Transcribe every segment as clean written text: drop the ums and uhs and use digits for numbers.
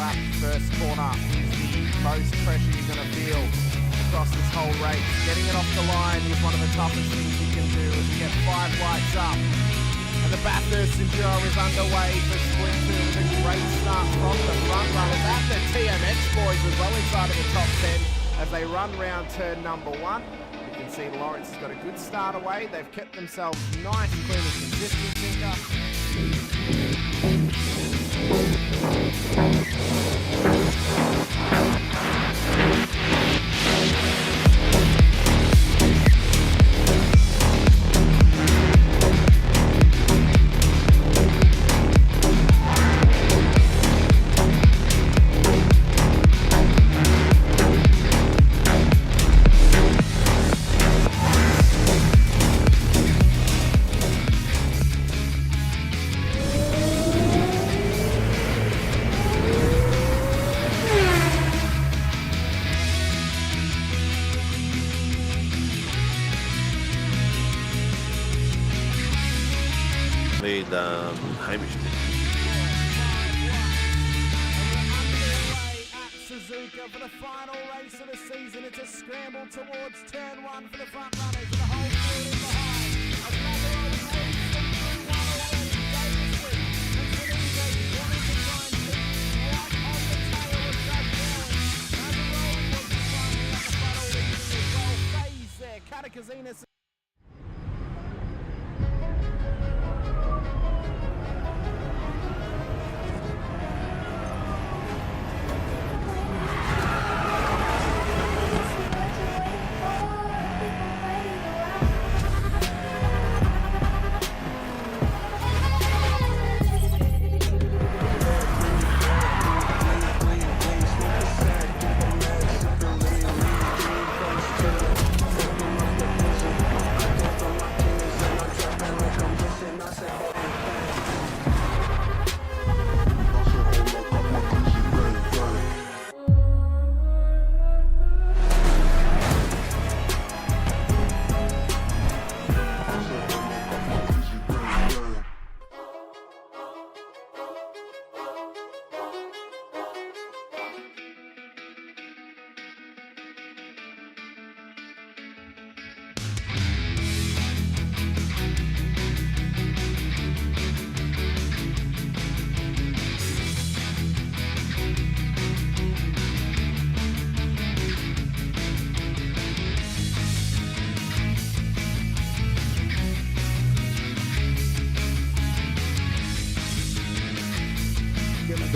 lap, first corner is the most pressure you're going to feel across this whole race. Getting it off the line is one of the toughest things you can do as you get 5 lights up. And the Bathurst Enduro is underway for Sprint 2 with a great start from the front runners and the TMX boys as well inside of the top 10 as they run round turn number 1. You can see Lawrence has got a good start away. They've kept themselves nice, clean and consistent, Sinka. Lead Hamish. Suzuka for the final race of the season. It's a scramble towards turn 1 for the front runners and the whole field in behind. Another old leads them through one already. Davison and Felipe wanting to try and keep right on the tail of Doug Allen. Navarone was climbing up the front leading as well. Phase there. Catakazinas.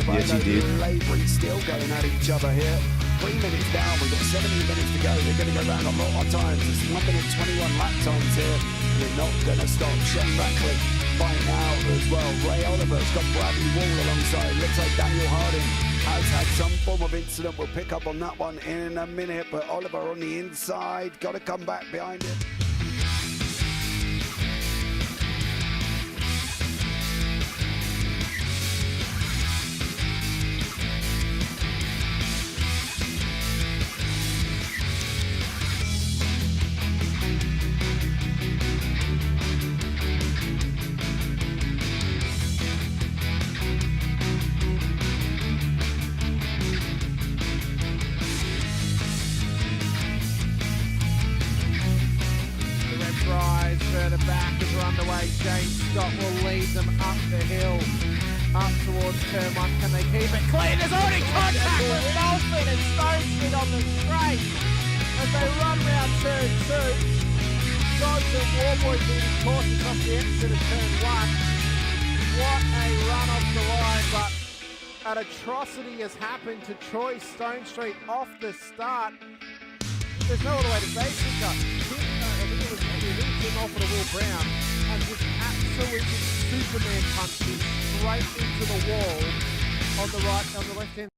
Yes, he did. Laboring still going at each other here. 3 minutes down, we've got 17 minutes to go. They're going to go round a lot of times. It's 1 minute 21 lap times here. We're not going to stop. Shane Ratcliffe by now as well. Ray Oliver's got Bradley Wall alongside. Looks like Daniel Harding has had some form of incident. We'll pick up on that one in a minute. But Oliver on the inside, got to come back behind him. Further back as we're underway. James Scott will lead them up the hill, up towards turn 1. Can they keep it clean? There's already contact with Dolphin and Stone Street on the straight as they run round turn 2. Dodge and Warboy being cautious off the exit of turn 1. What a run off the line, but an atrocity has happened to Troy Stone Street off the start. There's no other way to say it. Him off of the Will Brown and just absolutely Superman punches straight into the wall on the left hand.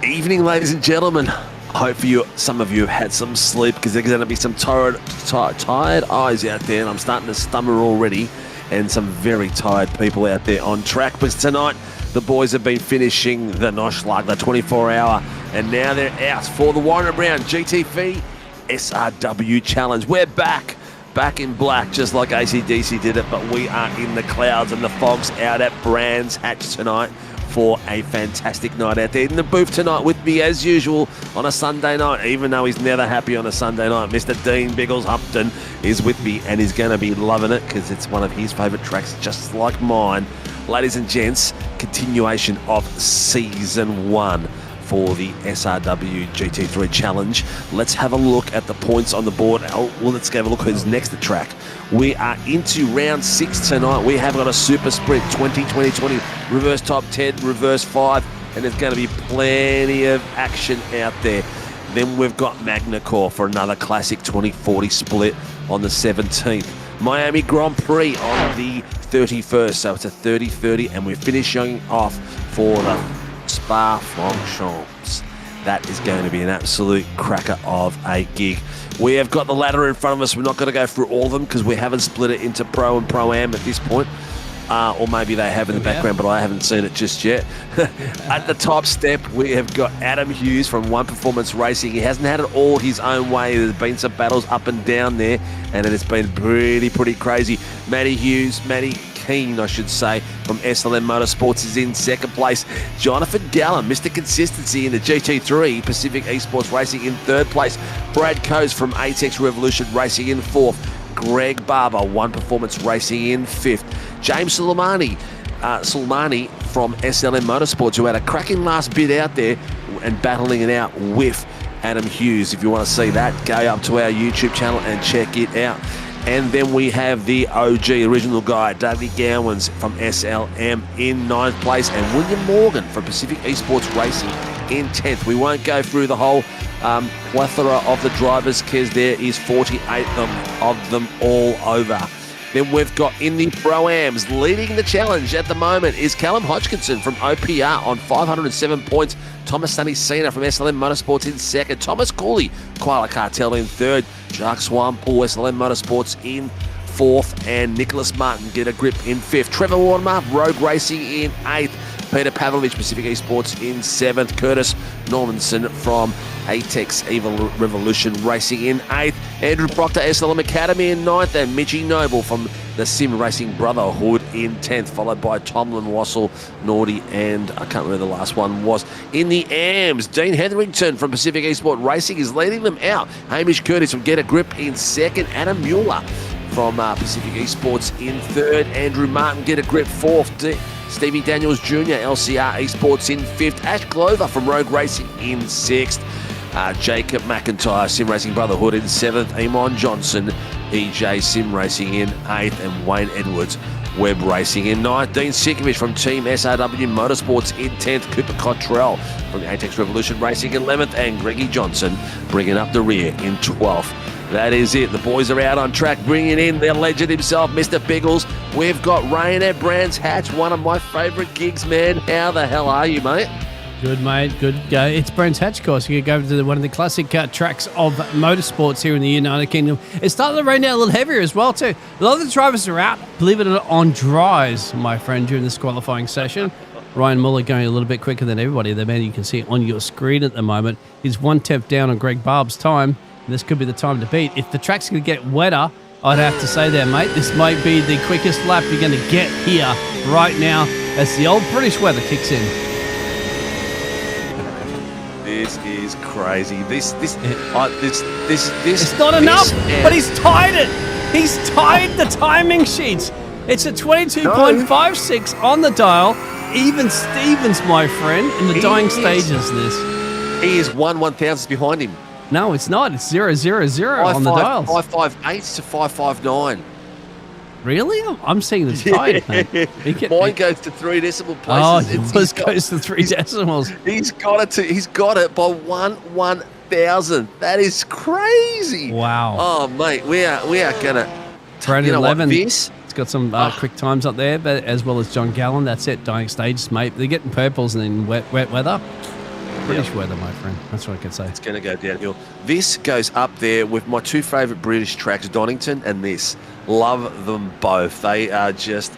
Evening, ladies and gentlemen. Hopefully some of you have had some sleep, because there's going to be some tired eyes out there, and I'm starting to stummer already, and some very tired people out there on track. Because tonight the boys have been finishing the Noshlag, the 24-hour, and now they're out for the Warren Brown GT3 SRW Challenge. We're back in black, just like AC/DC did it, but we are in the clouds and the fog's out at Brands Hatch tonight for a fantastic night out there. In the booth tonight with me, as usual, on a Sunday night, even though he's never happy on a Sunday night, Mr. Dean Biggles Upton is with me, and he's going to be loving it because it's one of his favourite tracks, just like mine. Ladies and gents, continuation of Season 1 for the SRW GT3 Challenge. Let's have a look at the points on the board. Well, let's have a look who's next to track. We are into round 6 tonight. We have got a super sprint, 20-20-20, reverse top 10, reverse 5, and there's going to be plenty of action out there. Then we've got Magna-Core for another classic 20-40 split on the 17th. Miami Grand Prix on the 31st, so it's a 30-30, and we're finishing off for the Spa-Francorchamps. That is going to be an absolute cracker of a gig. We have got the ladder in front of us. We're not going to go through all of them because we haven't split it into Pro and Pro-Am at this point. Or maybe they have in the background, but I haven't seen it just yet. At the top step, we have got Adam Hughes from One Performance Racing. He hasn't had it all his own way. There's been some battles up and down there, and it has been pretty crazy. Matty Keane, I should say, from SLM Motorsports is in second place. Jonathan Gallen, Mr. Consistency in the GT3 Pacific Esports Racing in third place. Brad Coase from ATEX Revolution Racing in fourth. Greg Barber, One Performance Racing in fifth. James Soleimani from SLM Motorsports, who had a cracking last bit out there and battling it out with Adam Hughes. If you want to see that, go up to our YouTube channel and check it out. And then we have the OG original guy, Dudley Gowans from SLM in 9th place, and William Morgan from Pacific Esports Racing in 10th. We won't go through the whole plethora of the drivers because there is 48 of them all over. Then we've got in the Pro-Ams, leading the challenge at the moment is Callum Hodgkinson from OPR on 507 points. Thomas Sunny Cena from SLM Motorsports in second. Thomas Cooley, Koala Cartel in third. Jacques Swampole, SLM Motorsports in fourth. And Nicholas Martin, Get a Grip in fifth. Trevor Watermark, Rogue Racing in eighth. Peter Pavlovich, Pacific Esports in seventh. Curtis Normanson from ATEX Revolution Racing in eighth. Andrew Proctor, SLM Academy in ninth. And Mitchie Noble from the Sim Racing Brotherhood in 10th, followed by Tomlin, Wassel, Nordy, and I can't remember the last one was. In the AMs, Dean Hetherington from Pacific Esports Racing is leading them out. Hamish Curtis from Get a Grip in second. Adam Mueller from Pacific Esports in third. Andrew Martin, Get a Grip fourth. Stevie Daniels Jr., LCR Esports in fifth. Ash Glover from Rogue Racing in sixth. Jacob McIntyre, Sim Racing Brotherhood in seventh. Eamon Johnson, EJ Sim Racing in eighth. And Wayne Edwards, Web Racing in ninth. Dean Sikovich from Team SRW Motorsports in 10th. Cooper Cottrell from the ATEX Revolution Racing in 11th. And Greggy Johnson bringing up the rear in 12th. That is it. The boys are out on track, bringing in their legend himself, Mr. Biggles. We've got Rain at Brands Hatch, one of my favourite gigs, man. How the hell are you, mate? Good, mate. Good. It's Brands Hatch course. You can go to one of the classic tracks of motorsports here in the United Kingdom. It's starting to rain down a little heavier as well, too. A lot of the drivers are out, believe it or not, on dries, my friend, during this qualifying session. Ryan Muller going a little bit quicker than everybody. The man you can see on your screen at the moment is 1/10 down on Greg Barb's time. This could be the time to beat. If the track's going to get wetter, I'd have to say there, mate, this might be the quickest lap you're going to get here right now as the old British weather kicks in. This is crazy. This. It's not enough, but he's tied it. He's tied the timing sheets. It's a 22.56 on the dial. Even Stevens, my friend, in the dying stages. This. He is 1/1000th behind him. No, it's not. It's 000 on the dials. 558 to 559. Really? I'm seeing it's tied. Mine goes to 3 decimal places. Oh, yours goes to 3 decimals. He's got it by 1/1000. That is crazy. Wow. Oh, mate, we are gonna. Brandon 11. It's got some quick times up there, but as well as John Gallen. That's it. Dying stages, mate. They're getting purples and in wet weather. British weather, my friend. That's what I can say. It's going to go downhill. This goes up there with my two favourite British tracks, Donington and this. Love them both. They are just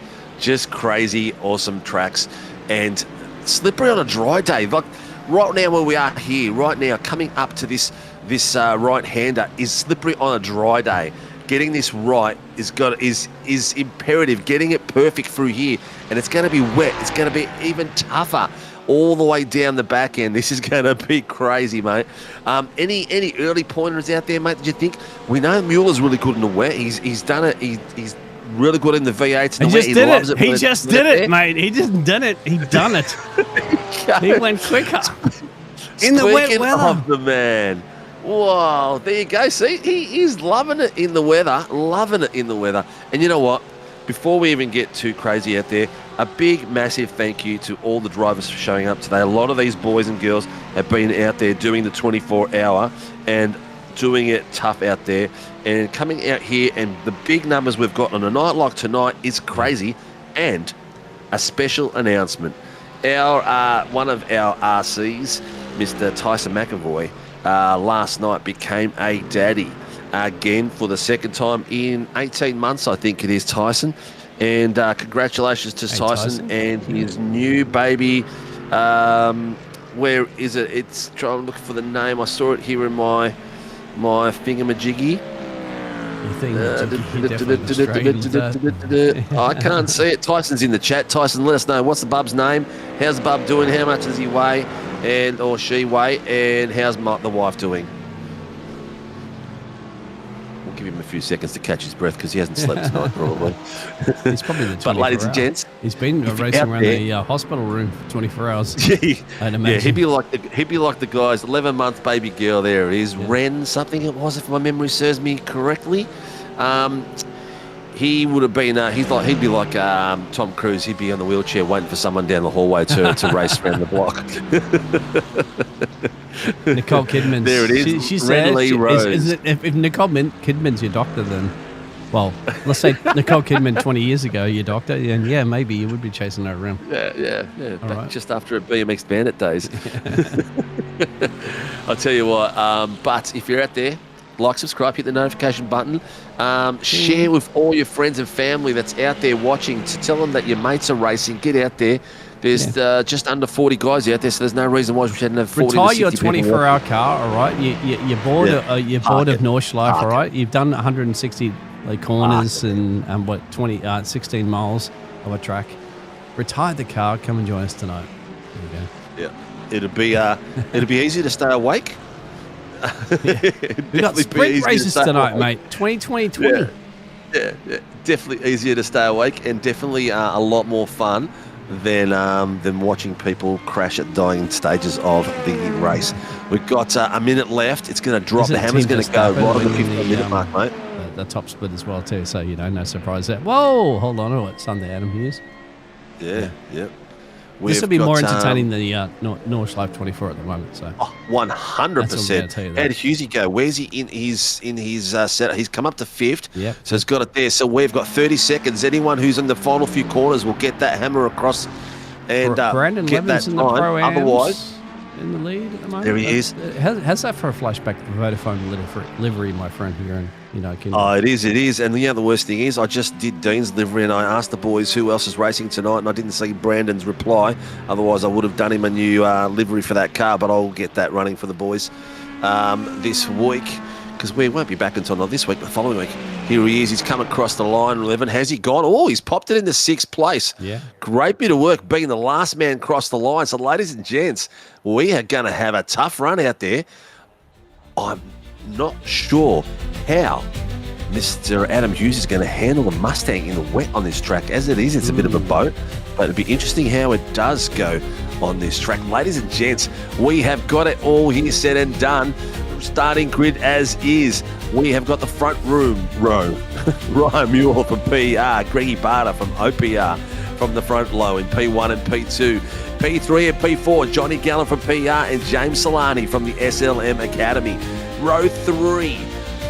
crazy, awesome tracks. And slippery on a dry day. Like right now where we are here, right now, coming up to this right-hander is slippery on a dry day. Getting this right is imperative. Getting it perfect through here. And it's going to be wet. It's going to be even tougher all the way down the back end. This is going to be crazy, mate. Any early pointers out there, mate, did you think? We know Mueller's really good in the wet. He's done it. He's really good in the V8s. He just did it. He just did it, mate. He just did it. He done it. He went quicker. In the wet weather. Of the man. Whoa, there you go. See, he's loving it in the weather. Loving it in the weather. And you know what? Before we even get too crazy out there, a big, massive thank you to all the drivers for showing up today. A lot of these boys and girls have been out there doing the 24-hour and doing it tough out there. And coming out here, and the big numbers we've got on a night like tonight is crazy. And a special announcement. One of our RCs, Mr. Tyson McAvoy, last night became a daddy again for the second time in 18 months, I think it is, Tyson. And congratulations to Tyson and his new baby. Where is it? It's trying to look for the name. I saw it here in my thingamajiggy. I can't see it. Tyson's in the chat. Tyson, let us know. What's the bub's name? How's the bub doing? How much does he weigh or she weigh? And how's the wife doing? We'll give him a few seconds to catch his breath because he hasn't slept tonight, probably. He's probably the 24 But ladies and hours. gents, he's been racing around the hospital room for 24 hours. I'd imagine. Yeah, he'd be like the guy's 11-month baby girl. There it is, Ren something it was, if my memory serves me correctly. He would have been. He'd be like Tom Cruise. He'd be on the wheelchair waiting for someone down the hallway to race around the block. Nicole Kidman. There it is. She said, Rose. if Nicole Kidman's your doctor, then, well, let's say Nicole Kidman 20 years ago, your doctor, and yeah, maybe you would be chasing her around. Yeah. Back right. just after a BMX Bandit days. I'll tell you what. But if you're out there, like, subscribe, hit the notification button. Share with all your friends and family that's out there watching to tell them that your mates are racing. Get out there. There's just under 40 guys out there, so there's no reason why we shouldn't have 40 Retire to 60 your people 24-hour car, all right? You're bored, you're bored of Nordschleife, all right? You've done 160 corners and 16 miles of a track. Retire the car. Come and join us tonight. There you go. Yeah, it'll be easy to stay awake. We've got sprint races tonight, mate. 2020. Yeah, definitely easier to stay awake and definitely a lot more fun than watching people crash at dying stages of the race. We've got a minute left. It's going to drop. The hammer's going to go right on the 15-minute mark, mate. The top split as well too, so no surprise there. Whoa, hold on, it's Sunday Adam Hughes. Yeah. This will be more entertaining than the Nordschleife 24 at the moment. So 100%. How did Hughesy go? Where's he in his set? He's come up to fifth. Yep. So he's got it there. So we've got 30 seconds. Anyone who's in the final few corners will get that hammer across and Brandon get Levin's that in the time. Pro-Ams Otherwise, in the lead at the moment. There he is. How's that for a flashback to the Vodafone livery, my friend, here in Kingdom? Oh, it is. And the worst thing is I just did Dean's livery and I asked the boys who else is racing tonight and I didn't see Brandon's reply. Otherwise, I would have done him a new livery for that car, but I'll get that running for the boys this week because we won't be back until not this week, but the following week. Here he is. He's come across the line, 11. Has he gone? Oh, he's popped it into 6th place. Yeah. Great bit of work being the last man across the line. So, ladies and gents, we are going to have a tough run out there. I'm not sure how Mr. Adam Hughes is going to handle the Mustang in the wet on this track. As it is, it's a bit of a boat, but it'll be interesting how it does go on this track. Ladies and gents, we have got it all here said and done. Starting grid as is. We have got the front row. Ryan Muir from PR, Greggy Barter from OPR from the front row in P1 and P2. P3 and P4, Johnny Gallen from PR and James Solani from the SLM Academy. Row 3,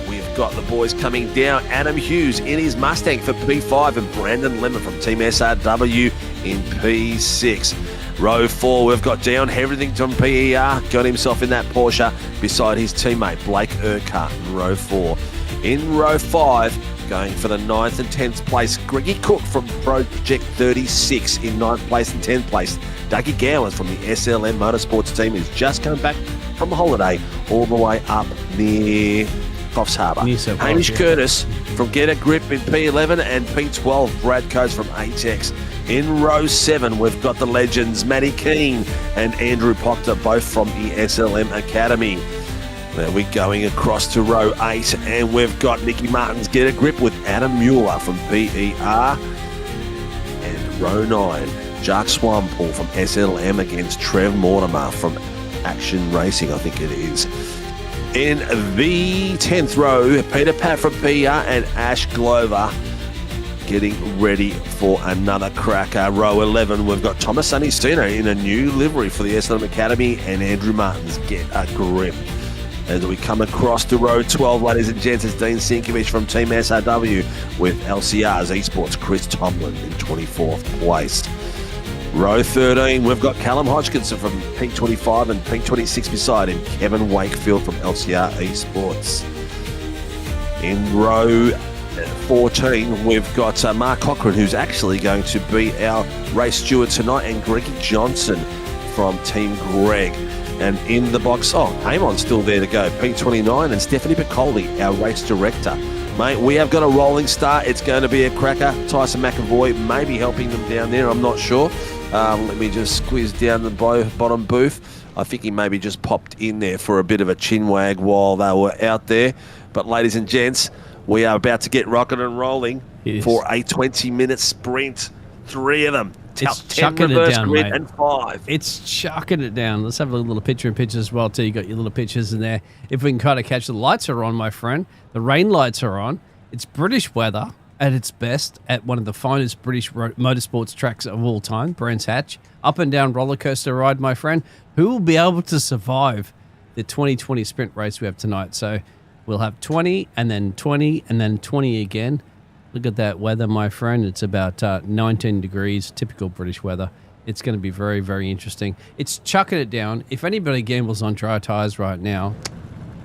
we've got the boys coming down. Adam Hughes in his Mustang for P5 and Brandon Lemon from Team SRW in P6. Row 4, we've got Dion Hetherington PER, got himself in that Porsche beside his teammate Blake Urquhart in row 4. In row 5, going for the 9th and 10th place, Greggy Cook from Project 36 in 9th place and 10th place. Dougie Gowers from the SLM Motorsports team is just come back from a holiday all the way up near Coffs Harbour. Hamish Curtis from Get a Grip in P11 and P12, Brad Coates from HX. In row 7, we've got the legends Matty Keane and Andrew Proctor, both from the SLM Academy. Then we're going across to row 8, and we've got Nicky Martin's Get a Grip with Adam Mueller from PER. And row 9, Jacques Swampole from SLM against Trev Mortimer from Action Racing, I think it is. In the 10th row, Peter Pat from PER and Ash Glover getting ready for another cracker. Row 11, we've got Thomas Sunistino in a new livery for the SLM Academy and Andrew Martin's Get a Grip. As we come across to row 12, ladies and gents, it's Dean Sinkovich from Team SRW with LCR's Esports Chris Tomlin in 24th place. Row 13, we've got Callum Hodgkinson from P25 and P26 beside him, Kevin Wakefield from LCR Esports. In row 14, we've got Mark Cochran, who's actually going to be our race steward tonight, and Greggy Johnson from Team Greg. And in the box, Amon's still there to go, P29, and Stephanie Piccoli, our race director. Mate, we have got a rolling start. It's going to be a cracker. Tyson McAvoy may be helping them down there, I'm not sure. Let me just squeeze down the bottom booth. I think he maybe just popped in there for a bit of a chin wag while they were out there. But ladies and gents, we are about to get rocking and rolling for a 20-minute sprint. 3 of them. It's 10 chucking it reverse down, grid mate. and 5. It's chucking it down. Let's have a little picture in pictures as well, too. You got your little pictures in there. If we can kind of catch the lights are on, my friend. The rain lights are on. It's British weather at its best at one of the finest British motorsports tracks of all time, Brands Hatch. Up and down roller coaster ride, my friend. Who will be able to survive the 2020 sprint race we have tonight? So we'll have 20 and then 20 and then 20 again. Look at that weather, my friend. It's about 19 degrees, typical British weather. It's going to be very, very interesting. It's chucking it down. If anybody gambles on dry tyres right now,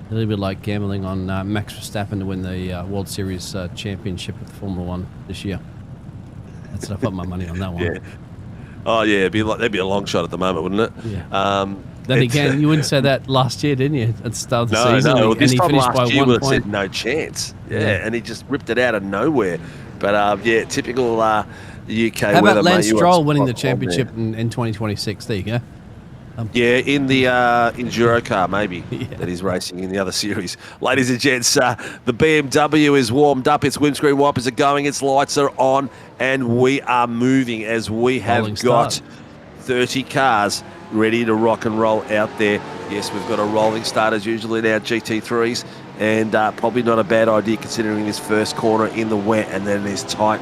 a little bit like gambling on Max Verstappen to win the World Series championship with Formula 1 this year. That's what I put my money on that one. Yeah. Oh, yeah. That'd be a long shot at the moment, wouldn't it? Yeah. Then again, you wouldn't say that last year, didn't you? At the start of the season. No, and this he time finished by last year 1 we would have point. said no chance. Yeah, and he just ripped it out of nowhere. But, typical UK weather. How about Lance mate, you Stroll are winning the spot on championship in 2026? There you go. Yeah, in the Enduro car, maybe, that he's racing in the other series. Ladies and gents, the BMW is warmed up. Its windscreen wipers are going. Its lights are on. And we are moving as we have got 30 cars ready to rock and roll out there. Yes, we've got a rolling start as usual in our GT3s. And probably not a bad idea considering this first corner in the wet. And then this tight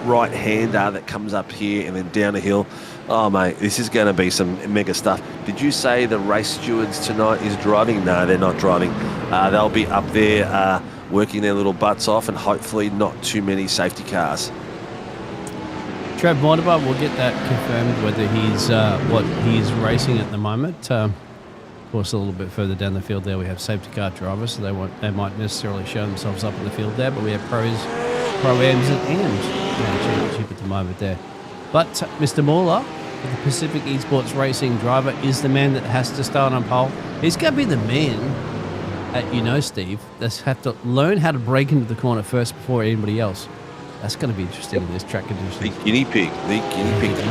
right-hander that comes up here and then down the hill. Oh, mate, this is going to be some mega stuff. Did you say the race stewards tonight is driving? No, they're not driving. They'll be up there working their little butts off and hopefully not too many safety cars. Trev Mortimer, we'll get that confirmed whether he's what he's racing at the moment. Of course, a little bit further down the field there, we have safety car drivers, so they might necessarily show themselves up in the field there, but we have pros, pro-ams and championship at the moment there. But Mr. Mauler, the Pacific Esports Racing driver, is the man that has to start on pole. He's going to be the man, Steve, that's have to learn how to break into the corner first before anybody else. That's going to be interesting in this track conditions. The guinea pig. The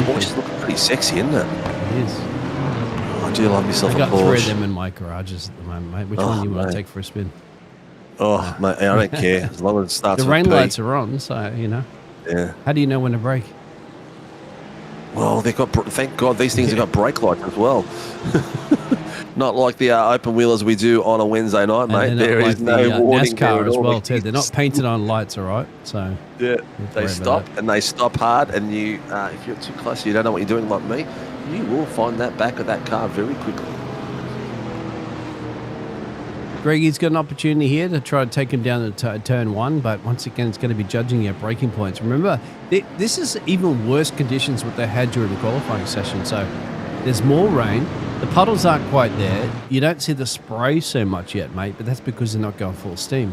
Porsche's looking pretty sexy, isn't it? It is. I do love myself a Porsche. I've got 3 of them in my garages at the moment, mate. Which one do you want to take for a spin? Oh, mate, I don't care. As long as it starts The with rain P. lights are on, so, Yeah. How do you know when to brake? Well, thank God these things have got brake lights as well. Not like the open wheelers we do on a Wednesday night, mate. There is no warning NASCAR as well, too. It's They're not painted on lights, all right? So yeah, they stop and they stop hard. And you, if you're too close, you don't know what you're doing, like me. You will find that back of that car very quickly. Greggy's got an opportunity here to try to take him down to turn 1, but once again, it's going to be judging your braking points. Remember, this is even worse conditions what they had during the qualifying session. So there's more rain. The puddles aren't quite there. You don't see the spray so much yet, mate, but that's because they're not going full steam.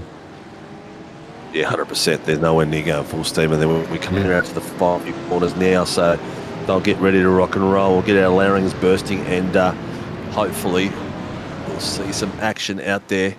Yeah, 100%. There's nowhere near going full steam, and then we're coming around to the 5 corners now, so they'll get ready to rock and roll. We'll get our larynx bursting, and hopefully we'll see some action out there.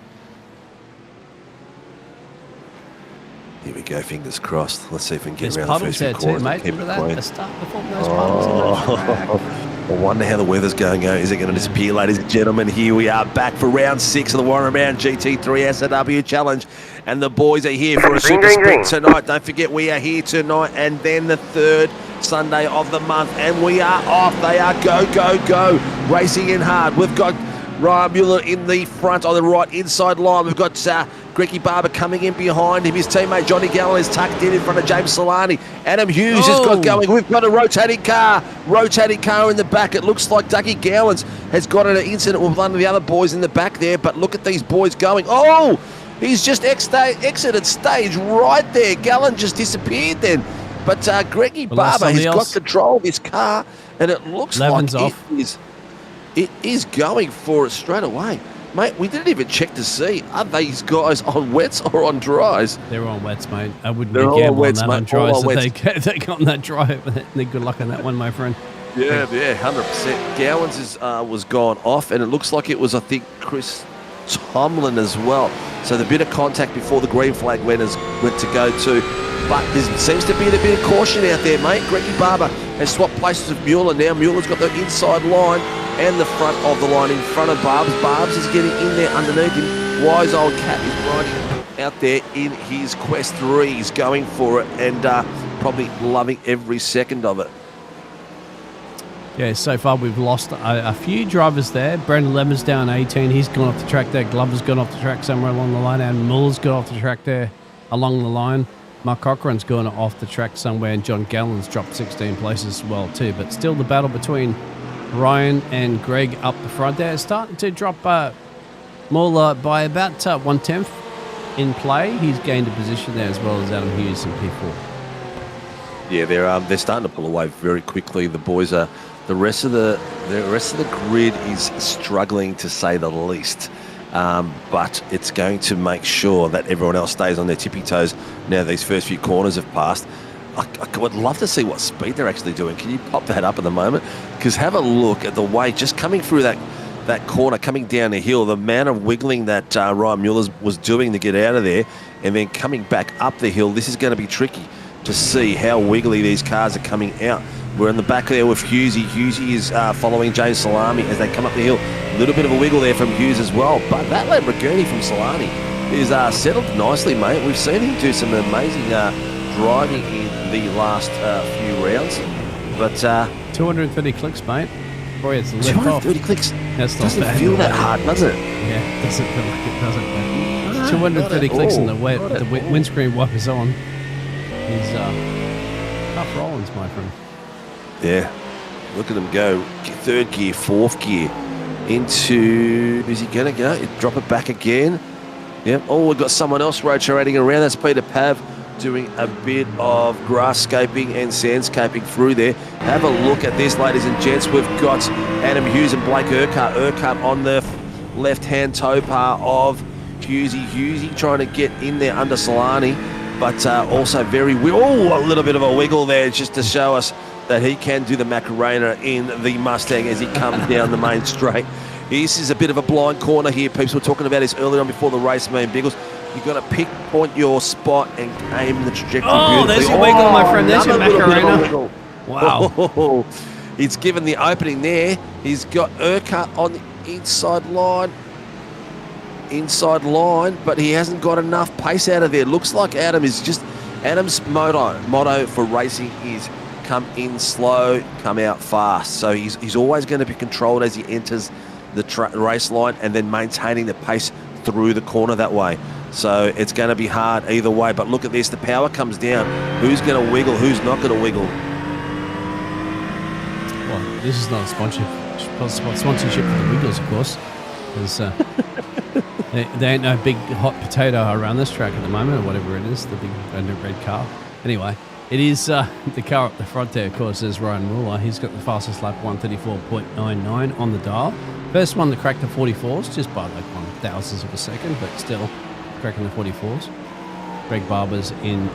Here we go, fingers crossed. Let's see if we can get There's around the puddles first few there too, corners. mate. Keep Look it at that. clean. The start before those puddles in the track. I wonder how the weather's going to go. Is it going to disappear, ladies and gentlemen? Here we are back for round 6 of the Warren Round GT3 SRW Challenge. And the boys are here for a super sprint tonight. Don't forget, we are here tonight and then the 3rd Sunday of the month. And we are off. They are go, go, go. Racing in hard. We've got Ryan Mueller in the front on the right inside line. We've got Grecky Barber coming in behind him. His teammate Johnny Gallen is tucked in front of James Solani. Adam Hughes has got going. We've got a rotating car in the back. It looks like Ducky Gowans has got an incident with one of the other boys in the back there, but look at these boys going. Oh, he's just exited stage right there. Gallen just disappeared then. But Grecky Barber has got control of his car, and it looks like it is going for it straight away. Mate, we didn't even check to see, are these guys on wets or on dries? They're on wets, mate. I wouldn't be gambling on that on dries. They got on that dry. Good luck on that one, my friend. Yeah, 100%. Gowans was gone off, and it looks like it was, I think, Chris Tomlin as well. So the bit of contact before the green flag went to go to. But there seems to be a bit of caution out there, mate. Grecky Barber has swapped places with Mueller now. Mueller's got the inside line and the front of the line in front of Barbs. Barbs is getting in there underneath him. Wise old cat is riding out there in his Quest 3. He's going for it and probably loving every second of it. Yeah, so far we've lost a few drivers there. Brandon Lemon's down 18. He's gone off the track there. Glover's gone off the track somewhere along the line. And Muller's gone off the track there along the line. Mark Cochran's gone off the track somewhere. And John Gallen's dropped 16 places as well too. But still the battle between Ryan and Greg up the front there. It's starting to drop Muller by about 1/10 in play. He's gained a position there as well as Adam Hughes in P4. Yeah, they're starting to pull away very quickly. The boys are. The rest of the grid is struggling, to say the least. But it's going to make sure that everyone else stays on their tippy toes now these first few corners have passed. I would love to see what speed they're actually doing. Can you pop that up at the moment? Because have a look at the way, just coming through that corner, coming down the hill, the amount of wiggling that Ryan Mueller was doing to get out of there, and then coming back up the hill. This is going to be tricky to see how wiggly these cars are coming out. We're in the back there with Hughesy. Hughesy is following James Salami as they come up the hill. A little bit of a wiggle there from Hughes as well. But that Lamborghini from Solani is settled nicely, mate. We've seen him do some amazing driving in the last few rounds. But 230 clicks, mate. Boy, it's lift 230 clicks. That's not doesn't bad. feel that hard, does it? Yeah, it doesn't feel like it, does it? But 230 clicks in the windscreen wipers on. He's tough rollins, my friend. Yeah, look at him go. 3rd gear, 4th gear. Into, is he going to go? Drop it back again. Yep. Oh, we've got someone else rotating around. That's Peter Pav doing a bit of grasscaping and sandscaping through there. Have a look at this, ladies and gents. We've got Adam Hughes and Blake Urquhart. Urquhart on the left-hand toe par of Hughesy. Hughesy trying to get in there under Solani, but also very... Oh, a little bit of a wiggle there just to show us that he can do the Macarena in the Mustang as he comes down the main straight. This is a bit of a blind corner here, peeps. We were talking about this earlier on before the race, me and Biggles. You've got to pinpoint your spot and aim the trajectory beautifully. There's your wiggle, my friend. There's your Macarena. Wow. Oh, he's given the opening there. He's got Urquhart on the inside line, but he hasn't got enough pace out of there. Looks like Adam's motto for racing is come in slow, come out fast. So he's always going to be controlled as he enters the race line and then maintaining the pace through the corner that way. So it's going to be hard either way. But look at this, the power comes down. Who's going to wiggle? Who's not going to wiggle? Well, this is not a sponsorship for the Wiggles, of course. There ain't no big hot potato around this track at the moment, or whatever it is, the big red car. Anyway, it is the car up the front there, of course, is Ryan Muller. He's got the fastest lap, 134.99 on the dial. First one to crack the 44s, just by like 1,000th of a second, but still cracking the 44s. Greg Barber's in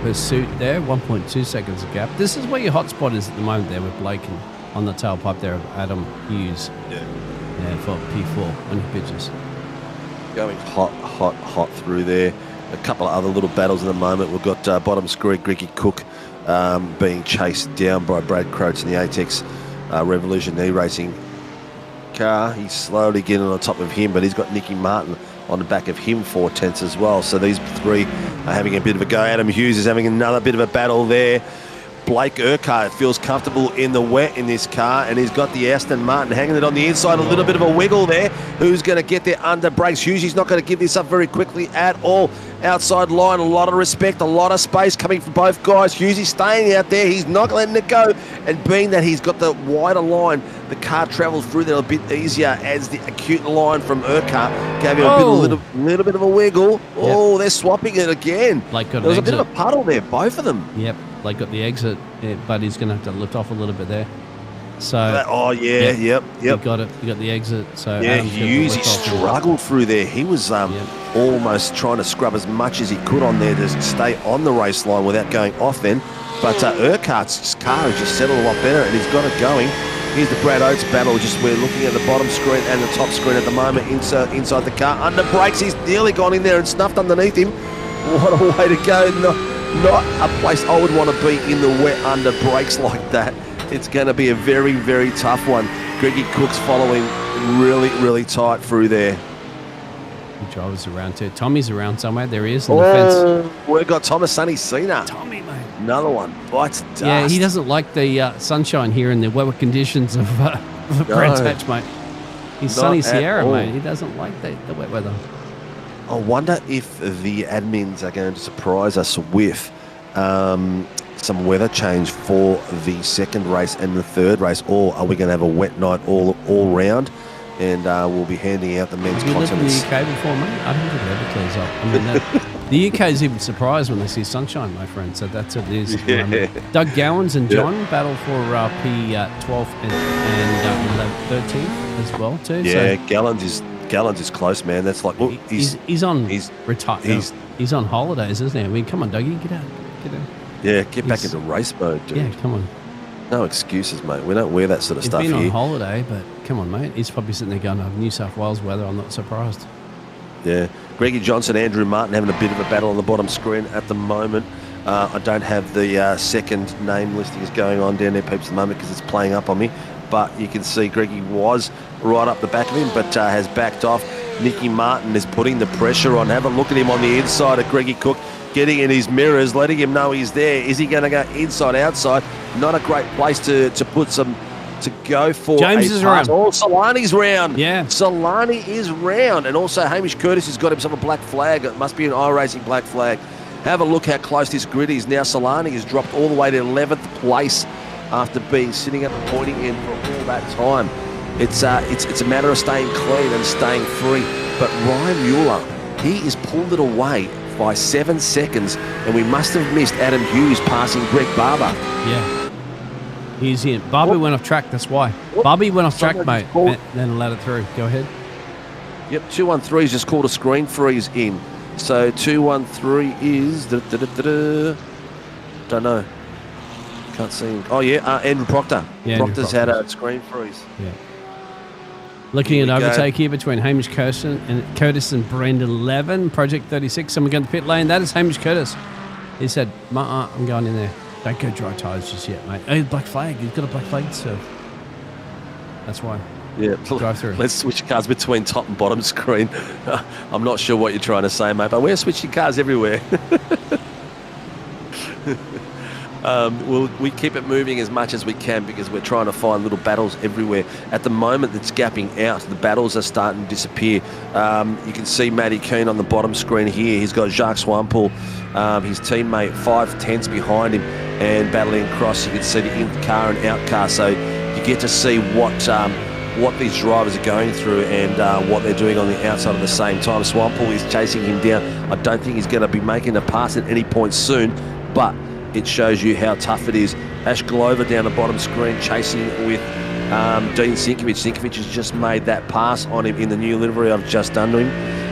pursuit there, 1.2 seconds of gap. This is where your hot spot is at the moment there with Blake and on the tailpipe there of Adam Hughes. Yeah, for P4 on your pitches. Going hot through there. A couple of other little battles in the moment. We've got bottom screen Greggy Cook being chased down by Brad Croats in the ATEX Revolution Iracing car. He's slowly getting on top of him, but he's got Nicky Martin on the back of him 4/10 as well. So these three are having a bit of a go. Adam Hughes is having another bit of a battle there. Blake Urquhart feels comfortable in the wet in this car, and he's got the Aston Martin hanging it on the inside. A little bit of a wiggle there. Who's going to get there under brakes? Hughes not going to give this up very quickly at all. Outside line, a lot of respect, a lot of space coming from both guys. Hughes staying out there. He's not letting it go. And being that he's got the wider line, the car travels through there a bit easier as the acute line from Urquhart gave him a little bit of a wiggle. Yep. Oh, they're swapping it again. There was a bit of a puddle there, both of them. Yep. Blake got the exit, but he's going to have to lift off a little bit there. So. Yep. You got it. You got the exit. So yeah, Hughes struggled through there. He was almost trying to scrub as much as he could on there to stay on the race line without going off then. But Urquhart's car has just settled a lot better, and he's got it going. Here's the Brad Oates battle. We're looking at the bottom screen and the top screen at the moment inside the car. Under brakes, he's nearly gone in there and snuffed underneath him. What a way to go. Not a place I would want to be in the wet under brakes like that. It's going to be a very, very tough one. Greggy Cook's following really, really tight through there. The driver's around too. Tommy's around somewhere. There he is in the fence. We've got Thomas Sonny Cena. Tommy, mate. Another one. Bites dust. Yeah, he doesn't like the sunshine here in the weather conditions of Brands Hatch, mate. He's Sunny Sierra, mate. He doesn't like the wet weather. I wonder if the admins are going to surprise us with some weather change for the second race and the third race, or are we going to have a wet night all round, and we'll be handing out the men's continents. Have you lived in the UK before, mate? I don't think it ever clears up. I mean, the UK is even surprised when they see sunshine, my friend, so that's what it is. Yeah. Doug Gowans and John battle for P12 and 13th as well, too. Yeah, so Gallons is close, man. That's like he's on holidays, isn't he? I mean, come on, Dougie, get out. Yeah, get back into race mode, dude. Yeah, come on. No excuses, mate. We don't wear that sort of stuff here. He's been on holiday, but come on, mate. He's probably sitting there going, "Oh, New South Wales weather. I'm not surprised." Yeah, Greggy Johnson, Andrew Martin having a bit of a battle on the bottom screen at the moment. I don't have the second name listings going on down there, peeps, at the moment because it's playing up on me. But you can see Greggy was right up the back of him, but has backed off. Nicky Martin is putting the pressure on. Have a look at him on the inside of Greggy Cook, getting in his mirrors, letting him know he's there. Is he going to go inside, outside? Not a great place to put some to go for. James is round. Oh, Solani's round. Yeah. Solani is round. And also Hamish Curtis has got himself a black flag. It must be an Iracing black flag. Have a look how close this grid is. Now Solani has dropped all the way to 11th place after being sitting at the pointing end for all that time. It's a matter of staying clean and staying free. But Ryan Mueller, he has pulled it away by 7 seconds, and we must have missed Adam Hughes passing Greg Barber. Yeah. He's in. Barbie went off track, that's why. Barbie went off track, mate, and then allowed it through. Go ahead. Yep, 213's just called a screen freeze in. So 213 is... Don't know. Can't see him. Oh, yeah, Andrew Proctor. Yeah, Proctor's had a screen freeze. Yeah. Looking at overtake here between Hamish Curtis and Brendan Levin, Project 36. Someone going to pit lane. That is Hamish Curtis. He said, I'm going in there. Don't go dry tyres just yet, mate. Oh, black flag. He's got a black flag to serve. That's why. Yeah, drive through. Let's switch cars between top and bottom screen. I'm not sure what you're trying to say, mate, but we're switching cars everywhere. We keep it moving as much as we can because we're trying to find little battles everywhere. At the moment, it's gapping out. The battles are starting to disappear. You can see Matty Keane on the bottom screen here. He's got Jacques Swampel, his teammate, 5/10 behind him and battling across. You can see the in car and out car. So you get to see what what these drivers are going through and what they're doing on the outside at the same time. Swamppool is chasing him down. I don't think he's going to be making a pass at any point soon, but it shows you how tough it is. Ash Glover down the bottom screen chasing with Dean Sinkovich. Sinkovich has just made that pass on him in the new livery I've just done to him.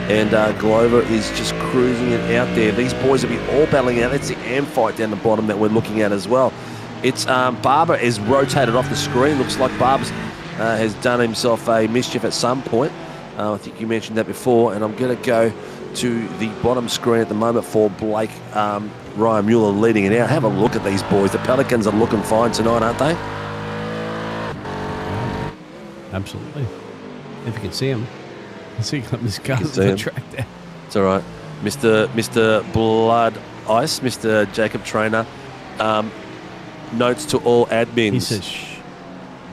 And Glover is just cruising it out there. These boys will be all battling out. That's the AM fight down the bottom that we're looking at as well. It's Barber is rotated off the screen. Looks like Barber's has done himself a mischief at some point. I think you mentioned that before. And I'm going to go to the bottom screen at the moment for Blake Ryan Mueller leading it out. Have a look at these boys. The Pelicans are looking fine tonight, aren't they? Absolutely. If you can see him. See this car's on the track there. It's all right. Mr. Blood Ice, Mr. Jacob Trainer, notes to all admins. He says, shh.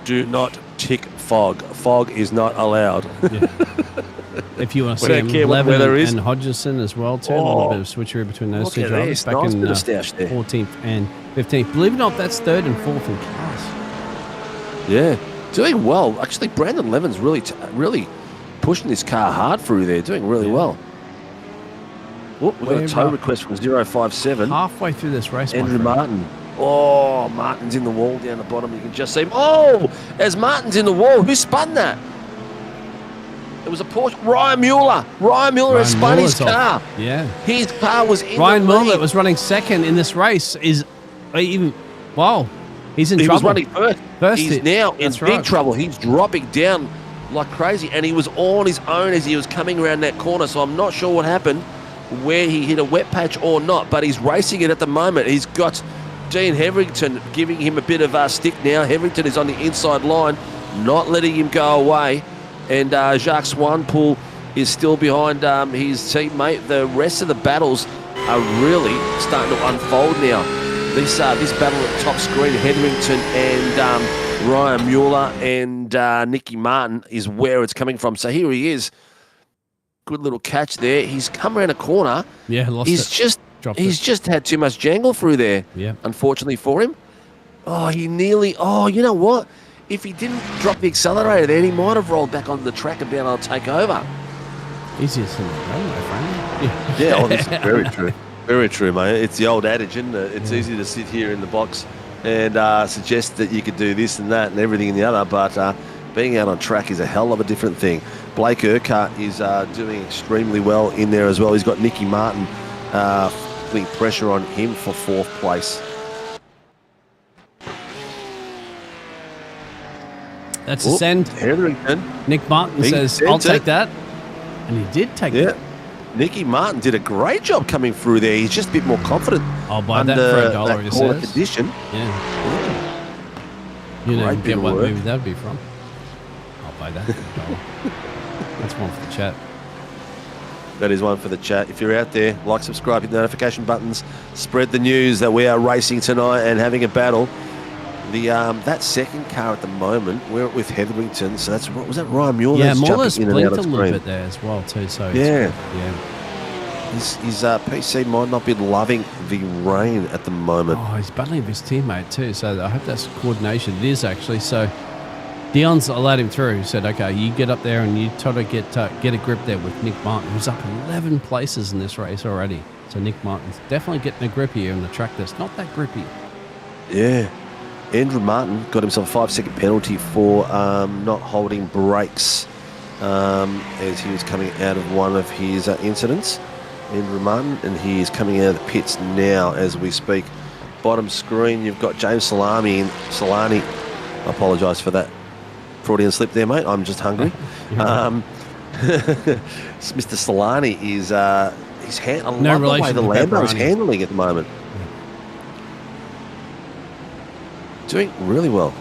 Do not tick fog. Fog is not allowed. Yeah. If you want to see him, Levin and Hodgson as well too. A little bit of switchery between those two drivers back in 14th and 15th. Believe it or not, that's 3rd and 4th in class. Yeah, doing well. Actually, Brandon Levin's really pushing this car hard through there, doing really well. We've got a tow request from 057. Halfway through this race, Andrew Martin. Oh, Martin's in the wall down the bottom. You can just see him. Oh, as Martin's in the wall. Who spun that? It was a Porsche. Ryan Mueller. Ryan Mueller has spun his car. Yeah. His car was in Ryan the lead. Mueller, that was running second in this race, is even... Wow. He's in trouble. He was running first. He's now in big trouble. He's dropping down like crazy, and he was all on his own as he was coming around that corner, so I'm not sure what happened, where he hit a wet patch or not, but he's racing it at the moment. He's got Dean Heverington giving him a bit of a stick now. Heverington is on the inside line, not letting him go away, and Jacques Swanepoel is still behind his teammate. The rest of the battles are really starting to unfold now. This battle at the top screen, Heverington and Ryan Mueller and Nicky Martin is where it's coming from. So here he is. Good little catch there. He's come around a corner. Yeah, lost he's it. He's just had too much jangle through there. Yeah. Unfortunately for him. Oh, he nearly... Oh, you know what? If he didn't drop the accelerator there, he might have rolled back onto the track and been able to take over. Easiest thing to do, my friend. Yeah, oh, this is very true. Very true, mate. It's the old adage, isn't it? It's easy to sit here in the box and suggest that you could do this and that and everything and the other, but being out on track is a hell of a different thing. Blake Urquhart is doing extremely well in there as well. He's got Nicky Martin putting pressure on him for 4th place. That's a send. Hetherington. Nick Martin says, I'll take that. And he did take that. Nicky Martin did a great job coming through there. He's just a bit more confident. I'll buy that for $1, he says. Condition. Yeah. You know, get what movie that'd be from. I'll buy that for $1. That's one for the chat. That is one for the chat. If you're out there, like, subscribe, hit the notification buttons, spread the news that we are racing tonight and having a battle. The that second car at the moment, we're with Hetherington, so that's was that Ryan Mueller? Yeah, Mueller's blinked a little bit there as well too. So yeah. His PC might not be loving the rain at the moment. Oh, he's battling with his teammate too. So I hope that's coordination. It is actually. So Dion's allowed him through. He said, "Okay, you get up there and you try to get a grip there with Nick Martin, who's up 11 places in this race already." So Nick Martin's definitely getting a grip here on the track that's not that grippy. Yeah. Andrew Martin got himself a 5-second penalty for not holding brakes as he was coming out of one of his incidents. Andrew Martin, and he is coming out of the pits now as we speak. Bottom screen, you've got James Solani. I apologise for that Freudian slip there, mate. I'm just hungry. Mr. Solani is I love the way the Lambo is handling at the moment. Doing really well.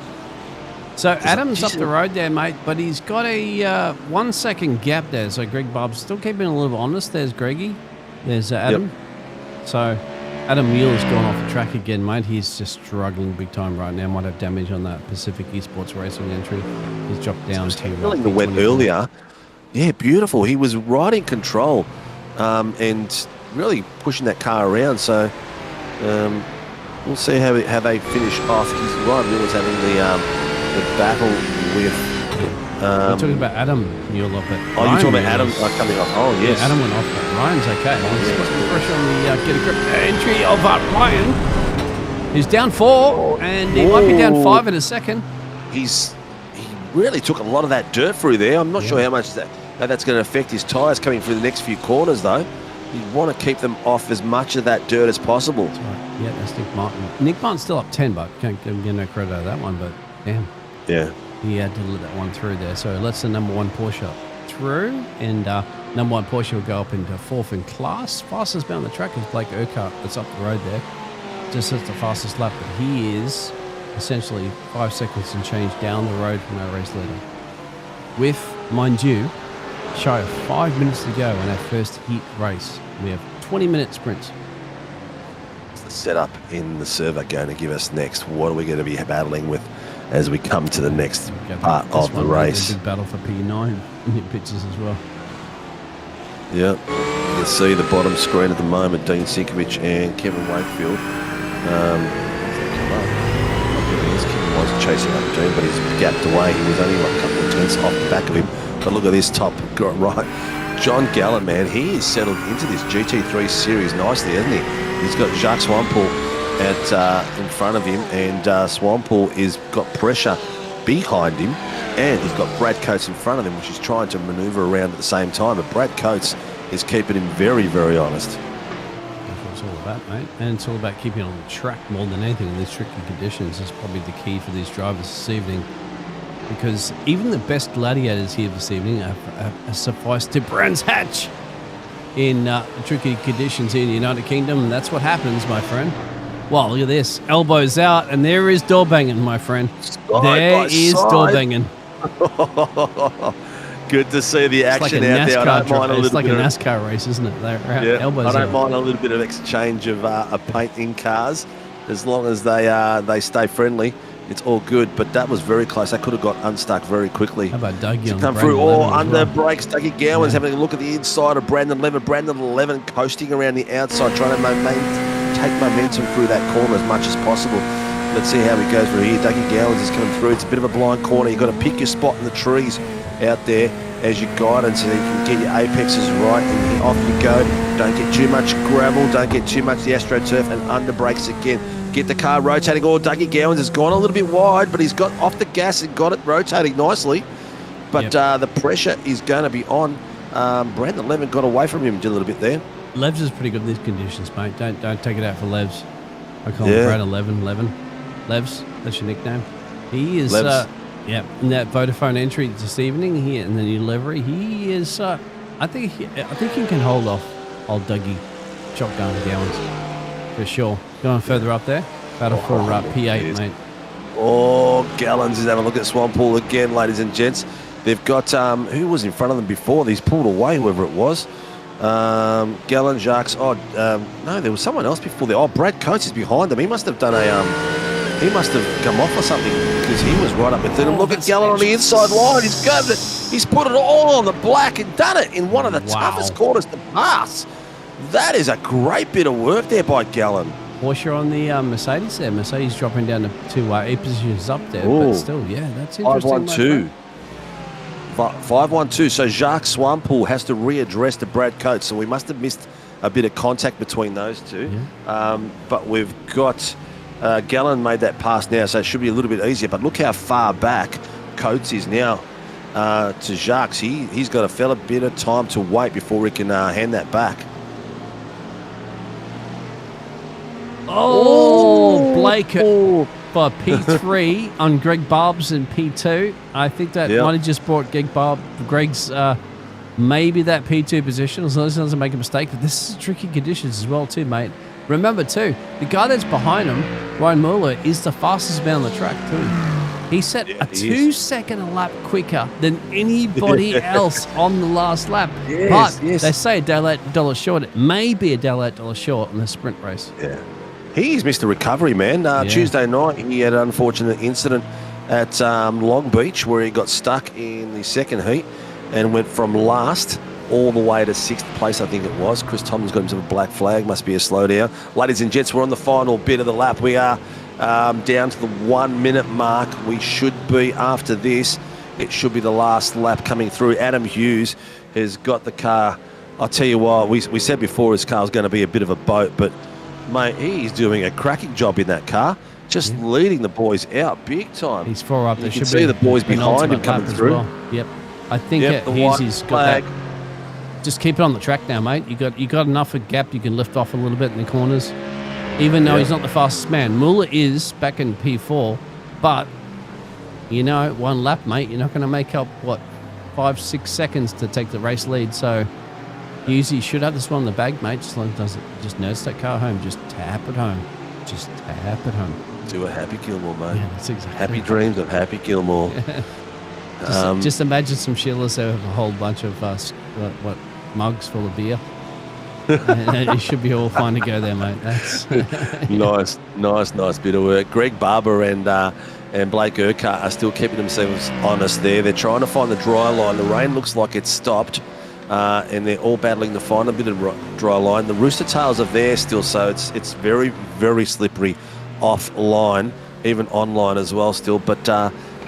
So Adam's up the road there, mate, but he's got a 1 second gap there. So Greg Bob's still keeping a little honest. There's Greggy. There's Adam. Yep. So Adam Mueller's gone off the track again, mate. He's just struggling big time right now. Might have damage on that Pacific Esports Racing entry. He's dropped down to... Feeling the wet earlier. Yeah, beautiful. He was right in control and really pushing that car around. So... we'll see how they finish off. Ryan Mueller's having the battle with We're talking about Adam Mueller, but Oh, you're talking about Adam coming off. Oh, yes. Yeah, Adam went off, but Ryan's okay. There's some pressure on the get a grip entry of Ryan. He's down 4, and he might be down 5 in a second. He really took a lot of that dirt through there. I'm not sure how much that's going to affect his tyres coming through the next few corners, though. You want to keep them off as much of that dirt as possible. That's right. Yeah, that's Nick Martin. Nick Martin's still up 10, but can't give him no credit out of that one, but damn. Yeah. He had to let that one through there. So let's the number 1 Porsche through, and number 1 Porsche will go up into 4th in class. Fastest man on the track is Blake Urquhart. That's up the road there. Just as the fastest lap, but he is essentially 5 seconds and change down the road from our race leader. With, mind you, shy of 5 minutes to go in our first heat race. We have 20-minute sprints. What's the setup in the server going to give us next? What are we going to be battling with as we come to the next part of the race? A big battle for P9 in your pictures as well. Yeah, you can see the bottom screen at the moment, Dean Sinkovic and Kevin Wakefield. Kevin was chasing up Dean, but he's gapped away. He was only a couple of tenths off the back of him. But look at this top right. John Gallen, man, he is settled into this GT3 series nicely, hasn't he? He's got Jacques Swampole in front of him, and Swampole is got pressure behind him, and he's got Brad Coates in front of him, which he's trying to manoeuvre around at the same time. But Brad Coates is keeping him very, very honest. That's what it's all about, mate. And it's all about keeping on the track more than anything in these tricky conditions. Is probably the key for these drivers this evening. Because even the best gladiators here this evening have sufficed to Brands Hatch in tricky conditions here in the United Kingdom. And that's what happens, my friend. Well, look at this. Elbows out, and there is door banging, my friend. There is door banging. Good to see the action out there. I don't mind a little it's like bit a NASCAR race, isn't it? They're elbows I don't out. mind a little bit of exchange of paint in cars, as long as they stay friendly. It's all good, but that was very close. They could have got unstuck very quickly. How about Dougie on come through all under brakes. Dougie Gowan's having a look at the inside of Brandon Levin. Brandon Levin coasting around the outside, trying to take momentum through that corner as much as possible. Let's see how he goes through here. Dougie Gowans is coming through. It's a bit of a blind corner. You've got to pick your spot in the trees out there as your guidance, so you can get your apexes right, and off you go. Don't get too much gravel. Don't get too much the AstroTurf, and under brakes again. Get the car rotating. Oh, Dougie Gowans has gone a little bit wide, but he's got off the gas and got it rotating nicely. But the pressure is going to be on. Brandon Levin got away from him a little bit there. Levs is pretty good in these conditions, mate. Don't take it out for Levs. I call him Brandon Levin. Levs, that's your nickname. He is, in that Vodafone entry this evening here in the new livery. He is, I think he can hold off old Dougie Shotgun Gowans for sure. Going further up there, battle for P8, mate. Oh, Gallons is having a look at Swampole again, ladies and gents. They've got, who was in front of them before? He's pulled away, whoever it was. Gallen, Jacques. No, there was someone else before there. Oh, Brad Coates is behind them. He must have done he must have come off or something, because he was right up with them. Look at Gallen on the inside line. He's got it. He's put it all on the black and done it in one of the toughest corners to pass. That is a great bit of work there by Gallen. Porsche on the Mercedes there. Mercedes dropping down to 8 positions up there. But still, that's interesting. 5-1-2. So Jacques Swampole has to readdress to Brad Coates. So we must have missed a bit of contact between those two. Yeah. But we've got Gallen made that pass now, so it should be a little bit easier. But look how far back Coates is now to Jacques. He's got a fair bit of time to wait before he can hand that back. Blake for P3 on Greg Barb's in P2. I think that might have just brought Greg's maybe that P2 position, as long as he doesn't make a mistake. But this is tricky conditions as well too, mate. Remember too, the guy that's behind him, Ryan Mueller, is the fastest man on the track too. He set a 2 second a lap quicker than anybody else on the last lap. But they say a $1 short. It may be a $1 short in the sprint race. Yeah. He's missed a recovery, man. Tuesday night, he had an unfortunate incident at Long Beach where he got stuck in the second heat and went from last all the way to 6th place, I think it was. Chris Tomlin's got himself a black flag. Must be a slowdown. Ladies and gents, we're on the final bit of the lap. We are down to the 1 minute mark. We should be, after this, It should be the last lap coming through. Adam Hughes has got the car. I'll tell you what, we said before his car was going to be a bit of a boat, but, mate, he's doing a cracking job in that car, just leading the boys out big time. He's 4 up. You can see the boys behind him coming through. Well. Yep. I think Hughesy's got that. Just keep it on the track now, mate. You got enough of gap. You can lift off a little bit in the corners. Even though he's not the fastest man. Muller is back in P4, but, you know, 1 lap, mate, you're not going to make up, 5-6 seconds to take the race lead. So Hughesy should have this one in the bag, mate. Just nurse that car home. Just tap it home. Just tap it home. Do a Happy Gilmore, mate. Yeah, that's exactly Happy dreams of Happy Gilmore. Just imagine some Sheilas who have a whole bunch of mugs full of beer. And it should be all fine to go there, mate. That's nice bit of work. Greg Barber and Blake Urquhart are still keeping themselves honest there. They're trying to find the dry line. The rain looks like it's stopped, and they're all battling to find a bit of dry line. The Rooster Tails are there still, so it's very, very slippery offline, even online as well still. But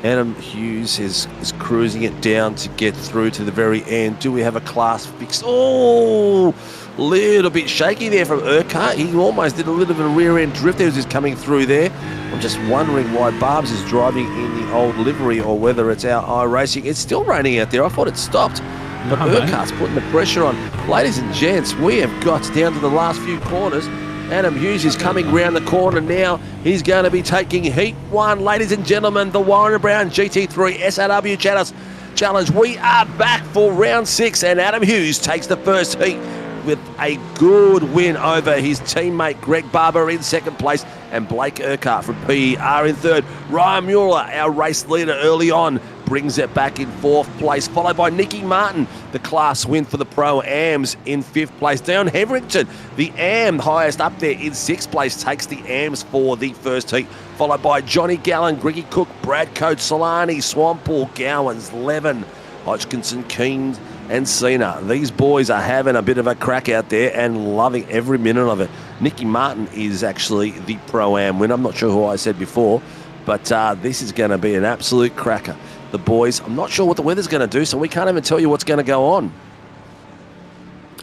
Adam Hughes is cruising it down to get through to the very end. Do we have a class fix? Oh, a little bit shaky there from Urquhart. He almost did a little bit of a rear-end drift as he's coming through there. I'm just wondering why Barbs is driving in the old livery or whether it's our iRacing. It's still raining out there. I thought it stopped. But Urquhart's putting the pressure on. Ladies and gents, we have got down to the last few corners. Adam Hughes is coming round the corner now. He's going to be taking heat 1. Ladies and gentlemen, the Warren Brown GT3 SRW Challenge. We are back for round 6, and Adam Hughes takes the first heat with a good win over his teammate Greg Barber in second place, and Blake Urquhart from PER in third. Ryan Mueller, our race leader early on, brings it back in fourth place, followed by Nicky Martin, the class win for the Pro-Ams in fifth place. Dion Hetherington, the AM highest up there in sixth place, takes the AMs for the first heat, followed by Johnny Gallen, Greggy Cook, Brad Coate, Solani, Swampole, Gowans, Levin, Hodgkinson, Keane and Cena. These boys are having a bit of a crack out there and loving every minute of it. Nicky Martin is actually the Pro-Am winner. I'm not sure who I said before, but this is going to be an absolute cracker. The boys, I'm not sure what the weather's going to do, so we can't even tell you what's going to go on.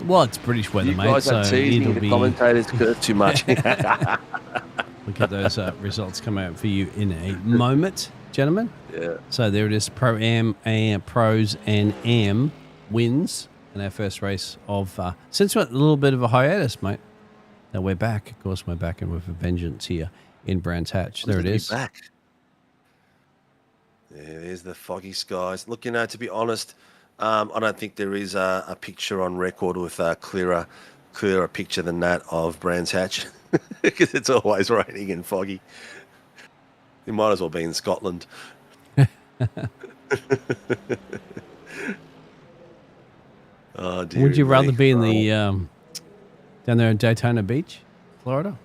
Well, it's British weather, you mate. guys So are teasing the commentators too much. We'll get those results come out for you in a moment, gentlemen. Yeah. So there it is, Pro-Am, Pros and Am wins in our first race of, since we're a little bit of a hiatus, mate. Now we're back. Of course, we're back and with a vengeance here in Brands Hatch. There it is. Back. Yeah, there's the foggy skies. Look, to be honest, I don't think there is a picture on record with a clearer picture than that of Brands Hatch, because it's always raining and foggy. You might as well be in Scotland. Oh, dear. Would you rather be in the down there in Daytona Beach, Florida?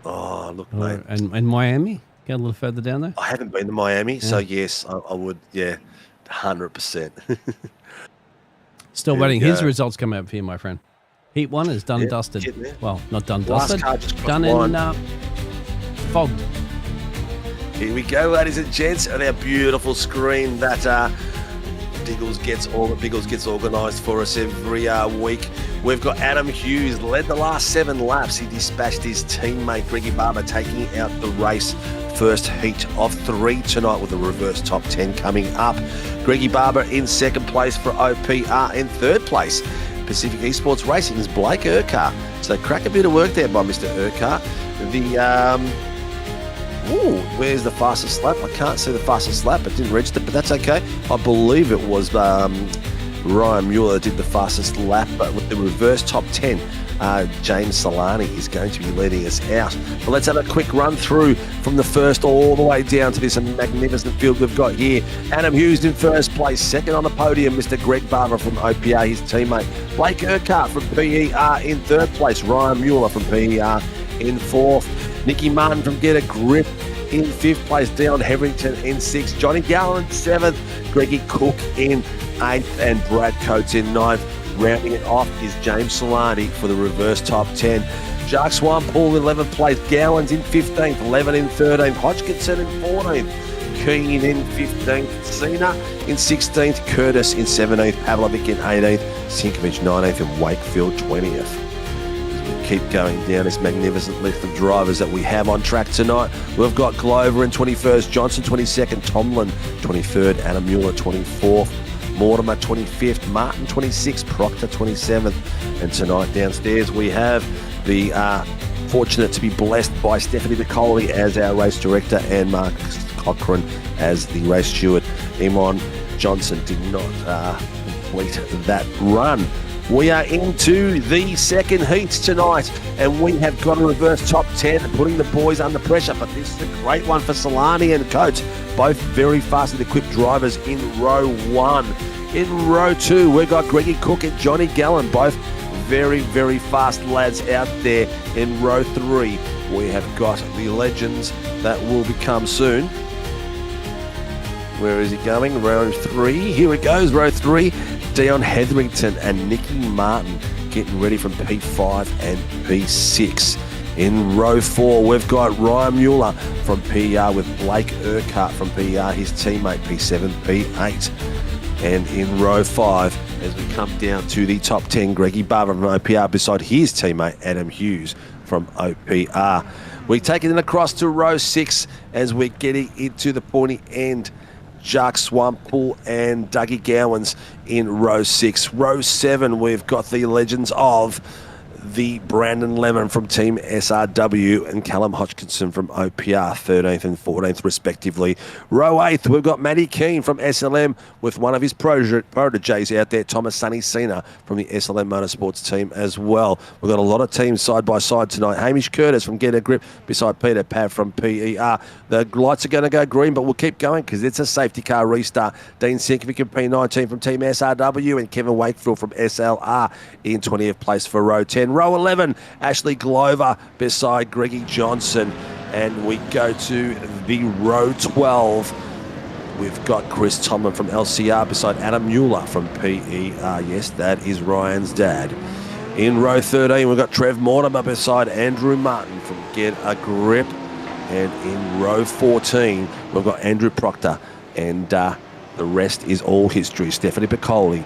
Oh, look, mate. And Miami? Get a little further down there? I haven't been to Miami, so yes, I would, 100%. Still waiting. His results come out for you, my friend. Heat 1 is done and dusted. Well, not done dusted. Done in fog. Here we go, ladies and gents, on our beautiful screen that Biggles gets organised for us every week. We've got Adam Hughes led the last 7 laps. He dispatched his teammate Greggy Barber, taking out the race. First heat of 3 tonight with a reverse top 10 coming up. Greggy Barber in second place for OPR. In third place, Pacific Esports Racing's Blake Urquhart. So crack a bit of work there by Mr. Urquhart. Where's the fastest lap? I can't see the fastest lap. It didn't register, but that's okay. I believe it was Ryan Mueller did the fastest lap, but with the reverse top 10, James Solani is going to be leading us out. But let's have a quick run through from the first all the way down to this magnificent field we've got here. Adam Hughes in first place, second on the podium, Mr. Greg Barber from OPR, his teammate. Blake Urquhart from PER in third place, Ryan Mueller from PER in fourth. Nicky Martin from Get a Grip in fifth place, Dion Hetherington in sixth, Johnny Gallen seventh, Greggy Cook in eighth, and Brad Coates in ninth. Rounding it off is James Solani for the reverse top 10. Jacques Swampole in 11th place, Gowans in 15th, Levin in 13th, Hodgkinson in 14th, Keane in 15th, Cena in 16th, Curtis in 17th, Pavlovic in 18th, Sinkovic 19th, and Wakefield 20th. Keep going down this magnificent list of drivers that we have on track tonight. We've got Glover in 21st, Johnson 22nd, Tomlin 23rd, Adam Mueller 24th, Mortimer 25th, Martin 26th, Proctor 27th. And tonight downstairs we have the fortunate to be blessed by Stephanie Bicoli as our race director and Mark Cochran as the race steward. Imon Johnson did not complete that run. We are into the second heat tonight, and we have got a reverse top 10, putting the boys under pressure. But this is a great one for Solani and Coates, both very fast and equipped drivers in row 1. In row 2, we've got Greggy Cook and Johnny Gallen, both very, very fast lads out there. In row 3, we have got the legends that will become soon. Where is it going? Row 3. Here it goes, row 3. Dion Hetherington and Nicky Martin getting ready from P5 and P6. In row 4, we've got Ryan Mueller from PER with Blake Urquhart from PER, his teammate P7, P8. And in row 5, as we come down to the top 10, Greggy Barber from OPR beside his teammate Adam Hughes from OPR. We take it in across to row 6 as we're getting into the pointy end. Jacques Swampool and Dougie Gowans in row 6. Row 7, we've got the legends of the Brandon Lemon from Team SRW and Callum Hodgkinson from OPR, 13th and 14th respectively. Row 8th, we've got Matty Keane from SLM with one of his proteges out there, Thomas Sonny Cena from the SLM Motorsports team as well. We've got a lot of teams side by side tonight. Hamish Curtis from Get a Grip beside Peter Pav from PER. The lights are going to go green, but we'll keep going because it's a safety car restart. Dean Sinkovic in P19 from Team SRW and Kevin Wakefield from SLR in 20th place for row 10. Row 11, Ashley Glover beside Greggy Johnson. And we go to the row 12. We've got Chris Tomlin from LCR beside Adam Mueller from PER. Yes, that is Ryan's dad. In row 13, we've got Trev Mortimer beside Andrew Martin from Get a Grip. And in row 14, we've got Andrew Proctor. And the rest is all history. Stephanie Piccoli,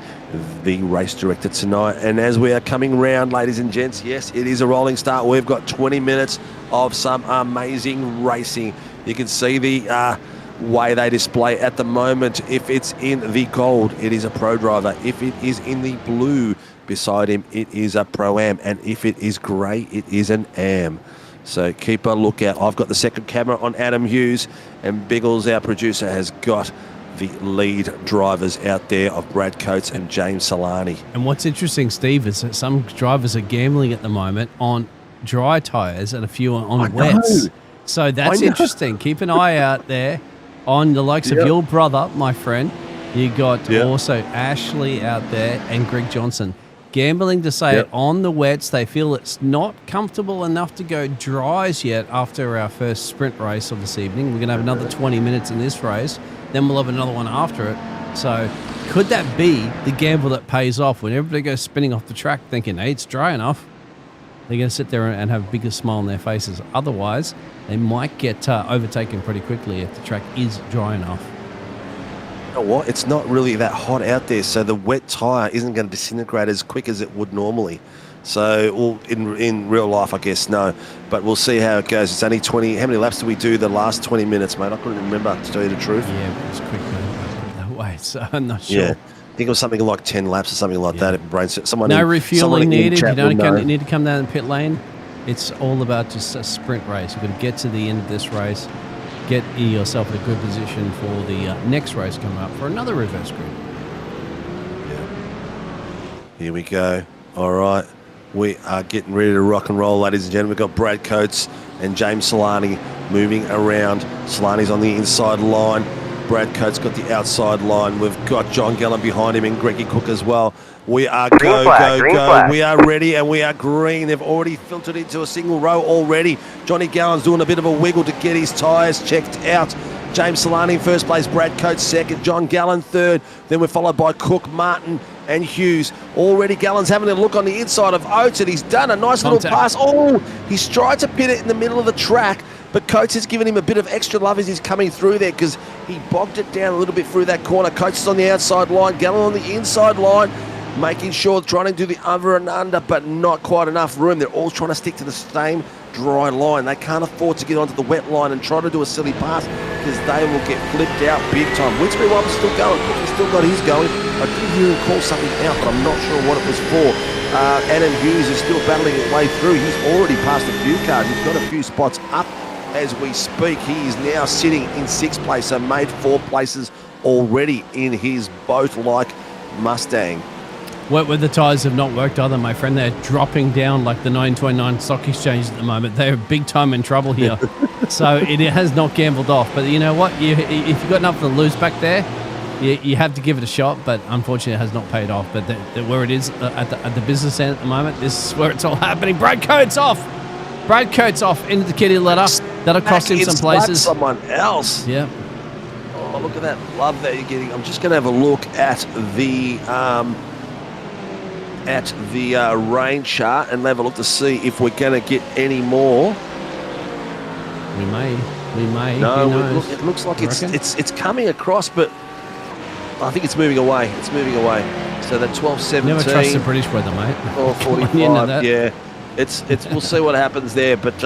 the race director tonight. And as we are coming round, ladies and gents, yes, it is a rolling start. We've got 20 minutes of some amazing racing. You can see the way they display at the moment. If it's in the gold, it is a pro driver. If it is in the blue beside him, it is a pro-am. And if it is grey, it is an am. So keep a lookout. I've got the second camera on Adam Hughes, and Biggles, our producer, has got the lead drivers out there of Brad Coates and James Solani. And what's interesting, Steve, is that some drivers are gambling at the moment on dry tyres and a few on wets. So that's interesting. Keep an eye out there on the likes of your brother, my friend. You got also Ashley out there and Greg Johnson. Gambling to say on the wets, they feel it's not comfortable enough to go dries yet after our first sprint race of this evening. We're going to have another 20 minutes in this race. Then we'll have another one after it. So could that be the gamble that pays off when everybody goes spinning off the track thinking, hey, it's dry enough? They're going to sit there and have a bigger smile on their faces. Otherwise, they might get overtaken pretty quickly if the track is dry enough. You know what? It's not really that hot out there, so the wet tyre isn't going to disintegrate as quick as it would normally. So, well, in real life, I guess, no. But we'll see how it goes. It's only 20. How many laps do we do the last 20 minutes, mate? I couldn't remember, to tell you the truth. Yeah, it was quick that way, so I'm not sure. Yeah. I think it was something like 10 laps or something like that. No refueling needed. You don't need to come down the pit lane. It's all about just a sprint race. You're going to get to the end of this race, get yourself in a good position for the next race coming up for another reverse grid. Yeah. Here we go. All right. We are getting ready to rock and roll, ladies and gentlemen. We've got Brad Coates and James Solani moving around. Solani's on the inside line. Brad Coates got the outside line. We've got John Gallen behind him and Greggy Cook as well. We are go. We are ready and we are green. They've already filtered into a single row already. Johnny Gallen's doing a bit of a wiggle to get his tyres checked out. James Solani in first place, Brad Coates second, John Gallen third. Then we're followed by Cook, Martin and Hughes. Already Gallen's having a look on the inside of Oates and he's done a nice little pass. Oh, he's tried to pit it in the middle of the track, but Coates has given him a bit of extra love as he's coming through there because He bogged it down a little bit through that corner. Coates is on the outside line, Gallen on the inside line, making sure, trying to do the over and under, but not quite enough room. They're all trying to stick to the same dry line. They can't afford to get onto the wet line and try to do a silly pass because they will get flipped out big time. Winsbury Wobbe's still going. He's still got his going. I did hear him call something out, but I'm not sure what it was for. Adam Hughes is still battling his way through. He's already passed a few cars. He's got a few spots up as we speak. He is now sitting in 6th place, so made 4 places already in his boat-like Mustang. Where the tyres have not worked either, my friend. They're dropping down like the 929 stock exchange at the moment. They're big time in trouble here. So it has not gambled off. But you know what? If you've got nothing to lose back there, you have to give it a shot. But unfortunately, it has not paid off. But where it is at the business end at the moment, this is where it's all happening. Brad Coates off. Brad Coates off into the kitty litter. That'll cost him some places. Someone else. Yeah. Oh, look at that love that you're getting. I'm just going to have a look at the rain chart and have a look to see if we're going to get any more. We may. No, it looks like it's coming across, but I think it's moving away. It's moving away. So that 12-17. Never trust the British weather, mate. 12-45. Yeah, it's. We'll see what happens there, but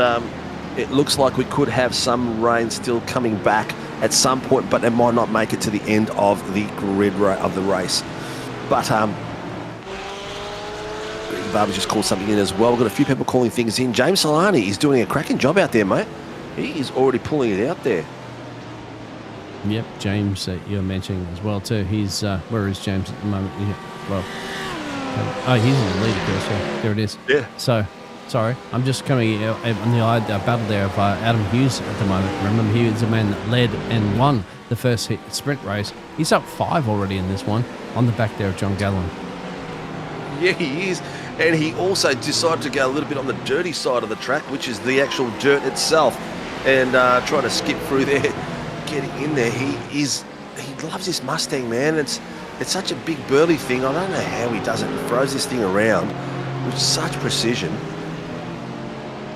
it looks like we could have some rain still coming back at some point, but it might not make it to the end of the grid of the race. But Barber's just called something in as well. We've got a few people calling things in. James Solani is doing a cracking job out there, mate. He is already pulling it out there. Yep, James, you're mentioning as well too. He's where is James at the moment? Well, he's in the lead, of course. Yeah, there it is. Yeah. So, sorry, I'm just coming on the battle there of Adam Hughes at the moment. Remember, he was the man that led and won the first sprint race. He's up 5 already in this one on the back there of John Gallen. Yeah, he is. And he also decided to go a little bit on the dirty side of the track, which is the actual dirt itself, and trying to skip through there, getting in there. He loves this Mustang, man. It's such a big burly thing. I don't know how he does it. He throws this thing around with such precision.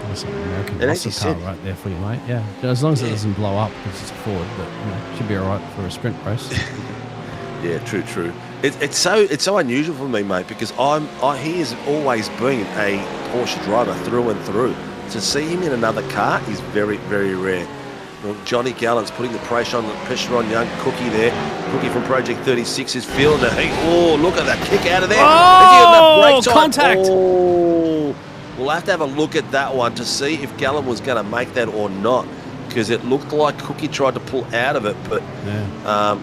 That's an American and muscle car right there for you, mate. Yeah, as long as it doesn't blow up because it's a Ford, but should be all right for a sprint race. Yeah, true. It's so unusual for me, mate, because he has always been a Porsche driver through and through. To see him in another car is very, very rare. Well, Johnny Gallen's putting the pressure on young Cookie there. Cookie from Project 36 is feeling it. Oh, look at that kick out of there. Oh, contact. Oh, we'll have to have a look at that one to see if Gallen was going to make that or not, because it looked like Cookie tried to pull out of it, but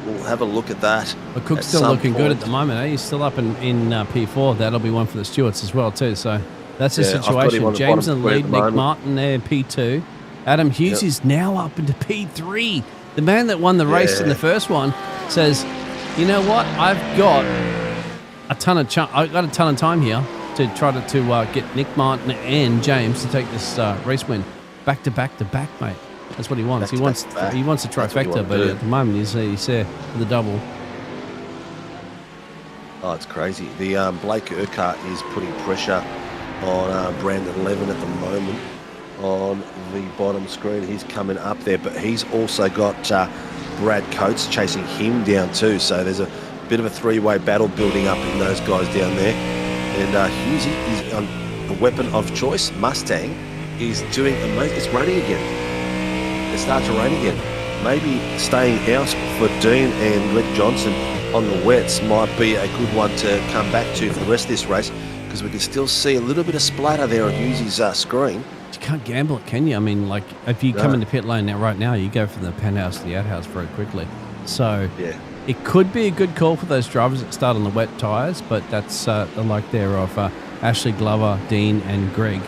we'll have a look at that. But Cook's still looking good at the moment, eh? He's still up in P4. That'll be one for the Stewarts as well, too. So that's the situation. James in the lead, Nick Martin there in P2. Adam Hughes is now up into P3. The man that won the race in the first one says, you know what? I've got a ton of time here to try to get Nick Martin and James to take this race win back to back, mate. That's what he wants. He wants a trifecta, but at the moment he's there for the double. Oh, it's crazy. The Blake Urquhart is putting pressure on Brandon 11 at the moment on the bottom screen. He's coming up there, but he's also got Brad Coates chasing him down too. So there's a bit of a 3-way battle building up in those guys down there. And Hughesy is a weapon of choice. Mustang is doing amazing. It's raining again. It starts to rain again. Maybe staying out for Dean and Rick Johnson on the wets might be a good one to come back to for the rest of this race, because we can still see a little bit of splatter there on Hughesy's screen. You can't gamble it, can you? I mean, like, if you come into pit lane now, right now, you go from the penthouse to the outhouse very quickly. So it could be a good call for those drivers that start on the wet tyres, but that's the like there of Ashley Glover, Dean, and Greg.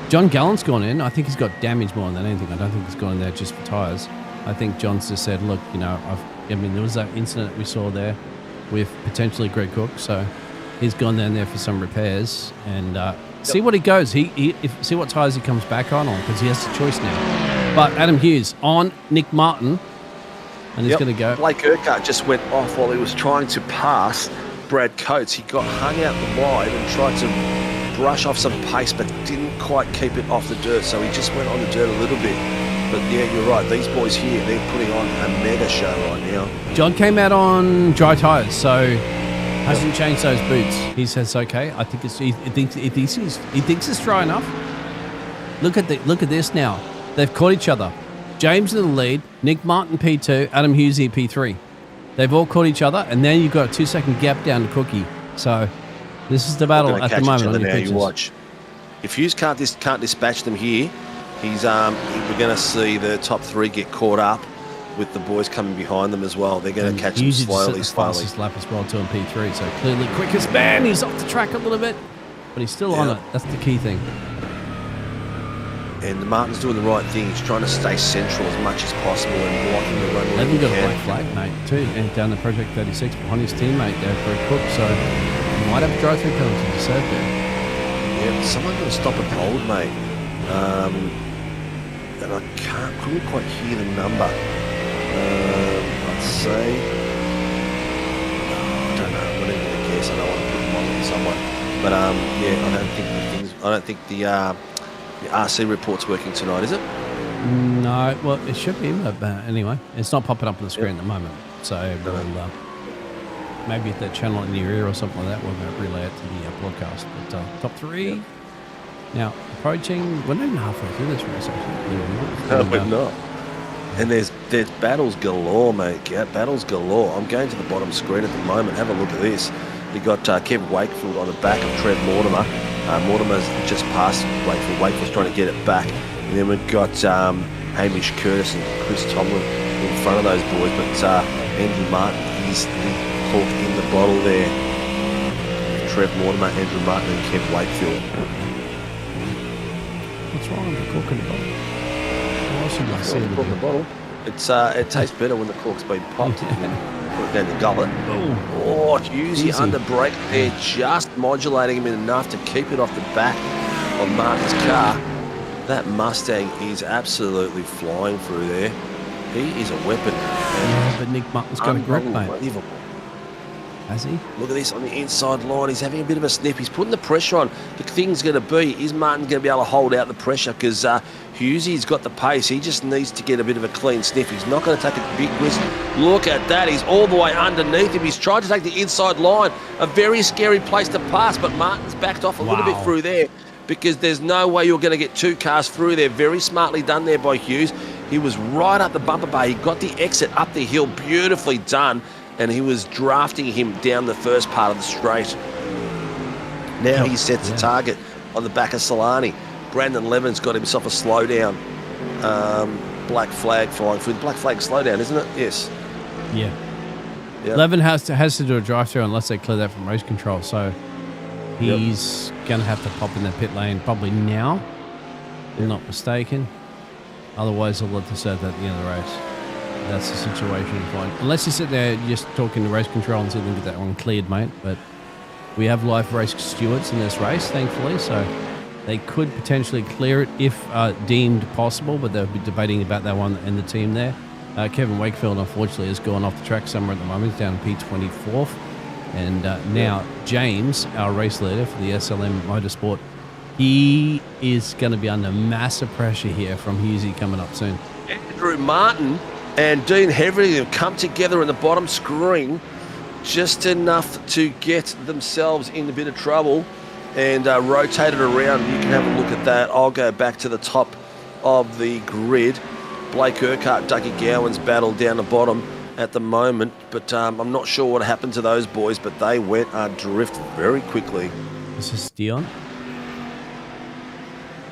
John Gallen's gone in. I think he's got damage more than anything. I don't think he's gone in there just for tyres. I think John's just said, look, there was that incident we saw there with potentially Greg Cook, so he's gone down there for some repairs and see what he goes. See what tyres he comes back on because he has the choice now. But Adam Hughes on Nick Martin, and he's going to go. Blake Urquhart just went off while he was trying to pass Brad Coates. He got hung out the wide and tried to brush off some pace, but didn't quite keep it off the dirt, so he just went on the dirt a little bit. But yeah, you're right. These boys here, they're putting on a mega show right now. John came out on dry tyres, so hasn't changed those boots. He says okay. I think he thinks it's dry enough. Look at this now. They've caught each other. James in the lead, Nick Martin P2, Adam Hughesy P3. They've all caught each other, and then you've got a 2-second gap down to Cookie. So this is the battle at the moment on your pictures. You watch. If Hughes can't dispatch them here, we're going to see the top 3 get caught up with the boys coming behind them as well. They're going to catch them slowly. Fastest lap as well, too, on P3. So clearly quickest man. He's off the track a little bit, but he's still on it. That's the key thing. And Martin's doing the right thing. He's trying to stay central as much as possible and blocking the run. They've got a black flag, mate, too, and down the Project 36 behind his teammate there for a Cook. So he might have a drive-through penalty to serve there. Yeah, someone got to stop and hold, mate. And I couldn't quite hear the number. I'd say, I don't know. Whatever the case, I don't want to put them on someone. But yeah, I don't think the RC report's working tonight, is it? No, well, it should be, but anyway, it's not popping up on the screen at the moment. So we'll, maybe if that channel in your ear or something like that, we're going to relay it to the broadcast. But top 3 now approaching. We're not even halfway through this race, actually. No, we're not. And there's battles galore, mate. Yeah, battles galore. I'm going to the bottom screen at the moment. Have a look at this. You got Kev Wakefield on the back of Trev Mortimer. Mortimer's just past Wakefield. Wakefield's trying to get it back. And then we've got Hamish Curtis and Chris Tomlin in front of those boys. But Andrew Martin is the cork in the bottle there. Trev Mortimer, Andrew Martin and Kev Wakefield. What's wrong with the cork in the bottle? Cork in the bottle. It tastes better when the cork's been popped and put it down the gullet. Oh, Hughesy under brake there, just modulating him enough to keep it off the back of Martin's car. That Mustang is absolutely flying through there. He is a weapon. Yeah, but Nick Martin's got a grip, mate. Unbelievable. Has he? Look at this on the inside line. He's having a bit of a snip. He's putting the pressure on. The thing's going to be, is Martin going to be able to hold out the pressure? Because Hughesy's got the pace. He just needs to get a bit of a clean sniff. He's not going to take a big risk. Look at that. He's all the way underneath him. He's tried to take the inside line. A very scary place to pass, but Martin's backed off a little bit through there because there's no way you're going to get 2 cars through there. Very smartly done there by Hughes. He was right up the bumper bar. He got the exit up the hill. Beautifully done. And he was drafting him down the first part of the straight. Now he sets a target on the back of Solani. Brandon Levin's got himself a slowdown. Black flag flying through. Black flag slowdown, isn't it? Yes. Yeah. Yep. Levin has to do a drive-through unless they clear that from race control. So he's going to have to pop in the pit lane probably now, if I'm not mistaken. Otherwise, they'll let the serve at the end of the race. That's the situation you find. Unless you sit there just talking to race control and see if they can get that one cleared, mate. But we have live race stewards in this race, thankfully, so they could potentially clear it if deemed possible, but they'll be debating about that one and the team there. Kevin Wakefield, unfortunately, has gone off the track somewhere at the moment. He's down to P24th. And now James, our race leader for the SLM Motorsport, he is going to be under massive pressure here from Hughesy coming up soon. Andrew Martin and Dean Heverly have come together in the bottom screen just enough to get themselves in a bit of trouble and rotated around. You can have a look at that. I'll go back to the top of the grid. Blake Urquhart, Dougie Gowan's battle down the bottom at the moment, but I'm not sure what happened to those boys, but they went adrift very quickly. This is Dion.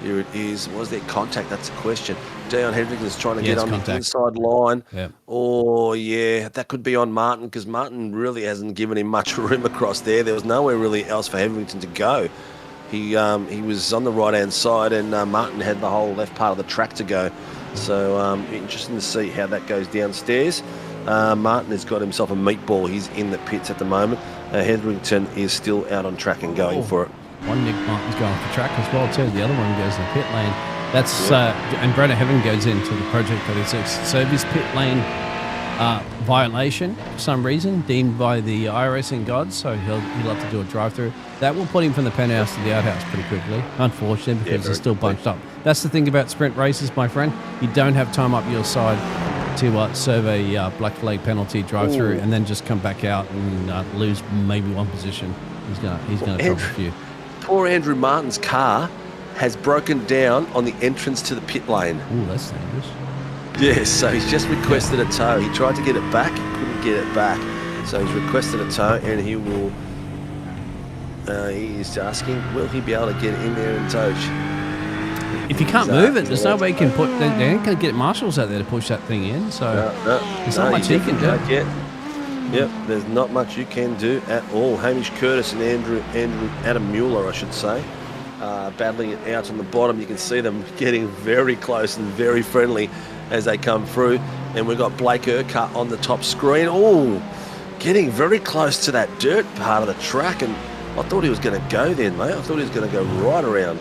Here it is. Was there contact? That's the question. Dion Hendrick is trying to get on the inside line. Yep. Oh, yeah, that could be on Martin because Martin really hasn't given him much room across there. There was nowhere really else for Hetherington to go. He was on the right-hand side and Martin had the whole left part of the track to go. So interesting to see how that goes downstairs. Martin has got himself a meatball. He's in the pits at the moment. Hetherington is still out on track and going for it. One Nick Martin's going off the track as well too. The other one goes in the pit lane. That's and Brenner Heaven goes into the Project 36. So this pit lane violation for some reason, deemed by the Iracing gods, so he'll have to do a drive-through. That will put him from the penthouse to the outhouse pretty quickly, unfortunately, because he's still bunched up. That's the thing about sprint races, my friend. You don't have time up your side to serve a black flag penalty drive-through and then just come back out and lose maybe one position. He's gonna drop a few. Poor Andrew Martin's car has broken down on the entrance to the pit lane. Ooh, that's dangerous. Yes, so he's just requested a tow. He tried to get it back, couldn't get it back. So he's requested a tow, and he will. He is asking, will he be able to get in there and tow? If you can't move it, there's no way you can put. They ain't going to get marshals out there to push that thing in. So there's not much you can do. Yep, there's not much you can do at all. Hamish Curtis and Adam Mueller, I should say, battling it out on the bottom. You can see them getting very close and very friendly as they come through. And we've got Blake Urquhart on the top screen. Oh, getting very close to that dirt part of the track. And I thought he was going to go then, mate. I thought he was going to go right around.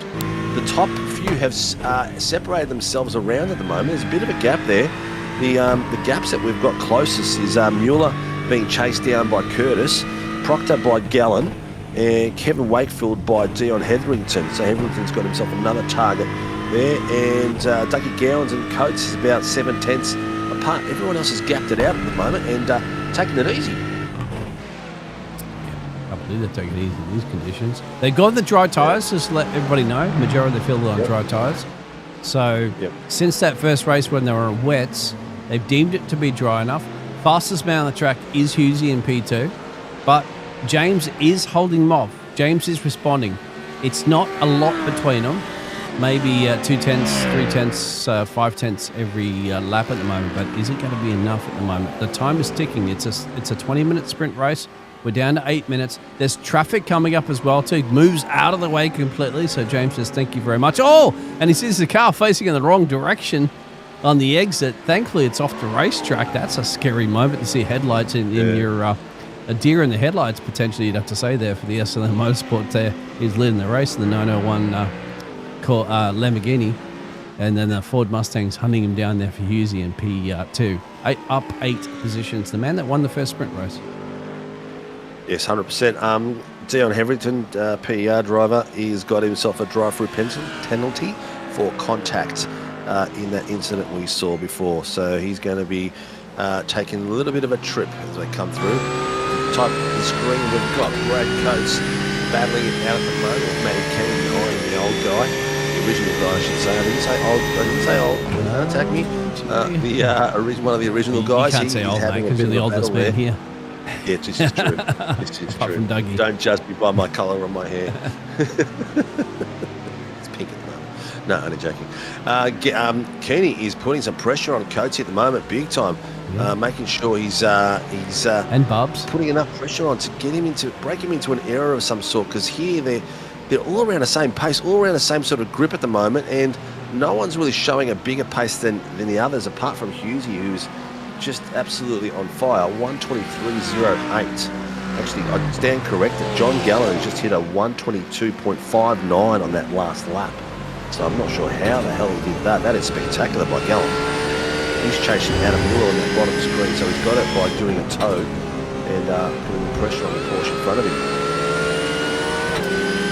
The top few have separated themselves around at the moment. There's a bit of a gap there. The gaps that we've got closest is Mueller being chased down by Curtis, Proctor by Gallen, and Kevin Wakefield by Dion Hetherington. So Hetherington's got himself another target there, and Dougie Gowans and Coates is about 7/10 apart. Everyone else has gapped it out at the moment and taking it easy. I believe they're taking it easy in these conditions. They got the dry tyres, just to let everybody know. Majority of the field are on dry tyres. So since that first race when they were on wets, they've deemed it to be dry enough. Fastest man on the track is Hughesy in P2, but James is holding him off. James is responding. It's not a lot between them. Maybe 2/10, 3/10, 5/10 every lap at the moment, but is it going to be enough at the moment? The time is ticking. It's a 20-minute sprint race. We're down to 8 minutes. There's traffic coming up as well too. Moves out of the way completely, so James says thank you very much. Oh, and he sees the car facing in the wrong direction on the exit. Thankfully, it's off the racetrack. That's a scary moment to see headlights in your a deer in the headlights, potentially, you'd have to say there for the SRW Motorsport there. He's leading the race in the 901 Lamborghini. And then the Ford Mustang's hunting him down there for Hughesy in P2. Up 8 positions. The man that won the first sprint race. Yes, 100%. Dion Hetherington, PER driver, he's got himself a drive-through penalty for contact in that incident we saw before. So he's going to be taking a little bit of a trip as they come through. Type of the screen, we've got Brad Coates battling it out at the moment. Matty Kenny behind the old guy, the original guy, I should say. I didn't say old. Don't attack me. One of the original guys. You can't say old, mate, because you're the oldest man here. Yeah, this is true. This is Apart true. from Dougie. Don't judge me by my colour on my hair. It's pink at the moment. No, only joking. Keeney is putting some pressure on Coates at the moment, big time. Making sure he's and Bubs putting enough pressure on to get him break him into an error of some sort. Because here they're all around the same pace, all around the same sort of grip at the moment, and no one's really showing a bigger pace than the others, apart from Hughesy, who's just absolutely on fire. 1:23.08. Actually, I stand corrected. John Gallen just hit a 1:22.59 on that last lap. So I'm not sure how the hell he did that. That is spectacular by Gallen. He's chasing Adam Mueller on that bottom screen, so he's got it by doing a tow and putting the pressure on the Porsche in front of him.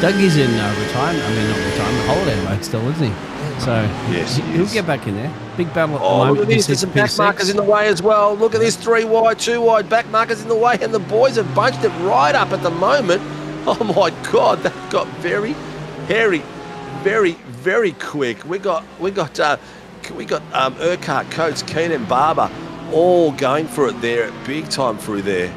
Dougie's in retirement. I mean, not retirement, holiday mode still, isn't he? So yes, he'll get back in there. Big battle at the moment. Look at this. There's some back markers in the way as well. Look at this, 3 wide, 2 wide, back markers in the way, and the boys have bunched it right up at the moment. Oh my God, that got very hairy, very quick. We got Urquhart, Coates, Keenan, Barber, all going for it there, big time through there.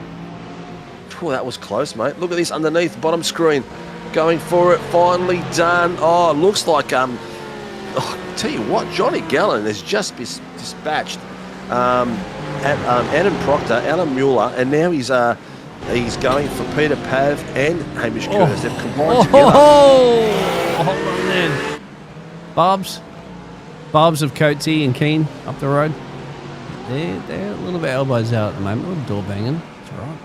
Oh, that was close, mate. Look at this underneath, bottom screen, going for it. Finally done. Oh, it looks like tell you what, Johnny Gallen has just dispatched Adam Proctor, Alan Mueller, and now he's going for Peter Pav and Hamish Curtis. They've combined together. Hold on then. Barbs of Coatesy and Keane up the road. They're a little bit elbows out at the moment. A little door banging. It's all right.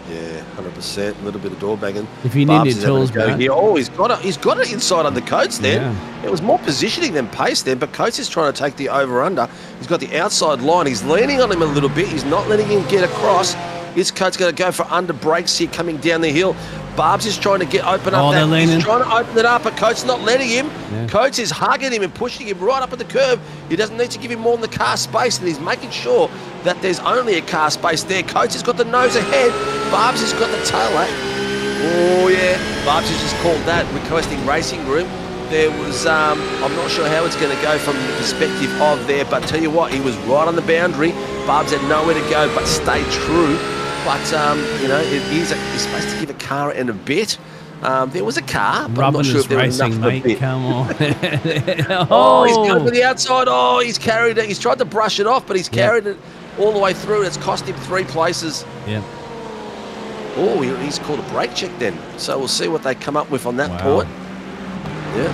Yeah, 100%. A little bit of door banging. If you need Barbs your is having tools, a go man. here. Oh, he's got it inside under Coates then. Yeah. It was more positioning than pace then, but Coates is trying to take the over-under. He's got the outside line. He's leaning on him a little bit. He's not letting him get across. Is Coates going to go for under brakes here coming down the hill? Barbs is trying to get open up. they're leaning. He's trying to open it up, but Coates not letting him. Yeah. Coates is hugging him and pushing him right up at the curb. He doesn't need to give him more than the car space, and he's making sure that there's only a car space there. Coates has got the nose ahead. Barbs has got the tail Oh, yeah. Barbs has just called that, requesting racing room. There was, I'm not sure how it's going to go from the perspective of there, but tell you what, he was right on the boundary. Barbs had nowhere to go but stay true. But, you know, he's supposed to give a car and a bit. There was a car, but I'm not sure if there was enough mate. of a bit. Come on. He's come to the outside. Oh, he's carried it. He's tried to brush it off, but he's carried it all the way through. It's cost him 3 places. Yeah. Oh, he's called a brake check then. So we'll see what they come up with on that point. Yeah.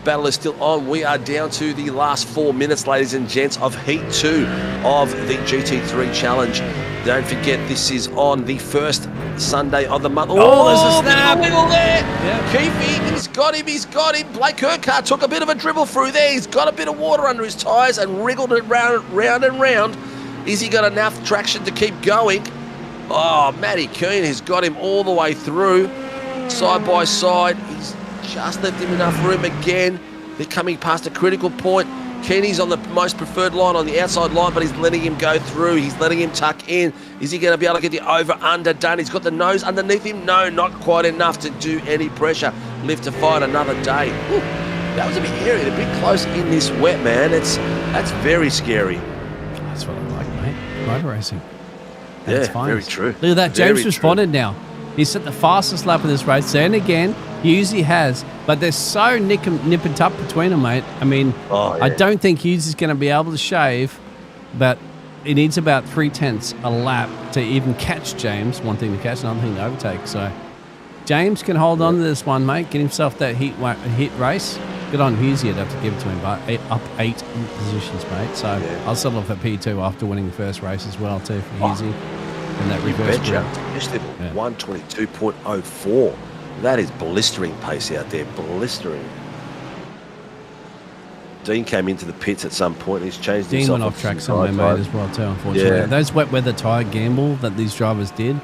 Battle is still on. We are down to the last 4 minutes, ladies and gents, of Heat 2 of the GT3 Challenge. Don't forget, this is on the first Sunday of the month. Oh, there's a snap. Wiggle there. Yep. Keefe, he's got him. Blake Urquhart took a bit of a dribble through there. He's got a bit of water under his tyres and wriggled it round and round. Is he got enough traction to keep going? Oh, Matty Keane has got him all the way through, side by side. He's just left him enough room again. They're coming past a critical point. Keeney's on the most preferred line on the outside line, but he's letting him go through. He's letting him tuck in. Is he going to be able to get the over-under done? He's got the nose underneath him. No, not quite enough to do any pressure. Live to fight another day. Whew, that was a bit hairy. They're a bit close in this wet, man. That's very scary. That's what I like, mate. Motor racing. That's fine. Very true. Look at that. James responded now. He's set the fastest lap of this race. And again, he usually has. But they're so nip and tuck between them, mate. I mean, I don't think Hughes is going to be able to shave, but he needs about 3/10 a lap to even catch James. One thing to catch, another thing to overtake. So James can hold on to this one, mate. Get himself that heat race. Good on Hughes. You'd have to give it to him, but up 8 positions, mate. So I'll settle for P2 after winning the first race as well, too, for Hughes. And that reverse betcha. 122.04. That is blistering pace out there. Blistering. Dean came into the pits at some point. He's changed Dean himself. Dean went off track somewhere, mate, as well, too, unfortunately. Yeah. Those wet weather tyre gamble that these drivers didn't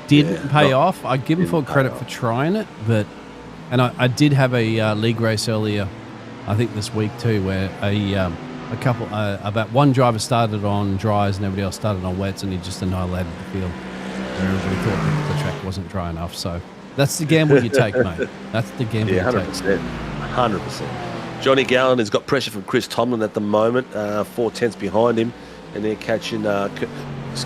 pay off. I give them full credit for trying it, but... And I did have a league race earlier, I think this week too, where a couple, about one driver started on dries and everybody else started on wets, and he just annihilated the field. Everybody thought that the track wasn't dry enough. So that's the gamble you take, mate. That's the gamble you take. 100%. Johnny Gallen has got pressure from Chris Tomlin at the moment, 4/10 behind him, and they're catching, Curtis,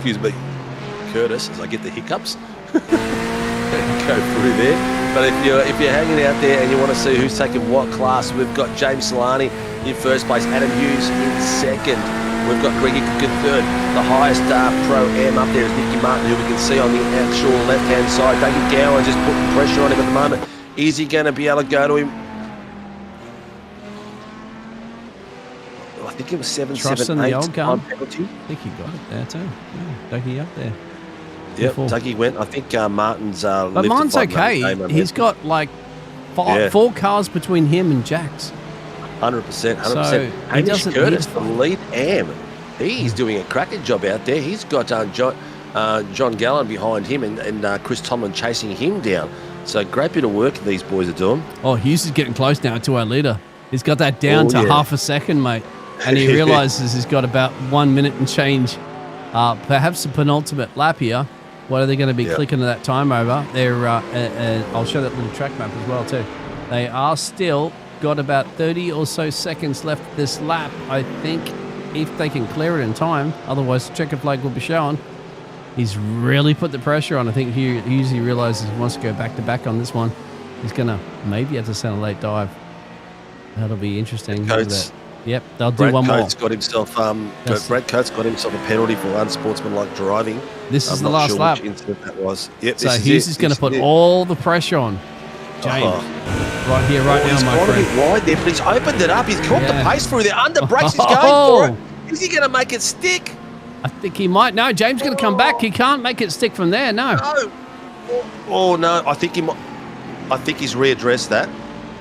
as I get the hiccups. Go through there. But if you're hanging out there and you want to see who's taking what class, we've got James Solani in first place, Adam Hughes in second. We've got Greg Cook in third. The highest Pro-Am up there is Nicky Martin, who we can see on the actual left-hand side. Dougie Gowan just putting pressure on him at the moment. Is he going to be able to go to him? I think it was 7-7-8 time penalty. I think he got it there too. Yeah, Dougie up there. Yep, Dougie went. I think Martin's... but Martin's okay. He's got like 4 cars between him and Jax. 100%. So Hamish Curtis, the lead am. He's doing a cracking job out there. He's got John Gallen behind him and Chris Tomlin chasing him down. So great bit of work these boys are doing. Oh, Hughes is getting close now to our leader. He's got that down to half a second, mate. And he realises he's got about 1 minute and change. Perhaps the penultimate lap here. What are they going to be clicking to that time over? They're, I'll show that little track map as well too. They are still got about 30 or so seconds left this lap, I think, if they can clear it in time. Otherwise, the checker flag will be shown. He's really put the pressure on. I think he usually realises he wants to go back-to-back on this one. He's going to maybe have to send a late dive. That'll be interesting. Yep, they'll do one more. Brad Coates got himself a penalty for unsportsmanlike driving. This is the last lap. Which incident that was. Yep, so Hughes is going to put all the pressure on James. Right here, right now, my friend. He's wide there, but he's opened it up. He's caught the pace through there. Under brakes, he's going for it. Is he going to make it stick? I think he might. No, James going to come back. He can't make it stick from there. No. No. Oh, no. I think he's readdressed that.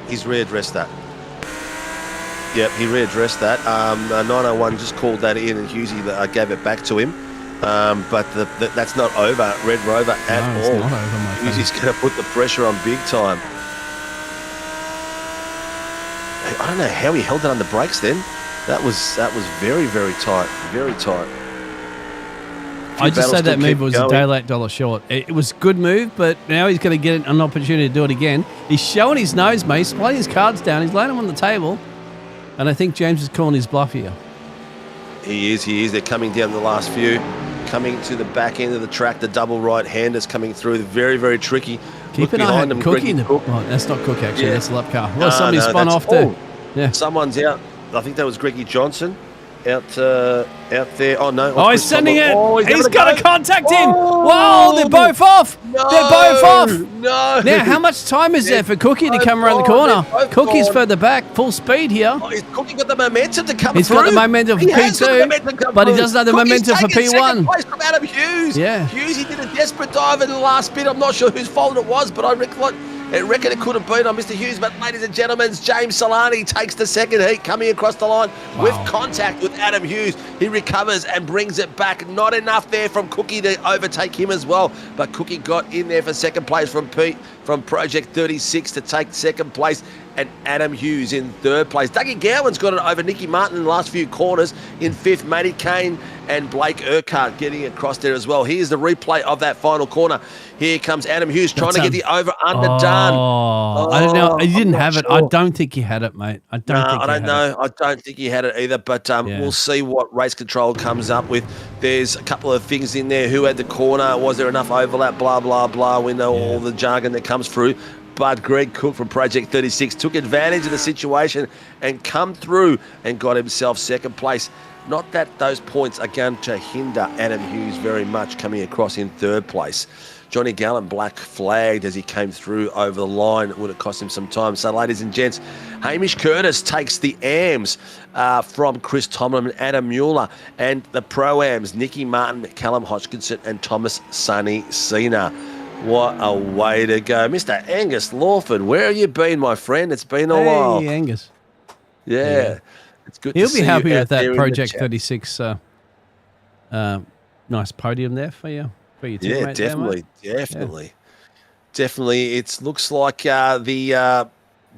He's readdressed that. Yep, he readdressed that. 901 just called that in, and Hughesy gave it back to him. But that's not over, Red Rover, at all. It's not over, my friend. Hughiesy's going to put the pressure on big time. I don't know how he held it under brakes then. That was very, very tight. Very tight. I just said that move was a day late, dollar short. It was a good move, but now he's going to get an opportunity to do it again. He's showing his nose, mate. He's playing his cards down. He's laying them on the table. And I think James is calling his bluff here. He is. They're coming down the last few. Coming to the back end of the track. The double right-handers coming through. Very, very tricky. Keep an eye on Cookie. Oh, that's not Cook, actually. Yeah. That's the lap car. Well, somebody spun off there. Yeah. Someone's out. I think that was Greggy Johnson out there. Oh, no. Oh, he's sending it. Oh, he's got to contact him. Whoa, they're both off. No, they're both off. No. Now, how much time is there for Cookie to come around the corner? Cookie's further back, full speed here. Oh, Cookie got the momentum to come He's through. got the momentum for P2, but he doesn't have the momentum for P1. Second place from Adam Hughes. Yeah. Hughes, he did a desperate dive in the last bit. I'm not sure whose fault it was, but I reckon it could have been on Mr. Hughes. But ladies and gentlemen, James Solani takes the second heat, coming across the line with contact with Adam Hughes. He recovers and brings it back. Not enough there from Cookie to overtake him as well, but Cookie got in there for second place from Project 36 to take second place, and Adam Hughes in third place. Dougie Gowan's got it over Nicky Martin in the last few corners in fifth. Matty Kane and Blake Urquhart getting across there as well. Here's the replay of that final corner. Here comes Adam Hughes trying to get the over-under done. I don't know. He didn't have it. Sure. I don't think he had it, mate. I don't know. I don't think he had it either, but we'll see what race control comes up with. There's a couple of things in there. Who had the corner? Was there enough overlap? Blah, blah, blah. We know all the jargon that comes through. But Greg Cook from Project 36 took advantage of the situation and come through and got himself second place. Not that those points are going to hinder Adam Hughes very much coming across in third place. Johnny Gallen black flagged as he came through over the line. It would have cost him some time. So, ladies and gents, Hamish Curtis takes the AMs from Chris Tomlin and Adam Mueller, and the Pro-Ams, Nicky Martin, Callum Hodgkinson and Thomas Sonny Cena. What a way to go. Mr. Angus Lawford, where have you been, my friend? It's been a while. Hey, Angus. Yeah. It's good He'll to see be happy you with that out Project 36 nice podium there for you. For your teammate Definitely. It looks like the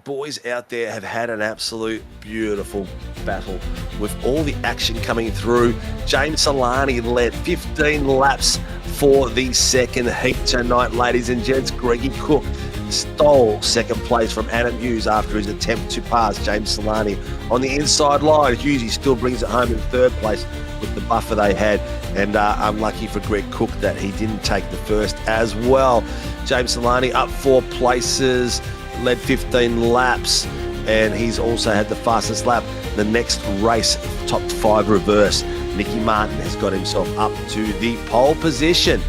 boys out there have had an absolute beautiful battle with all the action coming through. James Solani led 15 laps for the second heat tonight, ladies and gents. Greggy Cook stole second place from Adam Hughes after his attempt to pass James Solani on the inside line. Hughes still brings it home in third place with the buffer they had, and unlucky for Greg Cook that he didn't take the first as well. James Solani up 4 places, led 15 laps, and he's also had the fastest lap. The next race, top 5 reverse, Nicky Martin has got himself up to the pole position,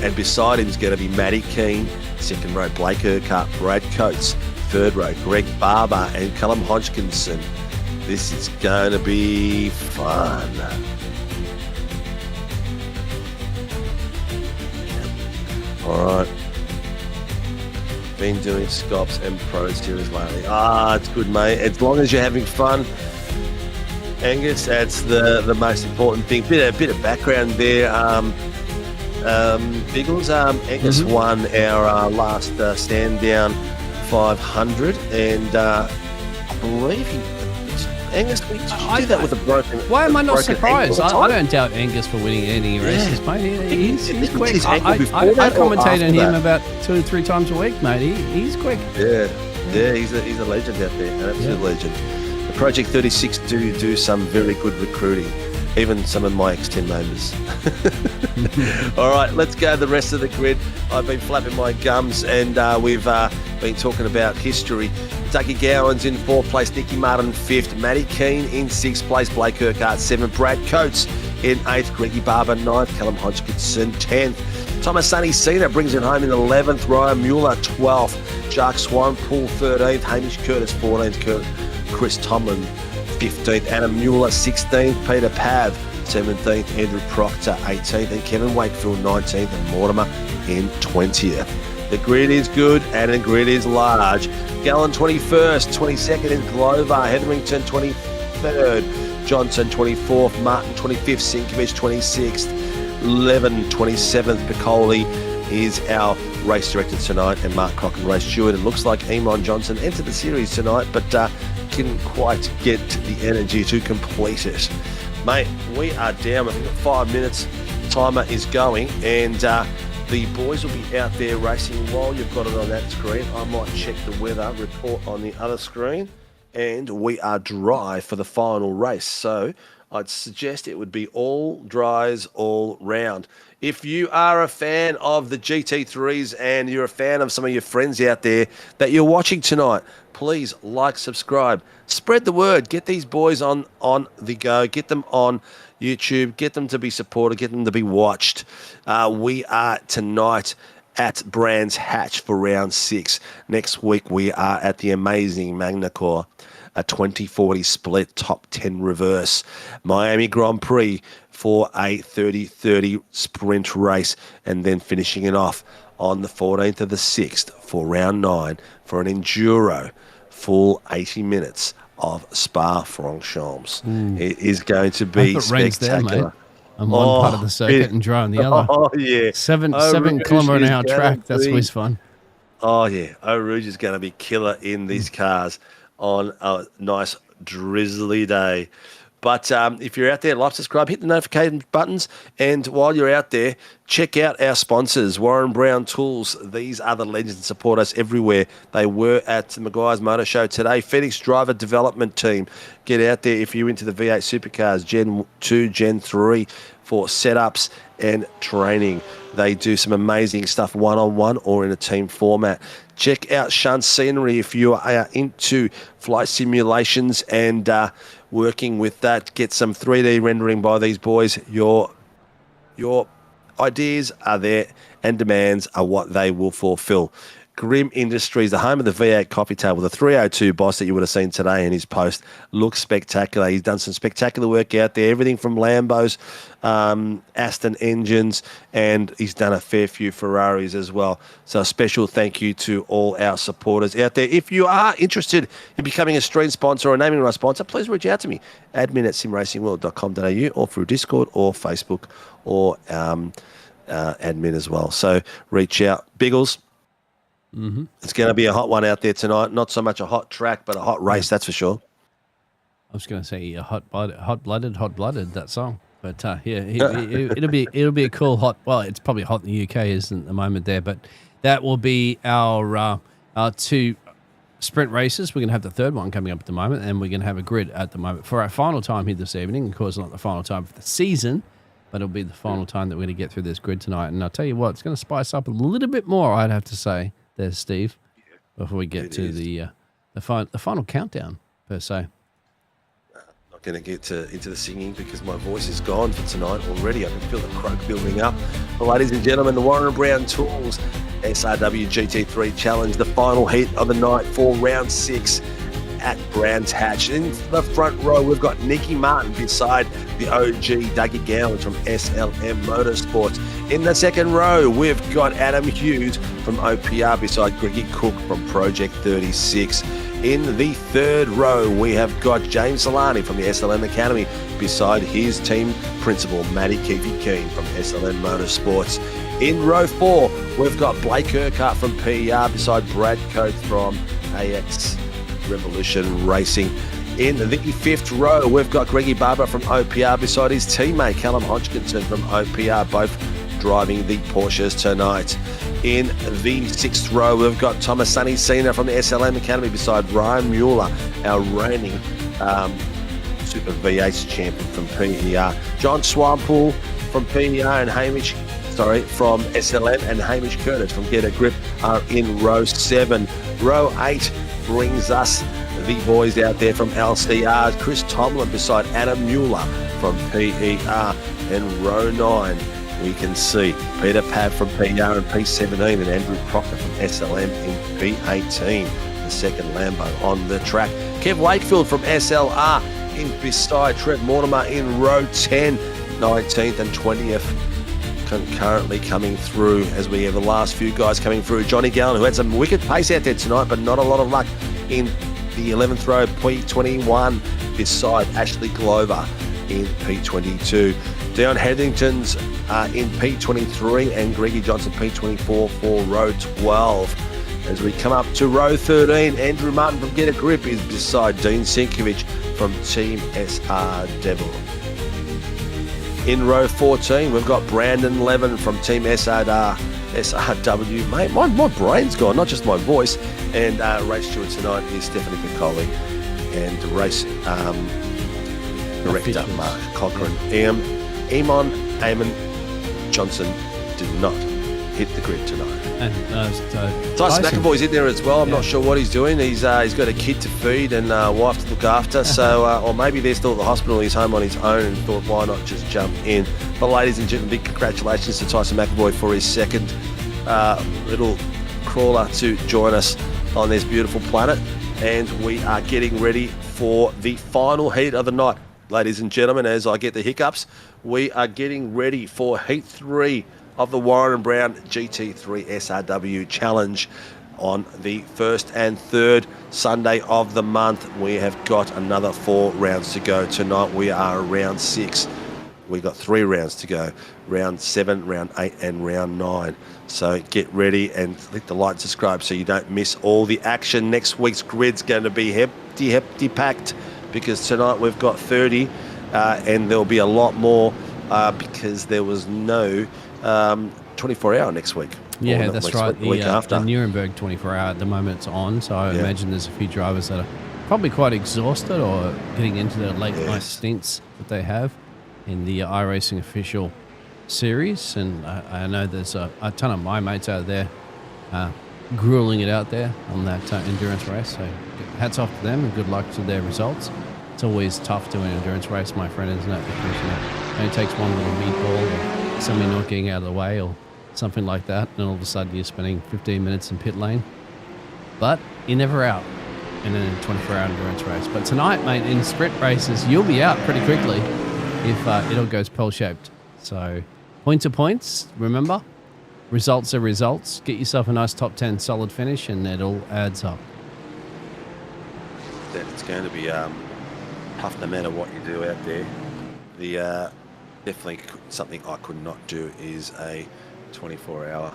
and beside him is going to be Matty Keane, second row Blake Urquhart, Brad Coates, third row Greg Barber and Callum Hodgkinson. This is going to be fun. All right. Been doing Scops and Pro Series lately. It's good, mate. As long as you're having fun, Angus, that's the most important thing. Bit of background there. Biggles, Angus won our last stand down 500, and I believe Angus, we do that with a broken. Why am I not surprised? I don't doubt Angus for winning any races, mate. He's quick. I commentate on him about 2 or 3 times a week, mate. He's quick. Yeah, he's a legend out there, an absolute legend. The Project 36 do some very good recruiting, even some of my ex-10 members. All right, let's go to the rest of the grid. I've been flapping my gums, and we've been talking about history. Dougie Gowan's in 4th place, Nicky Martin 5th, Matty Keane in 6th place, Blake Urquhart 7th, Brad Coates in 8th, Greggy Barber 9th, Callum Hodgkinson 10th, Thomas Sonny Cena brings it home in 11th, Ryan Mueller 12th, Jacques Swinepool 13th, Hamish Curtis 14th, Chris Tomlin 15th, Adam Mueller 16th, Peter Pav 17th, Andrew Proctor 18th, and Kevin Wakefield 19th, and Mortimer in 20th. The grid is good and the grid is large. Gallen 21st, 22nd is Glover, Hetherington 23rd, Johnson 24th, Martin 25th, Sinkovich 26th, Levin 27th, Piccoli is our race director tonight, and Mark Cock and race steward. It looks like Emon Johnson entered the series tonight, but couldn't quite get the energy to complete it. Mate, we are down. We've got 5 minutes. Timer is going, and the boys will be out there racing while you've got it on that screen. I might check the weather report on the other screen, and we are dry for the final race. So I'd suggest it would be all dries all round. If you are a fan of the GT3s and you're a fan of some of your friends out there that you're watching tonight, please like, subscribe, spread the word, get these boys on the go, get them on YouTube, get them to be supported, get them to be watched. We are tonight at Brands Hatch for round 6. Next week we are at the amazing Magnacore, a 20-40 split top 10 reverse Miami Grand Prix for a 30-30 sprint race, and then finishing it off on the 14th of the 6th for round 9 for an enduro full 80 minutes of Spa-Francorchamps. It is going to be spectacular. On one part of the circuit and dry on the other. Oh, yeah. 7 kilometre an hour track. That's always fun. Oh, yeah. Eau Rouge is going to be killer in these cars on a nice drizzly day. But if you're out there, like, subscribe, hit the notification buttons. And while you're out there, check out our sponsors, Warren Brown Tools. These are the legends that support us everywhere. They were at the Maguire's Motor Show today. Phoenix Driver Development Team. Get out there if you're into the V8 supercars, Gen 2, Gen 3, for setups and training. They do some amazing stuff one-on-one or in a team format. Check out Shun Scenery if you are into flight simulations and working with that. Get some 3D rendering by these boys. Your ideas are there and demands are what they will fulfill. Grim Industries, the home of the V8 coffee table, the 302 boss that you would have seen today in his post, looks spectacular. He's done some spectacular work out there, everything from Lambos, Aston engines, and he's done a fair few Ferraris as well. So a special thank you to all our supporters out there. If you are interested in becoming a stream sponsor or a naming rights sponsor, please reach out to me, admin@simracingworld.com.au, or through Discord or Facebook or admin as well. So reach out. Biggles. Mm-hmm. It's going to be a hot one out there tonight. Not so much a hot track, but a hot race, that's for sure. I was going to say hot-blooded, that song. But it'll be a cool hot. Well, it's probably hot in the UK, isn't at the moment there, but that will be our 2 sprint races. We're going to have the third one coming up at the moment, and we're going to have a grid at the moment for our final time here this evening. Of course, not the final time for the season, but it'll be the final time that we're going to get through this grid tonight. And I'll tell you what, it's going to spice up a little bit more, I'd have to say. There's Steve, before we get to the final countdown, per se. Not going to get into the singing because my voice is gone for tonight already. I can feel the croak building up. But ladies and gentlemen, the Warren Brown Tools SRW GT3 Challenge, the final heat of the night for round 6 at Brands Hatch. In the front row, we've got Nicky Martin beside the OG Dougie Gowans from SLM Motorsports. In the second row, we've got Adam Hughes from OPR beside Greggy Cook from Project 36. In the third row, we have got James Solani from the SLM Academy beside his team principal, Matty Keefe-Keen from SLM Motorsports. In row 4, we've got Blake Urquhart from PER beside Brad Coates from AX Revolution Racing. In the 5th row, we've got Greggy Barber from OPR beside his teammate Callum Hodgkinson from OPR, both driving the Porsches tonight. In the 6th row, we've got Thomas Sonny Cena from the SLM Academy beside Ryan Mueller, our reigning Super V8 champion from PER. John Swampole from PER and from SLM, and Hamish Curtis from Get a Grip are in row 7. Row 8 brings us the boys out there from LCR, Chris Tomlin beside Adam Mueller from PER. And row 9, we can see Peter Pav from PR and P17 and Andrew Proctor from SLM in P18, the second Lambo on the track. Kev Wakefield from SLR in beside Trev Mortimer in row 10. 19th and 20th concurrently coming through as we have the last few guys coming through. Johnny Gallen, who had some wicked pace out there tonight, but not a lot of luck in the 11th row, P21 this side. Ashley Glover in P22. Dion Headington's in P23 and Greggy Johnson P24 for row 12. As we come up to row 13, Andrew Martin from Get a Grip is beside Dean Sinkovic from Team SRW. In row 14, we've got Brandon Levin from Team SRW. Mate, my brain's gone, not just my voice. And race steward tonight is Stephanie Piccoli and race director Mark Cochran. Eamon Johnson did not hit the grid tonight. And Tyson McAvoy's in there as well. I'm not sure what he's doing. He's got a kid to feed and wife to look after. So, or maybe they're still at the hospital. He's home on his own and thought, why not just jump in? But ladies and gentlemen, big congratulations to Tyson McAvoy for his second little crawler to join us on this beautiful planet. And we are getting ready for the final heat of the night. Ladies and gentlemen, as I get the hiccups, we are getting ready for Heat 3 of the Warren & Brown GT3 SRW Challenge on the 1st and 3rd Sunday of the month. We have got another 4 rounds to go. Tonight we are round 6. We've got 3 rounds to go. Round 7, round 8 and round 9. So get ready and click the like and subscribe so you don't miss all the action. Next week's grid's going to be hefty packed, because tonight we've got 30 and there'll be a lot more because there was no 24-hour next week. Yeah, that's right. The week after. The Nuremberg 24-hour at the moment it's on, so I imagine there's a few drivers that are probably quite exhausted or getting into their late night stints that they have in the Iracing official series. And I know there's a ton of my mates out there grueling it out there on that endurance race. So hats off to them and good luck to their results. It's always tough doing an endurance race, my friend, isn't it? Because it only takes one little meatball or somebody not getting out of the way or something like that, and all of a sudden you're spending 15 minutes in pit lane. But you're never out in a 24-hour endurance race. But tonight, mate, in sprint races, you'll be out pretty quickly if it all goes pearl-shaped. So point to points, remember, results are results. Get yourself a nice top 10 solid finish and it all adds up. That it's going to be tough no matter what you do out there. The definitely something I could not do is a 24-hour.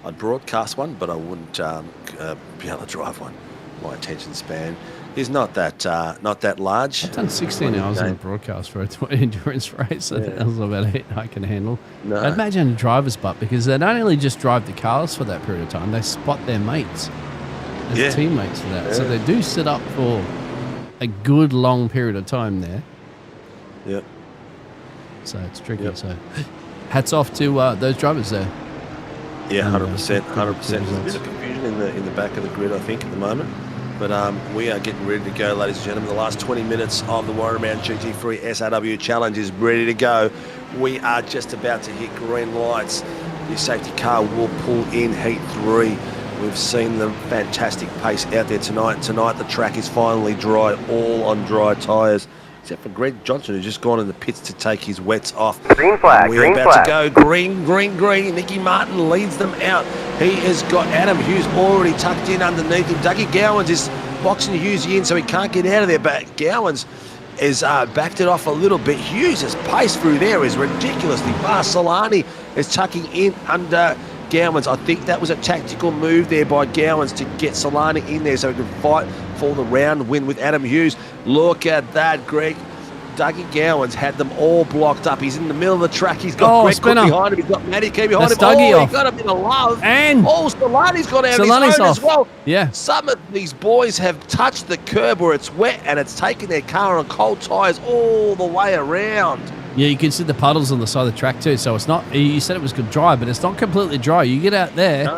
I'd broadcast one, but I wouldn't be able to drive one. My attention span is not that large. I've done 16 hours on broadcast for an endurance race. So that was about it I can handle. No. I'd imagine a driver's butt, because they don't only just drive the cars for that period of time, they spot their mates as teammates for that. Yeah. So they do sit up for a good long period of time there. Yep. So it's tricky. Yep. So hats off to those drivers there. Yeah, 100%. 100%. There's a bit of confusion in the back of the grid, I think, at the moment. But we are getting ready to go, ladies and gentlemen. The last 20 minutes of the Warren & Brown GT3 SRW Challenge is ready to go. We are just about to hit green lights. The safety car will pull in Heat 3. We've seen the fantastic pace out there tonight. Tonight the track is finally dry, all on dry tyres. Except for Greg Johnson, who's just gone in the pits to take his wets off. Green flag, We're about to go green. Nicky Martin leads them out. He has got Adam Hughes already tucked in underneath him. Dougie Gowans is boxing Hughes in, so he can't get out of there. But Gowans has backed it off a little bit. Hughes' pace through there is ridiculously fast. Solani is tucking in under Gowans. I think that was a tactical move there by Gowans to get Solani in there so he could fight for the round win with Adam Hughes. Look at that, Greg. Dougie Gowans had them all blocked up. He's in the middle of the track. He's got Greg Cook behind him. He's got Matty Key behind him. Dougie He got a bit of love. And Solani's got out of his own as well. Yeah. Some of these boys have touched the curb where it's wet and it's taken their car on cold tyres all the way around. Yeah, you can see the puddles on the side of the track too. So it's not, you said it was good dry, but it's not completely dry. You get out there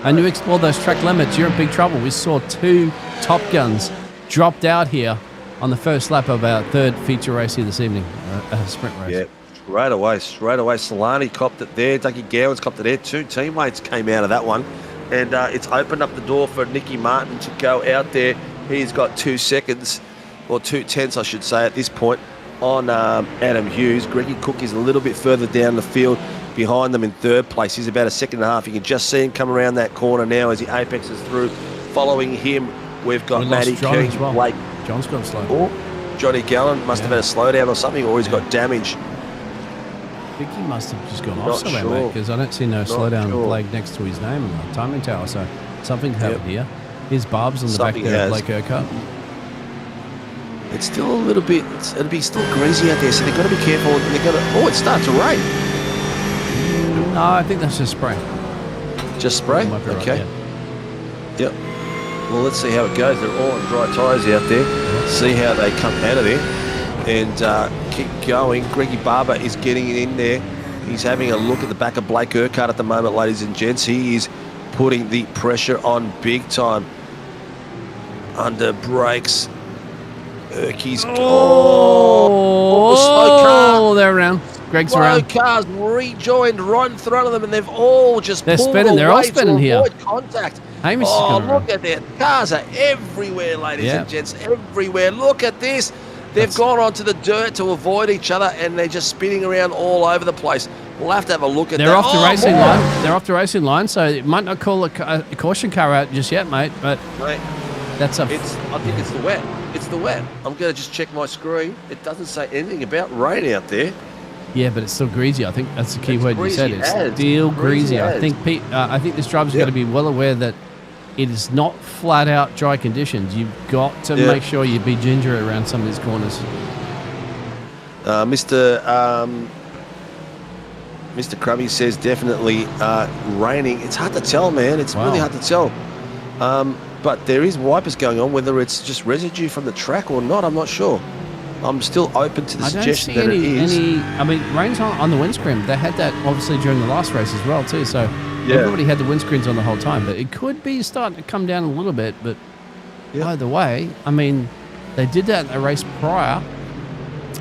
and you explore those track limits, you're in big trouble. We saw 2 Top Guns dropped out here on the first lap of our 3rd feature race here this evening, a sprint race. Yeah, straight away. Solani copped it there. Dougie Gowans copped it there. 2 teammates came out of that one. And it's opened up the door for Nicky Martin to go out there. He's got 2 seconds, or 2 tenths, I should say, at this point. on Adam Hughes. Greggy Cook is a little bit further down the field behind them in third place. He's about a second and a half. You can just see him come around that corner now as he apexes through. Following him, we've got Matty King, well. Blake. John's got slow. Oh, Johnny Gallen must have had a slowdown or something, or he's got damage. I think he must have just gone Not off somewhere, sure. mate, because I don't see no Not slowdown sure. flag next to his name on the timing tower, so something's happened here. Here's Barb's on the Something back there, has. Blake Urquhart. It's still a little bit, it'll be still greasy out there, so they've got to be careful. And they've got to, it starts to rain. No, I think that's just spray. Just spray? Might be right, Okay. yeah. Yep. Well, let's see how it goes. They're all on dry tyres out there. See how they come out of there and keep going. Greggy Barber is getting in there. He's having a look at the back of Blake Urquhart at the moment, ladies and gents. He is putting the pressure on big time. Under brakes. Urky's... slow car. They're around. Greg's Slow around. cars rejoined right in front of them, and they've all just They're pulled spinning. They're all away spinning to here. avoid contact. Hamish is Oh, going look around. at that. Cars are everywhere, ladies Yeah. and gents, everywhere. Look at this. They've gone onto the dirt to avoid each other, and they're just spinning around all over the place. We'll have to have a look at that. They're off the racing more. line. They're off the racing line, so it might not call a caution car out just yet, mate, but Mate, that's a... I think it's the wet. It's the wet. I'm going to just check my screen. It doesn't say anything about rain out there. Yeah, but it's still greasy. I think that's the key It's word you said. greasy It's as. still Greasy greasy. I as. think this driver's got to be well aware that it is not flat out dry conditions. You've got to make sure you be ginger around some of these corners. Mr. Crummy says definitely raining. It's hard to tell, man. It's really hard to tell. But there is wipers going on. Whether it's just residue from the track or not, I'm not sure. I'm still open to the I don't suggestion see that it is. I mean, rain's on the windscreen. They had that obviously during the last race as well too. So everybody had the windscreens on the whole time. But it could be starting to come down a little bit. But either way, I mean, they did that in the race prior.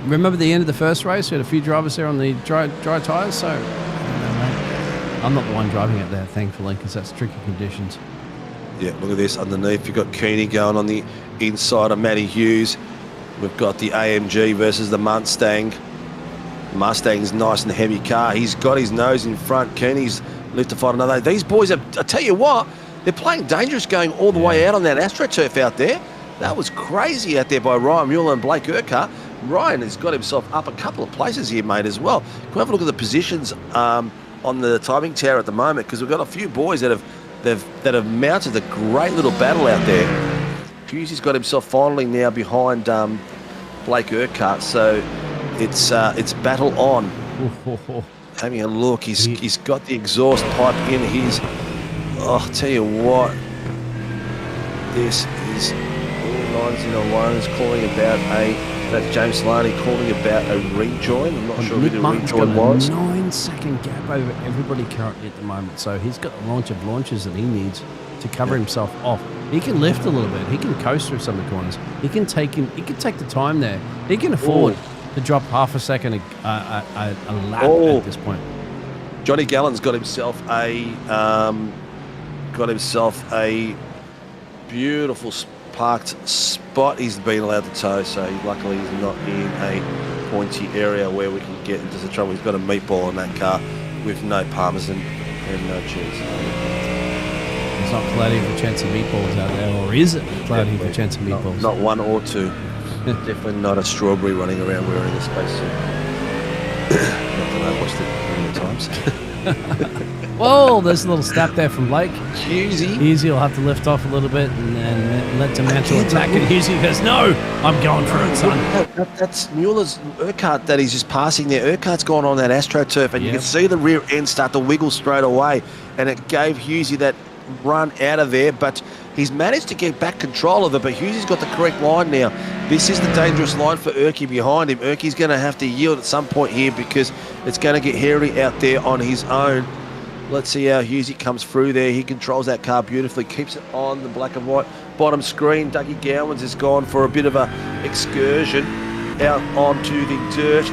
Remember the end of the first race? We had a few drivers there on the dry tyres. So I don't know, mate. I'm not the one driving it there, thankfully, because that's tricky conditions. Yeah, look at this underneath. You've got Keeney going on the inside of Matty Hughes. We've got the AMG versus the Mustang. Mustang's nice and heavy car. He's got his nose in front. Keeney's left to fight another. These boys, I tell you what, they're playing dangerous going all the way out on that AstroTurf out there. That was crazy out there by Ryan Mueller and Blake Urquhart. Ryan has got himself up a couple of places here, mate, as well. Can we have a look at the positions on the timing tower at the moment? Because we've got a few boys that have mounted a great little battle out there. Hughesy's got himself finally now behind Blake Urquhart, so it's battle on. Having a look, he's got the exhaust pipe in his. Oh, I'll tell you what, this is all lines in a line. Is calling about that's James Solani calling about a rejoin. I'm not sure who the Martin's rejoin got was. a 9-second gap over everybody currently at the moment, so he's got the launch of launches that he needs to cover himself off. He can lift a little bit. He can coast through some of the corners. He can take the time there. He can afford to drop half a second a lap at this point. Johnny Gallen's got himself a beautiful parked spot. He's been allowed to tow, so luckily he's not in a pointy area where we can get into the trouble. He's got a meatball in that car with no parmesan and no cheese. It's not cloudy for a chance of meatballs out there, or is it cloudy for a chance of meatballs? Not one or two. Definitely not a strawberry running around wearing a spacesuit. Not that I watched it many times. Whoa, there's a little snap there from Blake. Hughesy. Hughesy will have to lift off a little bit and let Demantle attack, and Hughesy goes, no, I'm going for it, son. That's Mueller's Urquhart that he's just passing there. Urquhart's gone on that AstroTurf, and you can see the rear end start to wiggle straight away, and it gave Hughesy that run out of there, but he's managed to get back control of it. But Hughesy's got the correct line now. This is the dangerous line for Urky behind him. Urky's going to have to yield at some point here because it's going to get hairy out there on his own. Let's see how Hughesy comes through there. He controls that car beautifully, keeps it on the black and white bottom screen. Dougie Gowans has gone for a bit of a excursion out onto the dirt.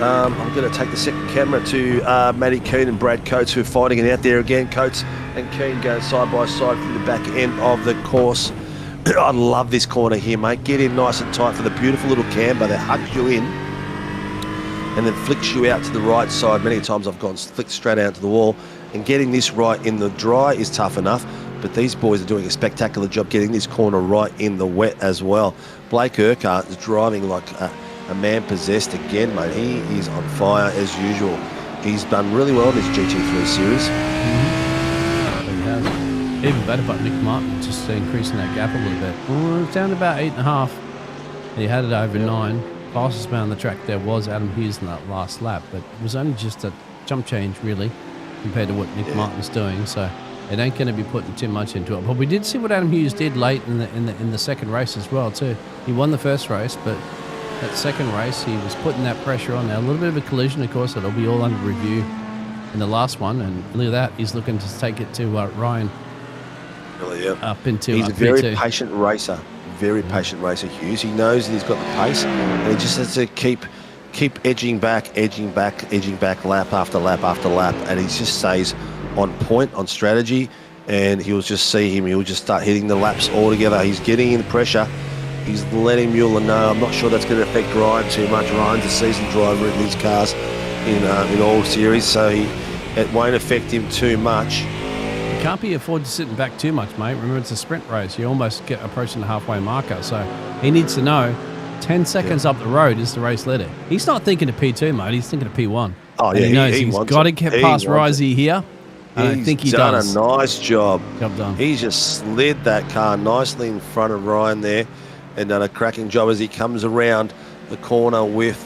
I'm going to take the second camera to Matty Keane and Brad Coates, who are fighting it out there again. Coates and Keane going side by side through the back end of the course. I love this corner here, mate. Get in nice and tight for the beautiful little camber that hugs you in and then flicks you out to the right side. Many times I've gone flicked straight out to the wall, and getting this right in the dry is tough enough, but these boys are doing a spectacular job getting this corner right in the wet as well. Blake Urquhart is driving like a man possessed again, mate. He is on fire as usual. He's done really well in this GT3 series. He has. Even better by Nick Martin, just increasing that gap a little bit. Well, it's down to about 8.5. He had it over 9. Fastest man on the track there was Adam Hughes in that last lap, but it was only just a jump change, really, compared to what Nick Martin's doing. So it ain't going to be putting too much into it. But we did see what Adam Hughes did late in the second race as well, too. He won the first race, but that second race, he was putting that pressure on there. A little bit of a collision, of course, that'll be all under review in the last one. And look at that, he's looking to take it to Ryan. Really, yeah. Up into He's up a very P2. patient racer. Very patient racer, Hughes. He knows that he's got the pace, and he just has to keep edging back, lap after lap after lap, and he just stays on point, on strategy, and he'll just see him. He'll just start hitting the laps all together. He's getting in the pressure. He's letting Mueller know. I'm not sure that's going to affect Ryan too much. Ryan's a seasoned driver in these cars in all series, so it won't affect him too much. You can't be afforded to sitting back too much, mate. Remember, it's a sprint race. You almost get approaching the halfway marker. So he needs to know 10 seconds up the road is the race leader. He's not thinking of P2, mate. He's thinking of P1. Oh, and yeah, he knows he he's wants got to it. get He past wants Risey here. And I think he done does. a nice job. Job done. He's just slid that car nicely in front of Ryan there and done a cracking job as he comes around the corner with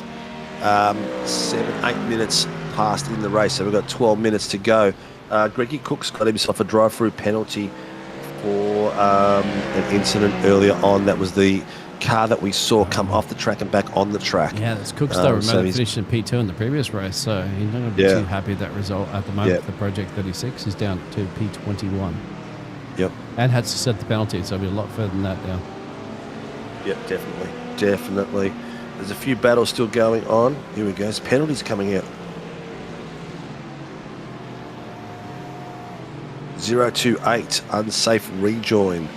7-8 minutes past in the race. So we've got 12 minutes to go. Greggy Cook's got himself a drive-through penalty for an incident earlier on. That was the car that we saw come off the track and back on the track. Yeah, that's Cook's though. So Remember, he's finished in P2 in the previous race, so he's not going to be too happy with that result at the moment. The Project 36 is down to P21. Yep. And had to set the penalty, so it'll be a lot further than that now. Yep, definitely. There's a few battles still going on. Here we go. There's penalties coming out. 028, unsafe rejoin.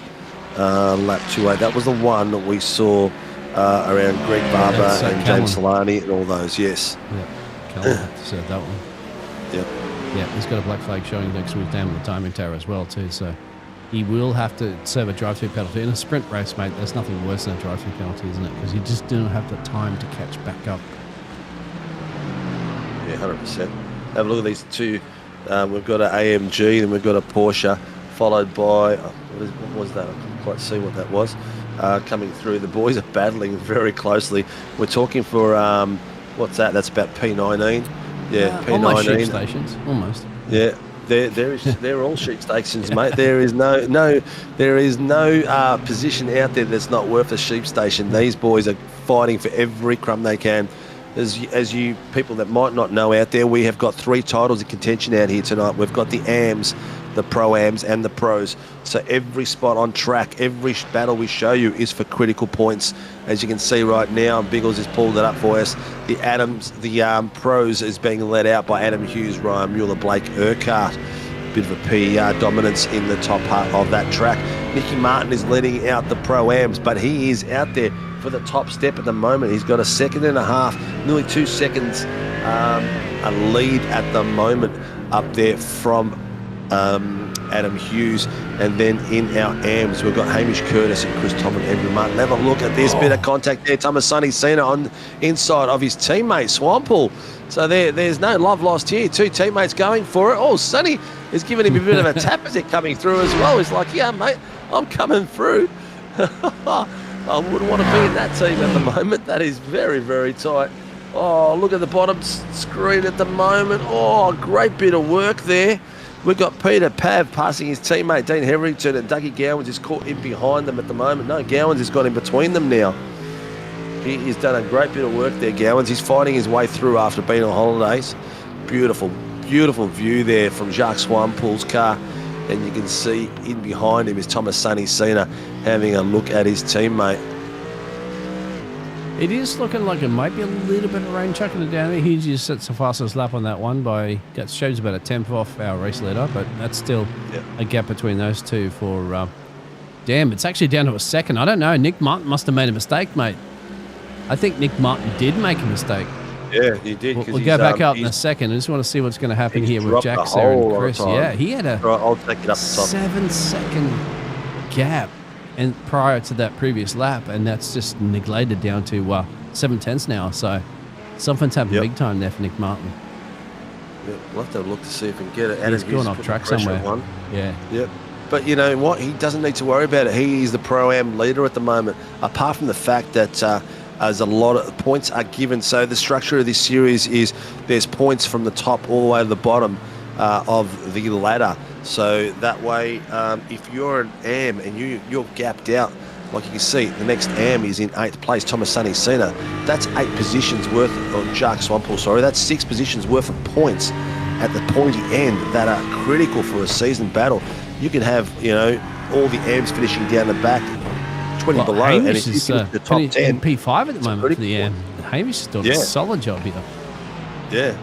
Lap 28. That was the one that we saw around Greg Barber and James Solani and all those. Yes. Yeah, Callum said that one. Yep. Yeah, he's got a black flag showing next to his down the timing tower as well too. So he will have to serve a drive-through penalty in a sprint race, mate. There's nothing worse than a drive-through penalty, isn't it? Because you just don't have the time to catch back up. Yeah, 100%. Have a look at these two. We've got an AMG and we've got a Porsche, followed by what was that? I couldn't quite see what that was. Coming through, the boys are battling very closely. We're talking for what's that? That's about P19. Yeah, P19. Almost sheep stations. Almost. Yeah, they're all sheep stations, mate. There is no position out there that's not worth a sheep station. These boys are fighting for every crumb they can. As you people that might not know out there, we have got 3 titles in contention out here tonight. We've got the AMs, the Pro-Ams and the Pros. So every spot on track, every battle we show you is for critical points. As you can see right now, Biggles has pulled it up for us. The Pros is being led out by Adam Hughes, Ryan Mueller, Blake Urquhart. Bit of a PER dominance in the top part of that track. Nicky Martin is leading out the Pro-Ams, but he is out there for the top step at the moment. He's got a 1.5 seconds, nearly 2 seconds a lead at the moment up there from Adam Hughes. And then in our AMs, we've got Hamish Curtis and Chris Tom and Andrew Martin. Have a look at this bit of contact there. Tomasani Sena on inside of his teammate Swampole. So there's no love lost here. 2 teammates going for it. Oh, Sonny is giving him a bit of a tap as it coming through as well. He's like, yeah, mate, I'm coming through. I wouldn't want to be in that team at the moment. That is very, very tight. Oh, look at the bottom screen at the moment. Oh, great bit of work there. We've got Peter Pav passing his teammate Dean Hetherington, and Dougie Gowans is caught in behind them at the moment. No, Gowans has got in between them now. He's done a great bit of work there, Gowans. He's fighting his way through after being on holidays. Beautiful, beautiful view there from Jacques Swampool's car. And you can see in behind him is Tomasani Sena having a look at his teammate. It is looking like it might be a little bit of rain chucking it down there. He just sets the fastest lap on that one that shows about a 10th off our race leader, but that's still a gap between those two for, damn, it's actually down to a second. I don't know. Nick Martin must have made a mistake, mate. I think Nick Martin did make a mistake. Yeah, he did. We'll go back up in a second. I just want to see what's going to happen here with Jax there and Chris. Yeah, he had a right, I'll take it up the top. 7-second gap and prior to that previous lap, and that's just neglected down to 7/10 now. So something's happened big time there for Nick Martin. Yeah, we'll have to look to see if we can get it. He's gone off track somewhere. Yeah. Yep. But you know what? He doesn't need to worry about it. He is the Pro-Am leader at the moment, apart from the fact that as a lot of points are given. So the structure of this series is there's points from the top all the way to the bottom of the ladder. So that way, if you're an AM and you're gapped out, like you can see, the next AM is in 8th place, Thomas Sonny Cena. That's 8 positions worth, or Jacques Swampole, sorry, that's 6 positions worth of points at the pointy end that are critical for a season battle. You can have, you know, all the AMs finishing down the back, 20 below, Hamish and if you is finish the top 10, P5 at the moment for the AM. Hamish is doing a solid job here. Yeah.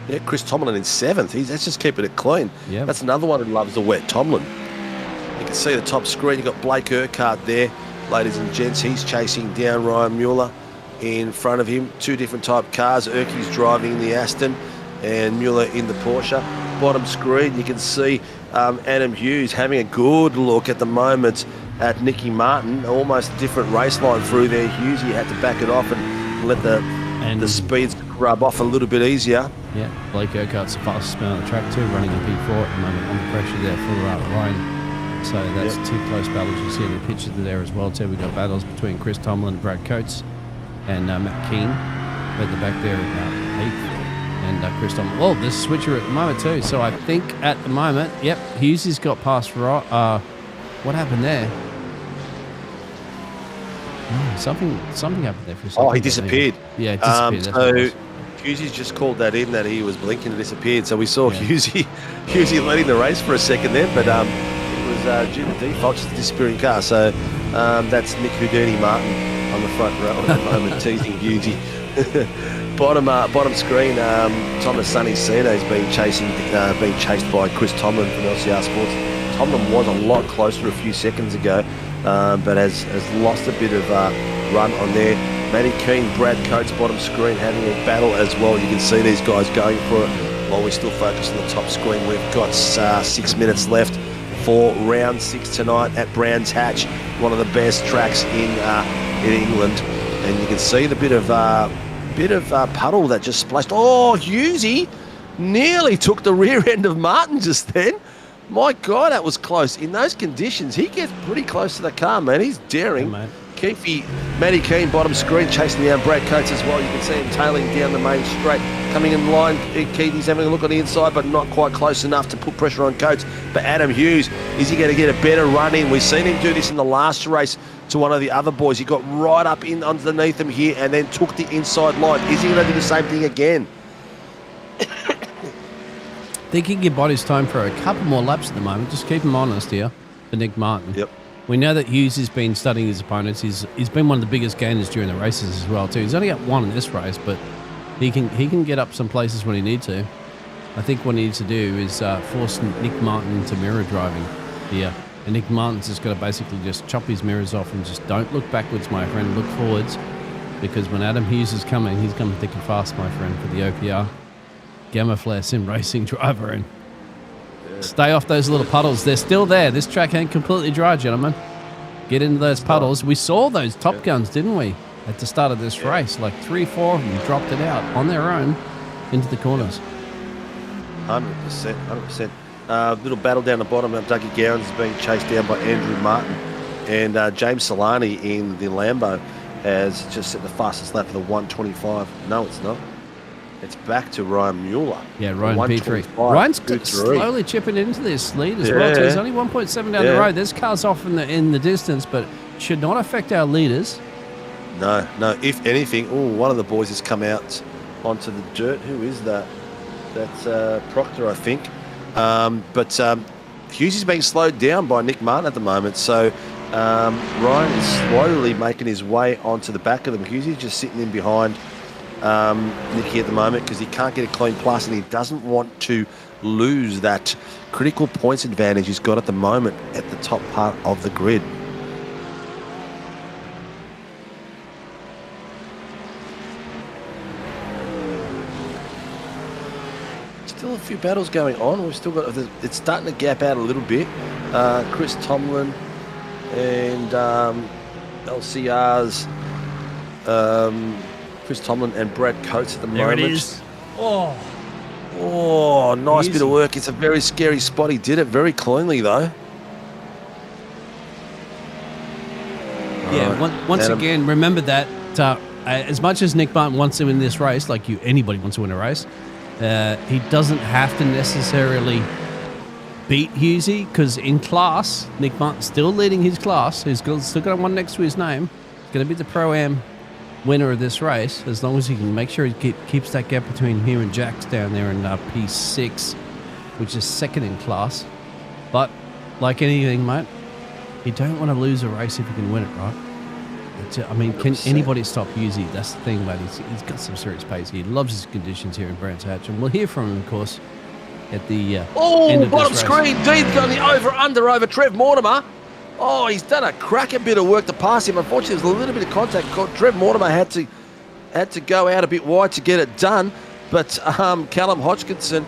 Yeah, Chris Tomlin in 7th. That's just keeping it clean. Yeah. That's another one who loves the wet Tomlin. You can see the top screen. You've got Blake Urquhart there, ladies and gents. He's chasing down Ryan Mueller in front of him. 2 different type cars. Urquhart's driving the Aston and Mueller in the Porsche. Bottom screen, you can see Adam Hughes having a good look at the moment at Nicky Martin. Almost a different race line through there. Hughes, he had to back it off and let the speeds rub off a little bit easier. Yeah, Blake Urquhart's the fastest man on the track too, running a P4 at the moment on the pressure there for Ryan. So that's 2 close battles. You see in the pictures there as well too. We've got battles between Chris Tomlin and Brad Coates and Matt Keane at the back there at 8th. And Chris Tomlin. Well, there's a switcher at the moment too. So I think at the moment, yep, Hughes has got past what happened there? Something happened there for a second. Oh, he disappeared. Yeah, it disappeared. So Hughesy just called that in, that he was blinking and disappeared. So we saw Hughesy leading the race for a second then, but it was due to default, just a disappearing car. So that's Nick Houdini Martin on the front row at the moment, teasing Hughesy. Bottom screen, Thomas Sonny Cena is being chased by Chris Tomlin from LCR Sports. Tomlin was a lot closer a few seconds ago, but has lost a bit of run on there. Matty Keane, Brad Coates, bottom screen, having a battle as well. You can see these guys going for it while we still focus on the top screen. We've got 6 minutes left for round 6 tonight at Brands Hatch, one of the best tracks in England. And you can see the bit of puddle that just splashed. Oh, Hughesy nearly took the rear end of Martin just then. My God, that was close. In those conditions, he gets pretty close to the car, man. He's daring. Yeah, Keefe, Matty Keane, bottom screen, chasing down Brad Coates as well. You can see him tailing down the main straight, coming in line. Keith's having a look on the inside, but not quite close enough to put pressure on Coates. But Adam Hughes, is he going to get a better run in? We've seen him do this in the last race to one of the other boys. He got right up in underneath him here and then took the inside line. Is he going to do the same thing again? I think he can give bodies time for a couple more laps at the moment. Just keep him honest here for Nick Martin. Yep. We know that Hughes has been studying his opponents. He's been one of the biggest gainers during the races as well too. He's only got 1 in this race, but he can get up some places when he needs to. I think what he needs to do is force Nick Martin into mirror driving here. And Nick Martin's just got to basically just chop his mirrors off and just don't look backwards, my friend. Look forwards, because when Adam Hughes is coming, he's coming thick and fast, my friend, for the OPR Gamma Flare Sim Racing driver. And stay off those little puddles. They're still there. This track ain't completely dry, gentlemen. Get into those puddles. We saw those Top Guns, didn't we, at the start of this race? Like 3-4 of them dropped it out on their own into the corners. 100%. Little battle down the bottom. Dougie Gowans is being chased down by Andrew Martin. And James Solani in the Lambo has just set the fastest lap of the 125. No, it's not. It's back to Ryan Mueller. Yeah, Ryan P3. Ryan's slowly chipping into this lead as well. So he's only 1.7 down the road. There's cars off in the distance, but should not affect our leaders. No. If anything, one of the boys has come out onto the dirt. Who is that? That's Proctor, I think. But Hughes is being slowed down by Nick Martin at the moment. So Ryan is slowly making his way onto the back of them. Hughes is just sitting in behind Nicky at the moment because he can't get a clean plus and he doesn't want to lose that critical points advantage he's got at the moment at the top part of the grid. Still a few battles going on. We've still got, it's starting to gap out a little bit. Chris Tomlin and LCR's Chris Tomlin and Brad Coates at the moment. There it is. Oh, nice Easy. bit of work. It's a very scary spot. He did it very cleanly, though. Yeah, once again, remember that as much as Nick Martin wants to win this race, like anybody wants to win a race, he doesn't have to necessarily beat Hughesy, because in class, Nick Martin's still leading his class. He's still got one next to his name. He's going to be the Pro-Am winner of this race, as long as he can make sure he keeps that gap between him and Jax down there in P6, which is second in class. But like anything, mate, you don't want to lose a race if you can win it, right? I mean, can 100%. anybody stop Hughesy? That's the thing, mate. He's got some serious pace. He loves his conditions here in Brands Hatch, and we'll hear from him, of course, at the end of Bottom this race. screen. Dean's got the over Trev Mortimer. Oh, he's done a cracking bit of work to pass him. Unfortunately, there was a little bit of contact. Trev Mortimer had to go out a bit wide to get it done, but Callum Hodgkinson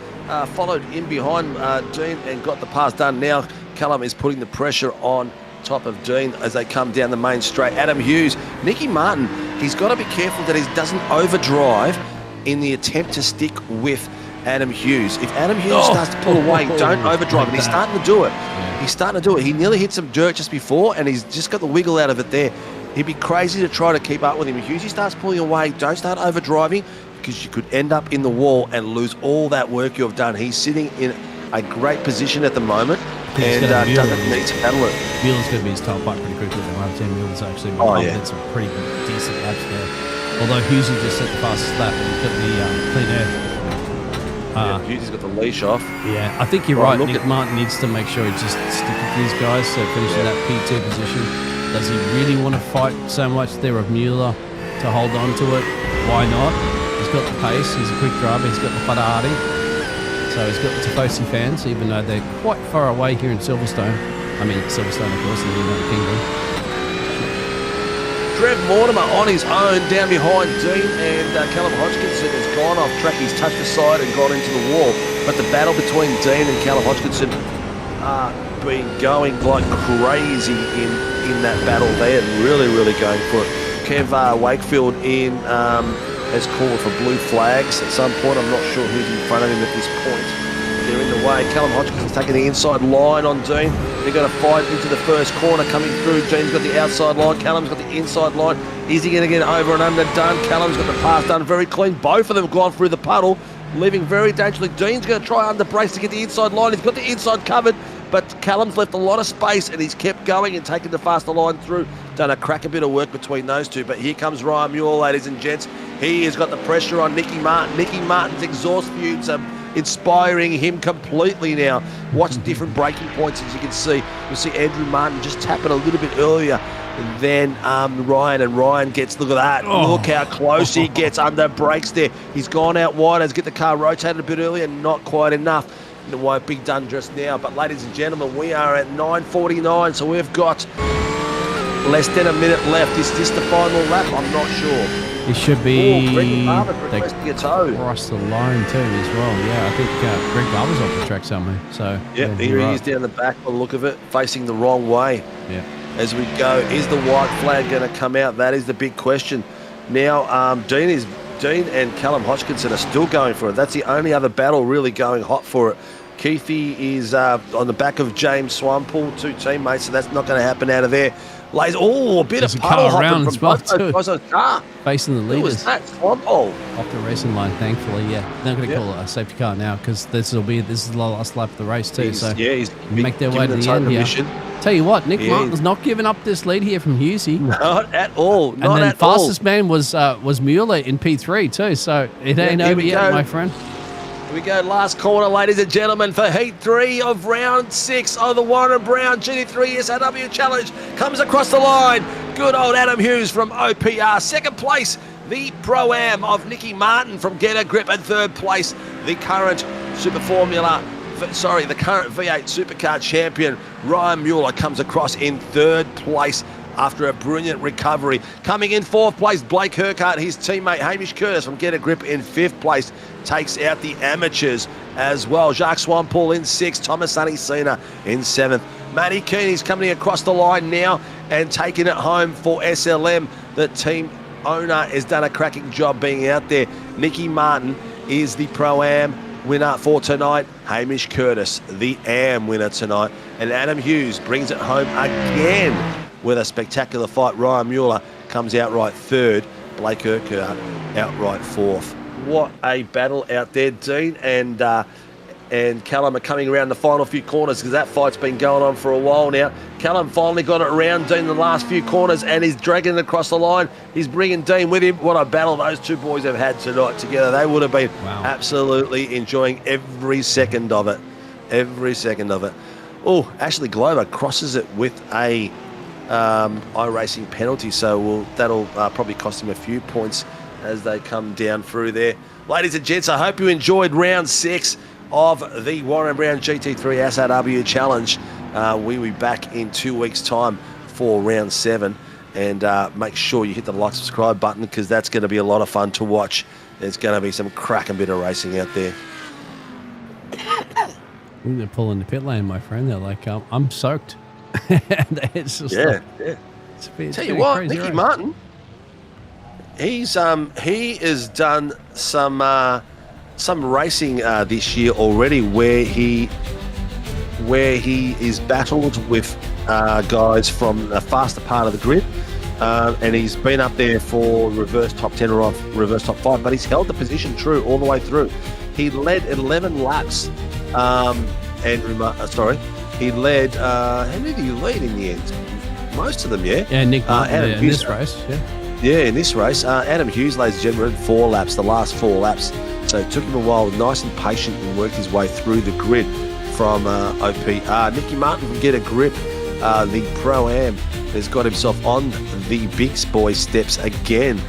followed in behind Dean and got the pass done. Now Callum is putting the pressure on top of Dean as they come down the main straight. Adam Hughes, Nicky Martin, he's got to be careful that he doesn't overdrive in the attempt to stick with Adam Hughes. If Adam Hughes starts to pull away, don't overdrive. And he's starting to do it. Yeah. He's starting to do it. He nearly hit some dirt just before, and he's just got the wiggle out of it there. He'd be crazy to try to keep up with him. If Hughesy starts pulling away, don't start overdriving, because you could end up in the wall and lose all that work you've done. He's sitting in a great position at the moment and doesn't need to battle it. Mueller's going to be his top fight pretty quickly. Mueller's actually did some pretty decent laps there. Although Hughesy just set the fastest lap and got the clean air. Hughesy's got the leash off. Yeah, I think you're right. Nick Martin needs to make sure he just stick with these guys, so finishing that P2 position. Does he really want to fight so much there of Mueller to hold on to it? Why not? He's got the pace, he's a quick driver, he's got the Padahari. So he's got the Tifosi fans, even though they're quite far away here in Silverstone. I mean, Silverstone, of course, in the United Kingdom. Trev Mortimer on his own down behind Dean, and Callum Hodgkinson has gone off track. He's touched the side and gone into the wall. But the battle between Dean and Callum Hodgkinson been going like crazy in that battle there. Really, really going for it. Kev Wakefield has called for blue flags at some point. I'm not sure who's in front of him at this point. They're in the way. Callum Hodgkinson's taking the inside line on Dean. They're going to fight into the first corner coming through. Dean's got the outside line. Callum's got the inside line. Is he going to get over and underdone? Callum's got the pass done very clean. Both of them have gone through the puddle, leaving very dangerously. Dean's going to try under brace to get the inside line. He's got the inside covered, but Callum's left a lot of space and he's kept going and taken the faster line through. Done a crack a bit of work between those two. But here comes Ryan Muir, ladies and gents. He has got the pressure on Nicky Martin. Nicky Martin's exhaust fumes are inspiring him completely now. Watch different braking points, as you can see. You'll see Andrew Martin just tapping a little bit earlier than Ryan, and Ryan gets, look at that. Look how close he gets under brakes there. He's gone out wide as get the car rotated a bit earlier, not quite enough. It won't be done just now. But ladies and gentlemen, we are at 9:49, so we've got less than a minute left. Is this the final lap? I'm not sure. It should be. Greg Barber's requesting a toe. Across the line too as well. Yeah, I think Greg Barber's off the track somewhere. So Yeah, here he is down the back by the look of it, facing the wrong way. Yeah. As we go, is the white flag going to come out? That is the big question. Now, Dean and Callum Hodgkinson are still going for it. That's the only other battle really going hot for it. Keithy is on the back of James Swampole, two teammates, so that's not going to happen out of there. A bit There's of a car puddle around hopping as from well, both those guys on the car. Facing the Who leaders. was that? Swampole. Off the racing line, thankfully. Yeah, they're going to call it a safety car now, because this is the last lap of the race too. He's make their way to given the end here. mission. Tell you what, Nick Martin's not giving up this lead here from Hughesy. Not at all. Not and then at all. fastest man was Mueller in P3 too. So it ain't over yet, my friend. Here we go, last corner, ladies and gentlemen, for Heat 3 of Round 6 of the Warren Brown GT3 SRW Challenge. Comes across the line. Good old Adam Hughes from OPR. Second place, the Pro-Am of Nicky Martin from Get a Grip. And third place, the current the current V8 Supercar champion, Ryan Mueller, comes across in third place after a brilliant recovery. Coming in fourth place, Blake Hercart, his teammate Hamish Curtis from Get a Grip in fifth place, takes out the amateurs. as well. Jacques Swampole in 6th. Thomas Cena in 7th. Matty Keeney's coming across the line now and taking it home for SLM. The team owner has done a cracking job being out there. Nicky Martin is the Pro-Am winner for tonight. Hamish Curtis, the AM winner tonight. And Adam Hughes brings it home again with a spectacular fight. Ryan Mueller comes outright 3rd. Blake Urquhart outright 4th. What a battle out there, Dean. And Callum are coming around the final few corners because that fight's been going on for a while now. Callum finally got it around Dean in the last few corners and he's dragging it across the line. He's bringing Dean with him. What a battle those two boys have had tonight together. They would have been absolutely enjoying every second of it. Every second of it. Oh, Ashley Glover crosses it with a Iracing penalty, so that'll probably cost him a few points as they come down through there. Ladies and gents, I hope you enjoyed round 6 of the Warren Brown GT3 SRW Challenge. We'll be back in 2 weeks' time for round 7. And make sure you hit the like, subscribe button because that's going to be a lot of fun to watch. There's going to be some cracking bit of racing out there. They're pulling the pit lane, my friend. They're like, I'm soaked. It's just Tell you what, Nicky Martin, he has done some racing this year already where he is battled with guys from the faster part of the grid, and he's been up there for reverse top 10 or off reverse top 5, but he's held the position true all the way through. He led 11 laps. He led, how many did he lead in the end? Most of them, yeah. Yeah, Nick Martin, in this race, Yeah, in this race. Adam Hughes, ladies and gentlemen, 4 laps, the last 4 laps. So it took him a while, nice and patient, and worked his way through the grid from OPR. Nicky Martin can get a grip. The Pro-Am has got himself on the big boy steps again,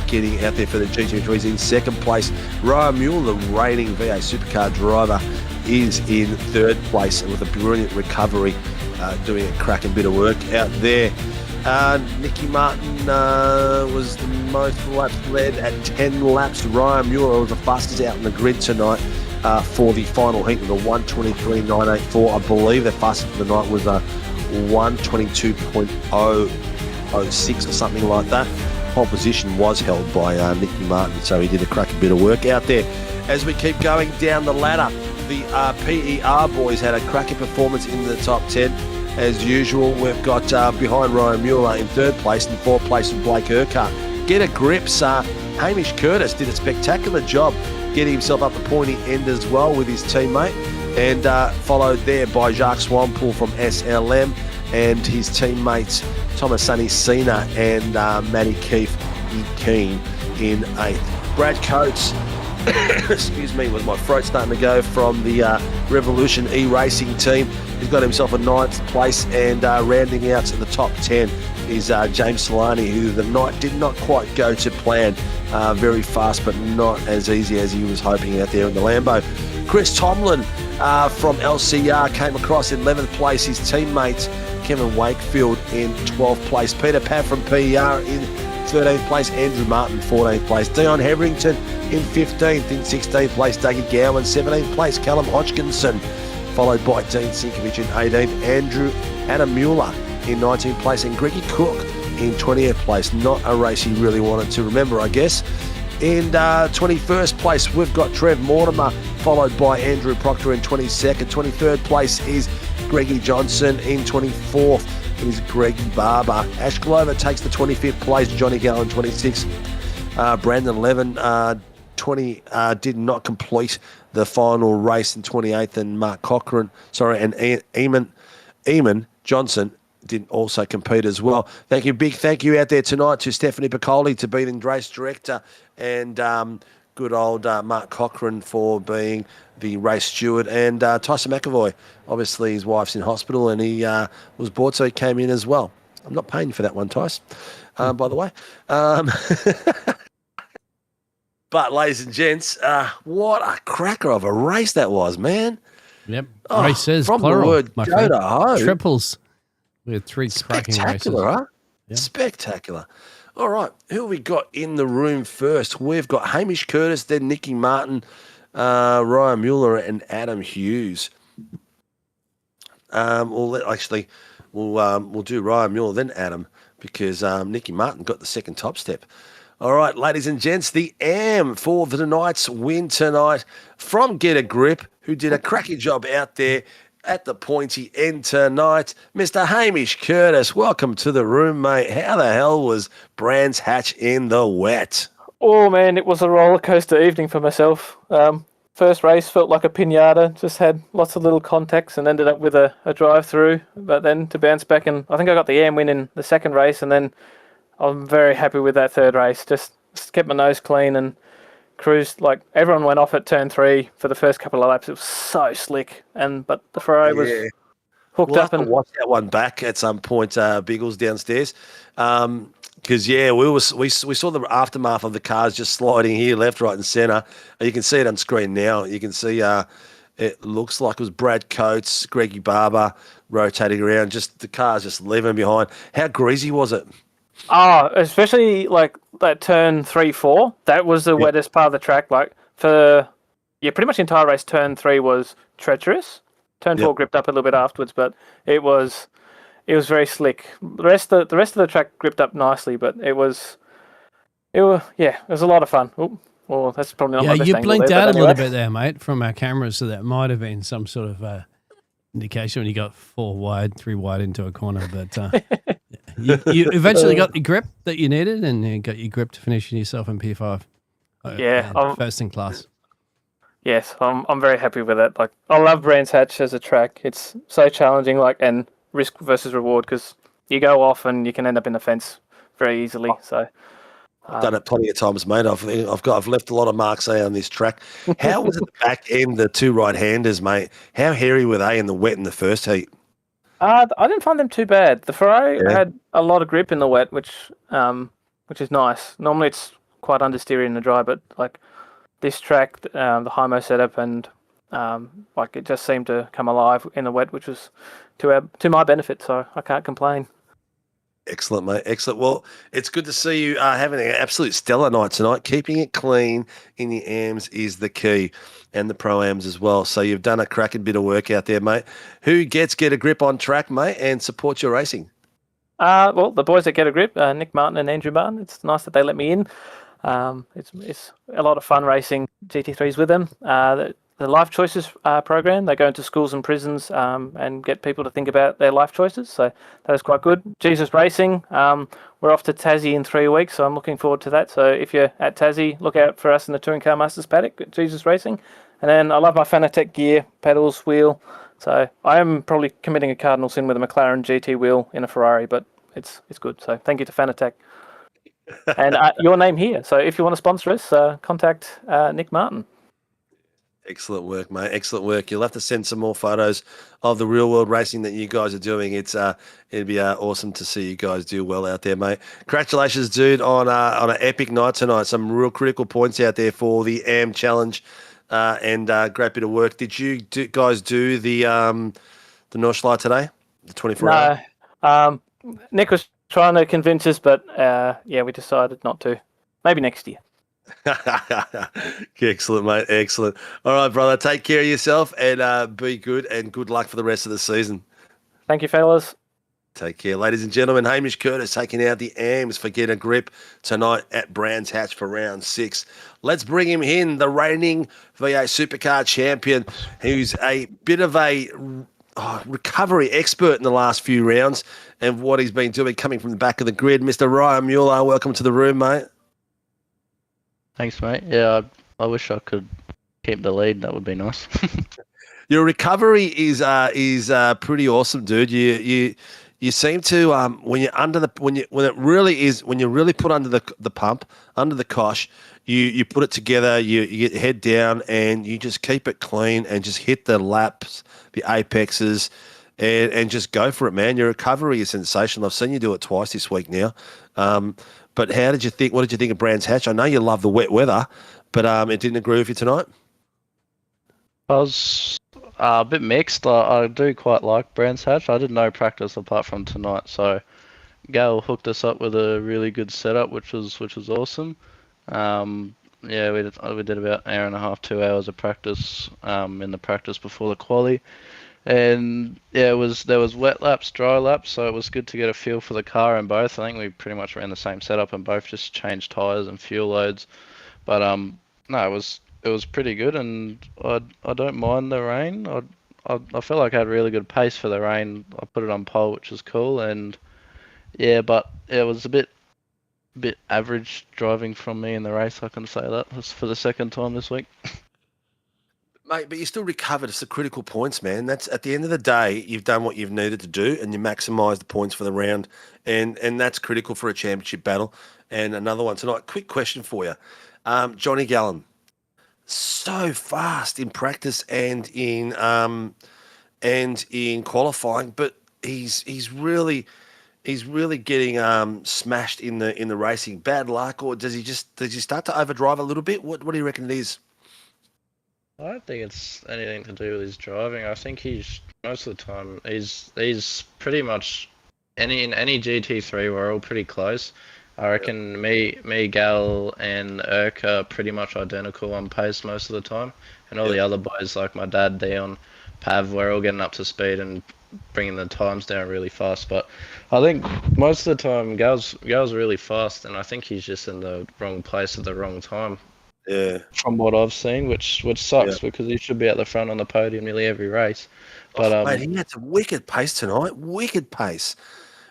getting out there for the GT3s in 2nd place. Ryan Mueller, the reigning VA supercar driver, is in 3rd place and with a brilliant recovery, doing a cracking bit of work out there. Nicky Martin was the most laps led at 10 laps. Ryan Mueller was the fastest out in the grid tonight for the final heat with a 1:23.984. I believe the fastest of the night was a 1:22.006 or something like that. Pole position was held by Nicky Martin, so he did a cracking bit of work out there. As we keep going down the ladder, the PER boys had a cracking performance in the top 10. As usual, we've got behind Ryan Mueller in 3rd place and 4th place with Blake Urquhart. Get a grip. Hamish Curtis did a spectacular job getting himself up the pointy end as well with his teammate, and followed there by Jacques Swampole from SLM and his teammates Thomas Cena and Matty Keene in 8th. Brad Coates, excuse me, with my throat starting to go, from the Revolution E-Racing team. He's got himself a 9th place, and rounding out to the top 10 is James Solani, who the night did not quite go to plan. Very fast, but not as easy as he was hoping out there in the Lambo. Chris Tomlin from LCR came across in 11th place. His teammates Kevin Wakefield in 12th place. Peter Pav from PER in 13th place. Andrew Martin 14th place. Dion Heverington in 15th. In 16th place, Dougie Gowan 17th place. Callum Hodgkinson, followed by Dean Sinkovich in 18th. Adam Mueller in 19th place, and Greggy Cook in 20th place. Not a race he really wanted to remember, I guess. In 21st place, we've got Trev Mortimer, followed by Andrew Proctor in 22nd. 23rd place is Greggy Johnson. In 24th is Greggy Barber. Ash Glover takes the 25th place. Johnny Gallen 26th. Brandon Levin did not complete the final race in 28th, and Mark Cochran, and Eamon Johnson didn't also compete as well. Big thank you out there tonight to Stephanie Piccoli, to be the race director, and good old Mark Cochran for being the race steward, and Tyson McAvoy. Obviously, his wife's in hospital, and he was bored, so he came in as well. I'm not paying for that one, Tyson, by the way. But, ladies and gents, what a cracker of a race that was, man. Yep. Races, from plural, the word my go friend. to home. Triples. We had 3 cracking races. Spectacular, huh? Yeah. Spectacular. All right, who have we got in the room first? We've got Hamish Curtis, then Nicky Martin, Ryan Mueller and Adam Hughes. We'll do Ryan Mueller then Adam because Nicky Martin got the second top step. All right, ladies and gents, the AM for the tonight's win tonight from Get a Grip, who did a cracking job out there at the pointy end tonight. Mr. Hamish Curtis, welcome to the room, mate. How the hell was Brands Hatch in the wet? Oh, man, it was a roller coaster evening for myself. First race felt like a pinata, just had lots of little contacts and ended up with a drive-through. But then to bounce back, and I think I got the AM win in the second race, and then I'm very happy with that third race. Just kept my nose clean and cruised. Like, everyone went off at turn 3 for the first couple of laps. It was so slick, but the Ferrari was hooked we'll up. Have to watch that one back at some point, Biggles downstairs. Because we saw the aftermath of the cars just sliding here, left, right, and centre. You can see it on screen now. You can see it looks like it was Brad Coates, Greggy Barber rotating around. Just the cars just leaving behind. How greasy was it? Oh, especially like that turn 3-4. That was the wettest part of the track. Like pretty much the entire race. Turn 3 was treacherous. Turn 4 gripped up a little bit afterwards, but it was very slick. The rest of the track gripped up nicely, but it was a lot of fun. Well, that's probably not my best you angle blinked there, out but a little anyway. bit there, mate, from our cameras, so that might have been some sort of indication when you got 4 wide, 3 wide into a corner. But you eventually got the grip that you needed, and you got your grip to finish yourself in P5. First in class. Yes, I'm very happy with it. Like, I love Brands Hatch as a track. It's so challenging, and risk versus reward, because you go off and you can end up in the fence very easily. So I've done it plenty of times, mate. I've left a lot of marks there on this track. How was it the back end, the 2 right-handers, mate? How hairy were they in the wet in the first heat? I didn't find them too bad. The Ferrari had a lot of grip in the wet, which is nice. Normally it's quite understeery in the dry, but like this track, the Hymo setup, and it just seemed to come alive in the wet, which was to my benefit. So I can't complain. Excellent, mate. Excellent. Well, it's good to see you having an absolute stellar night tonight. Keeping it clean in the AMs is the key, and the Pro-Ams as well. So you've done a cracking bit of work out there, mate. Who Get a Grip on track, mate, and supports your racing? Well, the boys that Get a Grip, Nick Martin and Andrew Martin. It's nice that they let me in. It's a lot of fun racing GT3s with them. The Life Choices program, they go into schools and prisons and get people to think about their life choices. So that is quite good. Jesus Racing, we're off to Tassie in 3 weeks, so I'm looking forward to that. So if you're at Tassie, look out for us in the Touring Car Masters paddock at Jesus Racing. And then I love my Fanatec gear, pedals, wheel. So I am probably committing a cardinal sin with a McLaren GT wheel in a Ferrari, but it's good. So thank you to Fanatec. And your name here. So if you want to sponsor us, contact Nick Martin. Excellent work, mate. Excellent work. You'll have to send some more photos of the real world racing that you guys are doing. It'd be awesome to see you guys do well out there, mate. Congratulations, dude, on an epic night tonight. Some real critical points out there for the AM Challenge, and great bit of work. Did you guys do the Nordschleife today, the 24 hour? No. Nick was trying to convince us, but we decided not to. Maybe next year. Excellent, mate. Excellent. All right, brother. Take care of yourself and be good, and good luck for the rest of the season. Thank you, fellas. Take care. Ladies and gentlemen, Hamish Curtis taking out the AMs for Get a Grip tonight at Brands Hatch for round 6. Let's bring him in, the reigning V8 Supercar champion, who's a bit of a recovery expert in the last few rounds and what he's been doing coming from the back of the grid. Mr. Ryan Mueller, welcome to the room, mate. Thanks, mate. Yeah, I wish I could keep the lead. That would be nice. Your recovery is pretty awesome, dude. You seem to when you really put under the pump, under the cosh, you put it together. You get your head down and you just keep it clean and just hit the laps, the apexes, and just go for it, man. Your recovery is sensational. I've seen you do it twice this week now. But how did you think? What did you think of Brands Hatch? I know you love the wet weather, but it didn't agree with you tonight. I was a bit mixed. I do quite like Brands Hatch. I did no practice apart from tonight, so Gail hooked us up with a really good setup, which was awesome. yeah, we did about an hour and a half, 2 hours of practice in the practice before the quali. And yeah, there was wet laps, dry laps, so it was good to get a feel for the car in both. I think we pretty much ran the same setup and both just changed tires and fuel loads. But no, it was pretty good, and I don't mind the rain. I felt like I had really good pace for the rain. I put it on pole, which was cool, and yeah, but it was a bit average driving from me in the race. I can say that. That's for the second time this week. Mate, but you still recovered. It's the critical points, man. That's at the end of the day, you've done what you've needed to do, and you maximised the points for the round, and that's critical for a championship battle. And another one tonight. Quick question for you, Johnny Gallen. So fast in practice and in qualifying, but he's really getting smashed in the racing. Bad luck, or does he start to overdrive a little bit? What do you reckon it is? I don't think it's anything to do with his driving. I think he's most of the time he's pretty much in any GT3 we're all pretty close. I reckon me, Gal, and Urk are pretty much identical on pace most of the time, and all the other boys like my dad, Dion, Pav, we're all getting up to speed and bringing the times down really fast. But I think most of the time Gal's really fast, and I think he's just in the wrong place at the wrong time. Yeah. From what I've seen, which sucks because he should be at the front on the podium nearly every race. But mate, he had some wicked pace tonight. Wicked pace.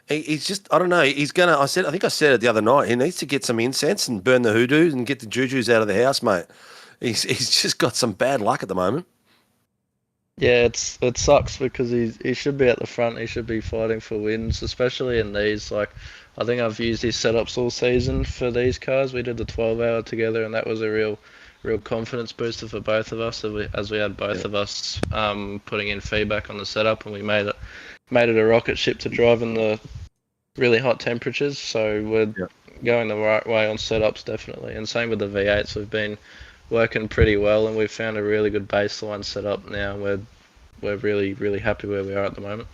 He's just, I don't know. He's gonna. I think I said it the other night. He needs to get some incense and burn the hoodoos and get the jujus out of the house, mate. He's just got some bad luck at the moment. Yeah, it sucks because he should be at the front. He should be fighting for wins, especially in these. Like, I think I've used his setups all season for these cars. We did the 12-hour together, and that was a real confidence booster for both of us. As we had both of us putting in feedback on the setup, and we made it a rocket ship to drive in the really hot temperatures. So we're going the right way on setups, definitely. And same with the V8s. We've been working pretty well, and we've found a really good baseline setup now. We're really happy where we are at the moment.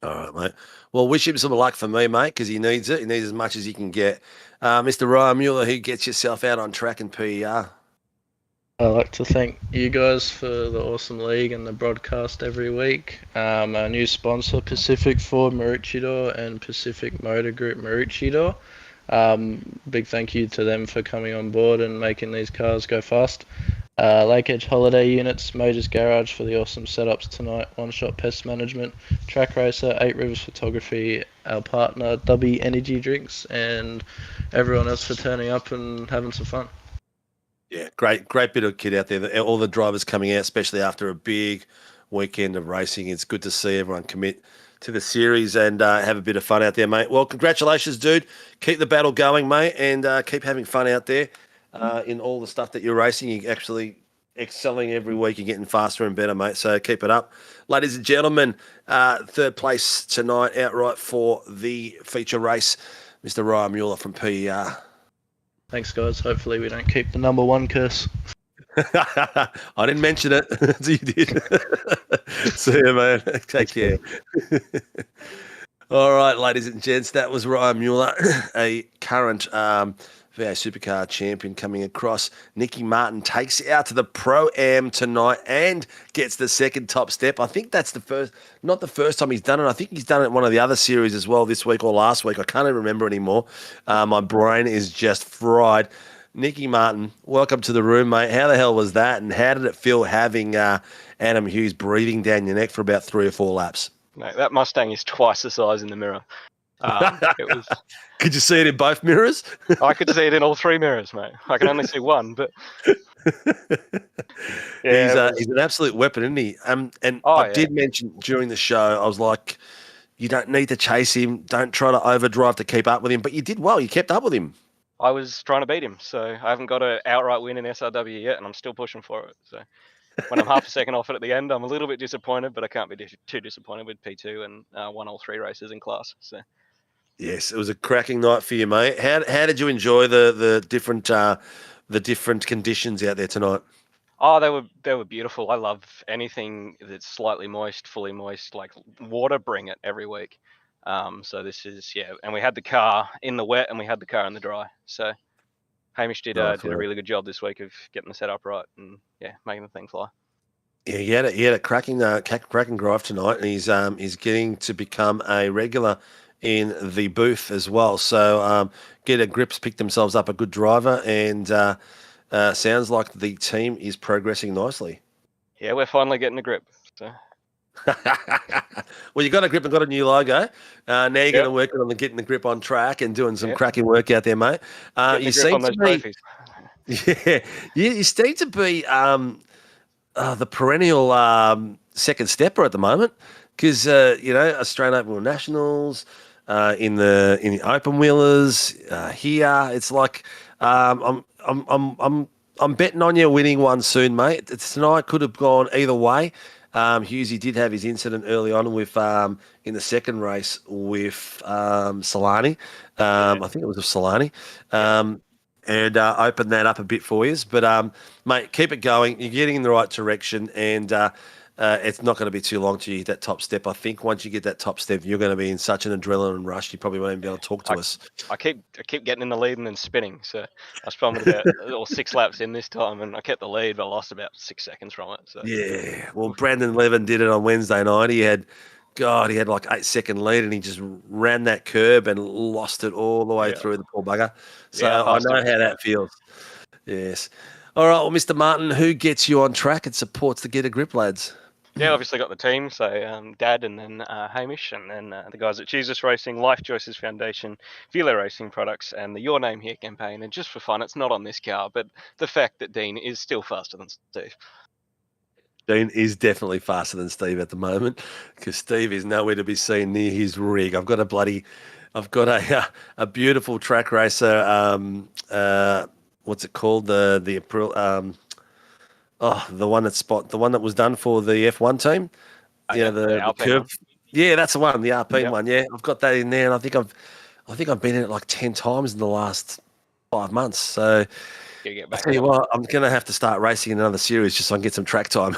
All right, mate. Well, wish him some luck for me, mate, because he needs it. He needs as much as he can get. Mr. Ryan Mueller, who gets yourself out on track and PER. I'd like to thank you guys for the awesome league and the broadcast every week. Our new sponsor, Pacific Ford Maroochydore and Pacific Motor Group Maroochydore. Big thank you to them for coming on board and making these cars go fast. Lake Edge Holiday Units, Motors Garage for the awesome setups tonight, One Shot Pest Management, Track Racer, 8 Rivers Photography, our partner, W Energy Drinks, and everyone else for turning up and having some fun. Yeah, great bit of kit out there. All the drivers coming out, especially after a big weekend of racing. It's good to see everyone commit to the series and have a bit of fun out there, mate. Well, congratulations, dude. Keep the battle going, mate, and keep having fun out there in all the stuff that you're racing. You're actually excelling every week. You're getting faster and better, mate, so keep it up. Ladies and gentlemen, third place tonight outright for the feature race, Mr. Ryan Mueller from PER. Thanks, guys. Hopefully we don't keep the number one curse. I didn't mention it. You did. See you, man. Take care. All right, ladies and gents, that was Ryan Mueller, a current VA Supercar champion coming across. Nicky Martin takes out to the Pro-Am tonight and gets the second top step. I think that's not the first time he's done it. I think he's done it in one of the other series as well this week or last week. I can't even remember anymore. My brain is just fried. Nicky Martin, welcome to the room, mate. How the hell was that? And how did it feel having Adam Hughes breathing down your neck for about 3 or 4 laps? Mate, that Mustang is twice the size in the mirror. It was. Could you see it in both mirrors? I could see it in all 3 mirrors, mate. I can only see one, but yeah, he's an absolute weapon, isn't he? I did mention during the show, I was like, you don't need to chase him. Don't try to overdrive to keep up with him. But you did well. You kept up with him. I was trying to beat him, so I haven't got an outright win in SRW yet, and I'm still pushing for it. So when I'm half a second off it at the end, I'm a little bit disappointed, but I can't be too disappointed with P2 and won all 3 races in class. So. Yes, it was a cracking night for you, mate. How did you enjoy the different conditions out there tonight? Oh, they were beautiful. I love anything that's slightly moist, fully moist, like water. Bring it every week. So this is and we had the car in the wet and we had the car in the dry. So Hamish did Nice a work. really good job this week of getting the setup right and making the thing fly. Yeah, he had a cracking drive tonight, and he's getting to become a regular in the booth as well. So Get a Grip's picked themselves up a good driver, and sounds like the team is progressing nicely. Yeah, we're finally getting a grip. So. Well, you got a grip and got a new logo. Now you're going to work on getting the grip on track and doing some cracking work out there, mate. You seem to be, you seem to be the perennial second stepper at the moment, because Australian Open Wheel Nationals, in the open wheelers here, it's like I'm betting on you winning one soon, mate. Tonight could have gone either way. Hughesy did have his incident early on with in the second race with Solani. I think it was with Solani. And open that up a bit for you. But, mate, keep it going. You're getting in the right direction, and it's not going to be too long till you hit that top step. I think once you get that top step, you're going to be in such an adrenaline rush, you probably won't even be able to talk to us. I keep getting in the lead and then spinning. So I was probably about 6 laps in this time, and I kept the lead, but I lost about 6 seconds from it. So. Yeah, well, Brandon Levin did it on Wednesday night. He had like 8-second lead, and he just ran that curb and lost it all the way through, the poor bugger. So I know how that feels. Yes. All right, well, Mr. Martin, who gets you on track and supports the Get a Grip lads? Yeah, obviously got the team, so Dad and then Hamish, and then the guys at Jesus Racing, Life Choices Foundation, Velo Racing Products, and the Your Name Here campaign. And just for fun, it's not on this car, but the fact that Dean is still faster than Steve. Dean is definitely faster than Steve at the moment, because Steve is nowhere to be seen near his rig. I've got a beautiful track racer. What's it called? The April. The one that was done for the F1 team. The curve. Yeah, that's the one, the Alpine one. Yeah, I've got that in there, and I think I've been in it like 10 times in the last 5 months. So I tell you what, I'm gonna have to start racing in another series just so I can get some track time.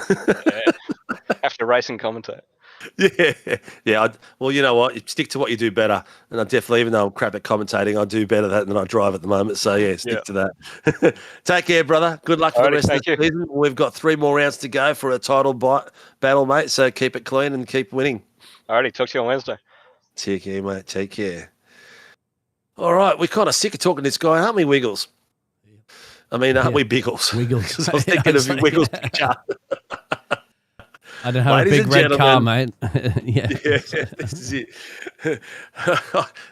Have to race and commentate. Yeah. Well, you know what? You stick to what you do better, and I definitely, even though I'm crap at commentating, I do better than I drive at the moment. So stick to that. Take care, brother. Good luck for the rest of the season. We've got 3 more rounds to go for a title battle, mate. So keep it clean and keep winning. Alrighty, talk to you on Wednesday. Take care, mate. Take care. All right, we're kind of sick of talking to this guy, aren't we, Wiggles? I mean, aren't we, Biggles? Wiggles. I was thinking of Wiggles' picture. I don't have Ladies a big red car, mate. Yeah, this is it.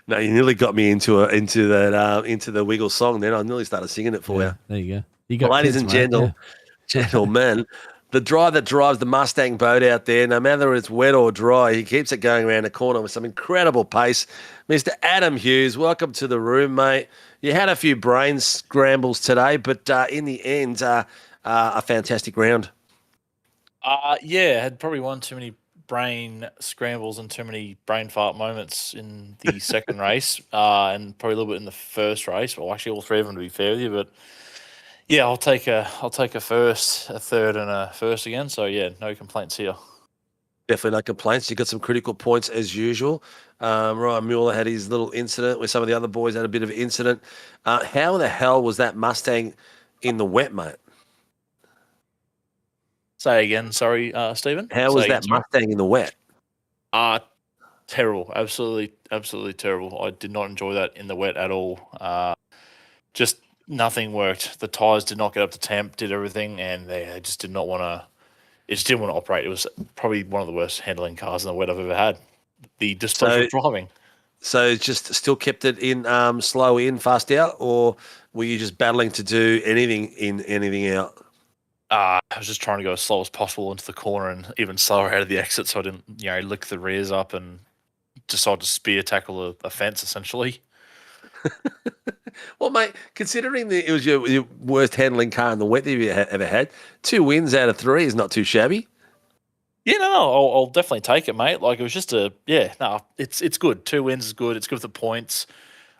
No, you nearly got me into the Wiggles song. Then I nearly started singing it for you. There you go. Ladies and gentlemen, the driver that drives the Mustang boat out there, no matter it's wet or dry, he keeps it going around the corner with some incredible pace. Mr. Adam Hughes, welcome to the room, mate. You had a few brain scrambles today, but in the end, a fantastic round. I had probably one too many brain scrambles and too many brain fart moments in the second race, and probably a little bit in the first race. Well, actually, all 3 of them, to be fair with you. But yeah, I'll take a first, a third, and a first again. So yeah, no complaints here. Definitely no complaints. You got some critical points as usual. Ryan Mueller had his little incident where some of the other boys had a bit of an incident. How the hell was that Mustang in the wet, mate? Say again, sorry, Stephen. How was that Mustang in the wet? Terrible. Absolutely terrible. I did not enjoy that in the wet at all. Just nothing worked. The tyres did not get up to temp, did everything, and they just did not want to. It just didn't want to operate. It was probably one of the worst handling cars in the wet I've ever had. The displeasure of driving. So just still kept it in slow in, fast out, or were you just battling to do anything in, anything out? I was just trying to go as slow as possible into the corner and even slower out of the exit, so I didn't, lick the rears up and decide to spear tackle a fence, essentially. Well, mate, considering it was your worst handling car in the wet that you've ever had, 2 wins out of 3 is not too shabby. Yeah, no, I'll definitely take it, mate. Like, it was just it's good. 2 wins is good. It's good for the points.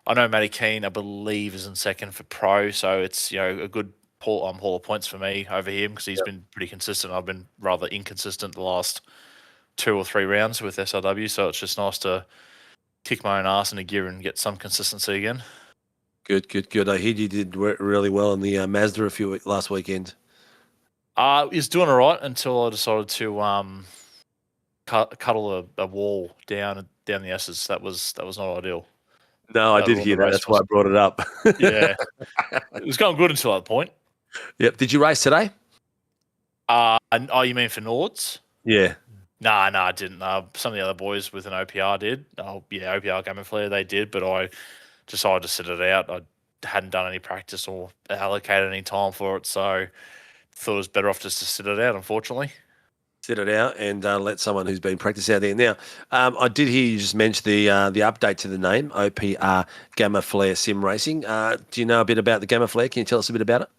I know Matty Keane, I believe, is in second for pro, so it's a good haul of points for me over him because he's been pretty consistent. I've been rather inconsistent the last 2 or 3 rounds with SRW, so it's just nice to kick my own ass into gear and get some consistency again. Good, good, good. I heard you did really well in the Mazda last weekend. He's doing all right until I decided to cuddle a wall down the S's. That was not ideal. No, I did hear that. That's why I brought it up. Yeah, it was going good until that point. Yep. Did you race today? You mean for Nords? Yeah. No, I didn't. Some of the other boys with an OPR did. OPR Game and Flare, they did, but I decided to sit it out. I hadn't done any practice or allocated any time for it, so thought it was better off just to sit it out, unfortunately. Sit it out and let someone who's been practiced out there. Now, I did hear you just mention the update to the name, OPR Gamma Flare Sim Racing. Do you know a bit about the Gamma Flare? Can you tell us a bit about it?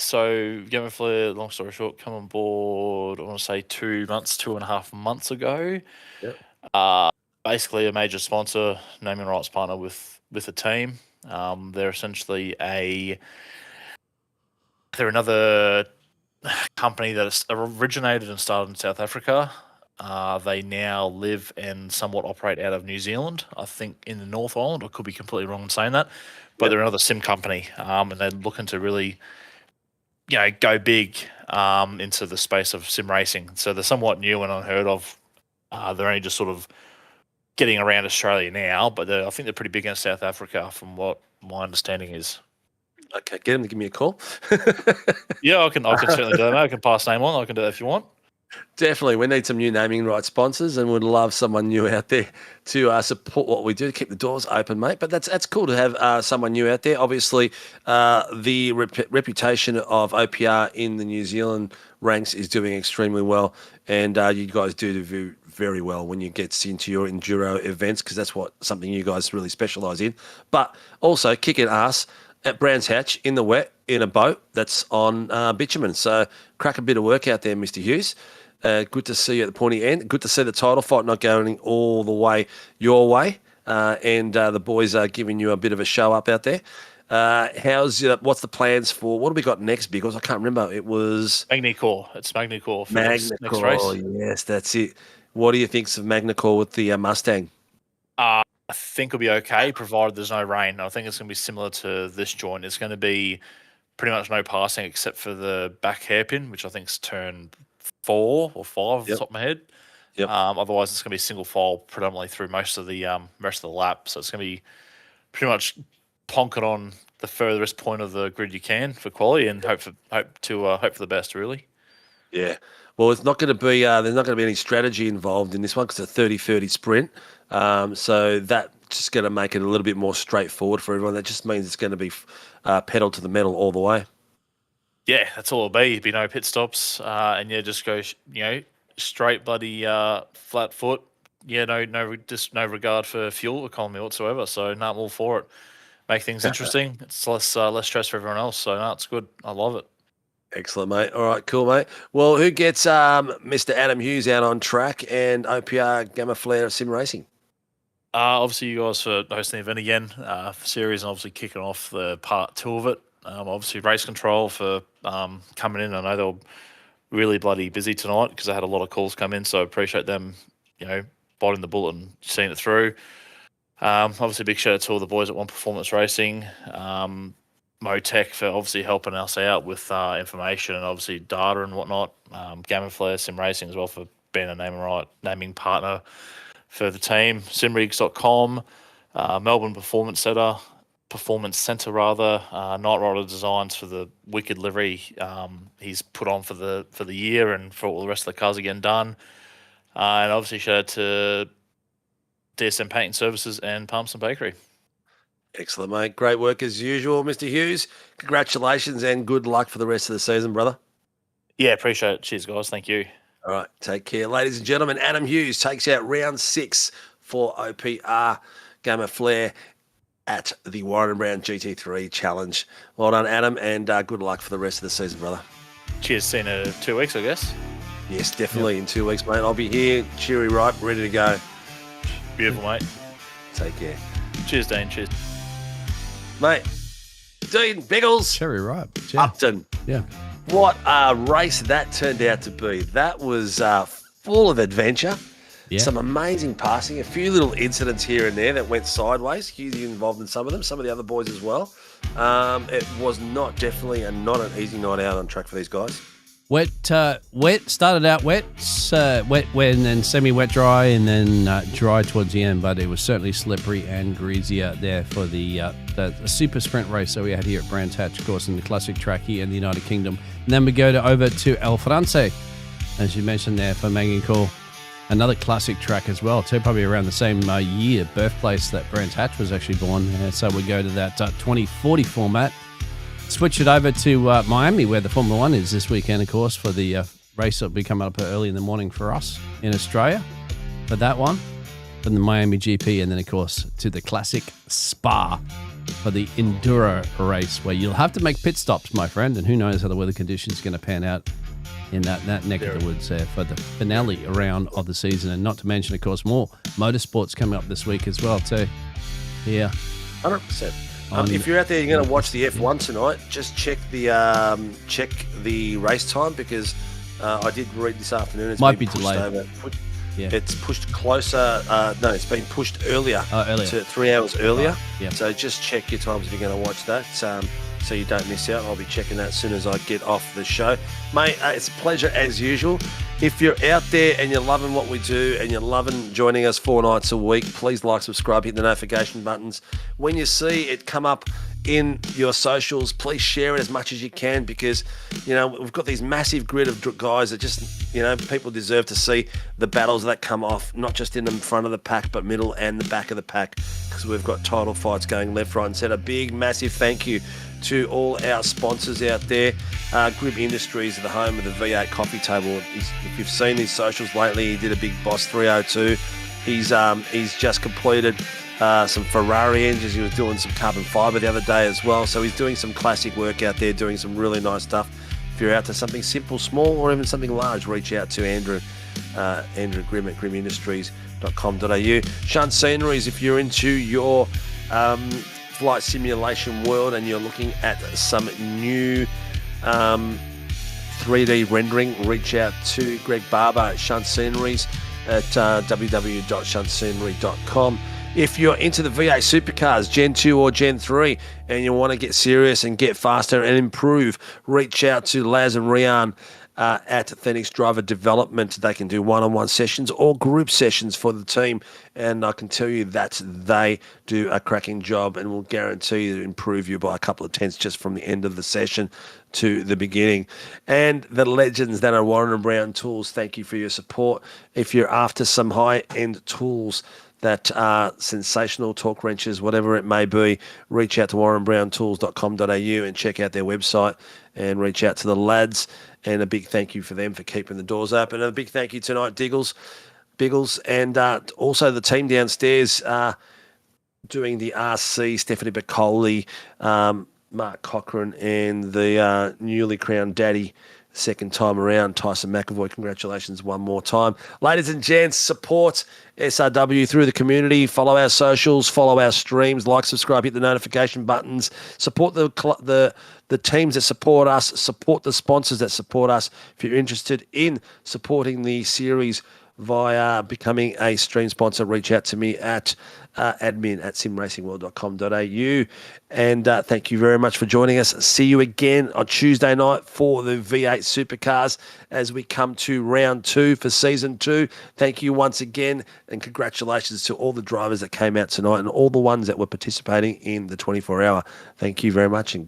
So Gamma Flare, long story short, come on board, I want to say 2.5 months ago. Yep. Basically a major sponsor, naming rights partner with the team. They're essentially they're another company that is originated and started in South Africa. They now live and somewhat operate out of New Zealand, I think in the North Island. I could be completely wrong in saying that, but They're another sim company, and they're looking to really, go big into the space of sim racing. So they're somewhat new and unheard of. They're only just sort of getting around Australia now, but I think they're pretty big in South Africa, from what my understanding is. Okay, get him to give me a call. Yeah, I can certainly do that. I can pass name on. I can do that if you want. Definitely. We need some new naming rights sponsors, and would love someone new out there to support what we do, keep the doors open, mate. But that's cool to have someone new out there. Obviously, the reputation of OPR in the New Zealand ranks is doing extremely well, and you guys do very well when you get into your enduro events, because that's something you guys really specialise in. But also kicking ass at Brands Hatch in the wet in a boat that's on bitumen. So crack a bit of work out there, Mr. Hughes. Good to see you at the pointy end. Good to see the title fight not going all the way your way, and the boys are giving you a bit of a show up out there. What's the plans for what have we got next? Because I can't remember. It was Magny-Cours. It's Magny-Cours for next race. Yes, that's it. What do you think of Magny-Cours with the Mustang? I think it'll be okay, provided there's no rain. I think it's going to be similar to this joint. It's going to be pretty much no passing except for the back hairpin, which I think is turn 4 or 5 off the top of my head. Yep. Otherwise, it's going to be single file predominantly through most of the rest of the lap. So it's going to be pretty much plonk it on the furthest point of the grid you can for quality, and hope for the best, really. Yeah. Well, it's not going to be. There's not going to be any strategy involved in this one because it's a 30-30 sprint. So that's just going to make it a little bit more straightforward for everyone. That just means it's going to be pedal to the metal all the way. Yeah, that's all it'll be. It'll be no pit stops, and just go, straight bloody flat foot. Yeah, no regard for fuel economy whatsoever. So I'm all for it. Make things interesting. It's less stress for everyone else. So no, it's good. I love it. Excellent, mate. All right, cool, mate. Well, who gets Mr. Adam Hughes out on track and OPR Gamma Flare Sim Racing? Obviously, you guys for hosting the event again, series, and obviously kicking off the part 2 of it. Obviously, Race Control for coming in. I know they were really bloody busy tonight because I had a lot of calls come in, so I appreciate them, biting the bullet and seeing it through. Obviously, big shout out to all the boys at One Performance Racing. Motec for obviously helping us out with information and obviously data and whatnot. Gamma Flare Sim Racing as well for being a naming partner for the team. Simrigs.com, Melbourne Performance Centre, Night Rider Designs for the wicked livery he's put on for the year and for all the rest of the cars again done. And obviously shout out to DSM Painting Services and Palmerston Bakery. Excellent, mate. Great work as usual, Mr. Hughes. Congratulations and good luck for the rest of the season, brother. Yeah, appreciate it. Cheers, guys. Thank you. All right, take care. Ladies and gentlemen, Adam Hughes takes out round 6 for OPR Gamma Flare at the Warren and Brown GT3 Challenge. Well done, Adam, and good luck for the rest of the season, brother. Cheers. See you in 2 weeks, I guess. Yes, definitely in 2 weeks, mate. I'll be here, cheery ripe, ready to go. Beautiful, mate. Take care. Cheers, Dean. Cheers. Mate, Dean Biggles. Cherry ripe. Yeah. Upton. Yeah. What a race that turned out to be. That was full of adventure. Yeah. Some amazing passing, a few little incidents here and there that went sideways. Husey involved in some of them, some of the other boys as well. It was not an easy night out on track for these guys. Wet started out wet, and then semi-wet dry, and then dry towards the end. But it was certainly slippery and greasy out there for the super sprint race that we had here at Brands Hatch, of course, in the classic track here in the United Kingdom. And then we go over to El France, as you mentioned there, for Megan Call. Another classic track as well, too, probably around the same year, birthplace that Brands Hatch was actually born. So we go to that 2040 format. Switch it over to Miami, where the Formula One is this weekend, of course, for the race that will be coming up early in the morning for us in Australia for that one, from the Miami GP, and then, of course, to the classic Spa for the Enduro race, where you'll have to make pit stops, my friend, and who knows how the weather conditions are going to pan out in that neck of the woods there for the finale round of the season. And not to mention, of course, more motorsports coming up this week as well, too. Yeah. 100%. If you're out there, you're going to watch the F1 tonight, just check the race time, because I did read this afternoon. It's might be pushed delayed. over. Yeah. It's pushed closer. No, it's been pushed earlier. Earlier. To 3 hours earlier. Yeah. So just check your times if you're going to watch that, so you don't miss out. I'll be checking that as soon as I get off the show. Mate, it's a pleasure as usual. If you're out there and you're loving what we do and you're loving joining us 4 nights a week, please like, subscribe, hit the notification buttons. When you see it come up in your socials, please share it as much as you can, because, you know, we've got these massive grid of guys that just, you know, people deserve to see the battles that come off, not just in the front of the pack, but middle and the back of the pack, because we've got title fights going left, right and centre. Big, massive thank you to all our sponsors out there. Grib Industries are the home of the V8 coffee table. If you've seen his socials lately, he did a big Boss 302. He's just completed some Ferrari engines. He was doing some carbon fibre the other day as well. So he's doing some classic work out there, doing some really nice stuff. If you're out to something simple, small, or even something large, reach out to Andrew Grimm at grimindustries.com.au. Shunt Sceneries, if you're into your flight simulation world and you're looking at some new 3D rendering, reach out to Greg Barber at Shunt Sceneries at www.shuntscenery.com. If you're into the V8 supercars, Gen 2 or Gen 3, and you want to get serious and get faster and improve, reach out to Laz and Rian at Phoenix Driver Development. They can do one-on-one sessions or group sessions for the team, and I can tell you that they do a cracking job and will guarantee to improve you by a couple of tenths just from the end of the session to the beginning. And the legends that are Warren & Brown Tools, thank you for your support. If you're after some high-end tools that are sensational, torque wrenches, whatever it may be, reach out to warrenbrowntools.com.au and check out their website and reach out to the lads. And a big thank you for them for keeping the doors open. And a big thank you tonight, Biggles, and also the team downstairs doing the RC, Stephanie Bacoli, Mark Cochran, and the newly crowned daddy second time around, Tyson McAvoy. Congratulations one more time. Ladies and gents, support SRW through the community. Follow our socials, follow our streams, like, subscribe, hit the notification buttons. Support the teams that support us, support the sponsors that support us. If you're interested in supporting the series via becoming a stream sponsor, reach out to me at admin@simracingworld.com.au. And thank you very much for joining us. See you again on Tuesday night for the V8 Supercars as we come to round 2 for season 2. Thank you once again, and congratulations to all the drivers that came out tonight and all the ones that were participating in the 24-hour. Thank you very much. And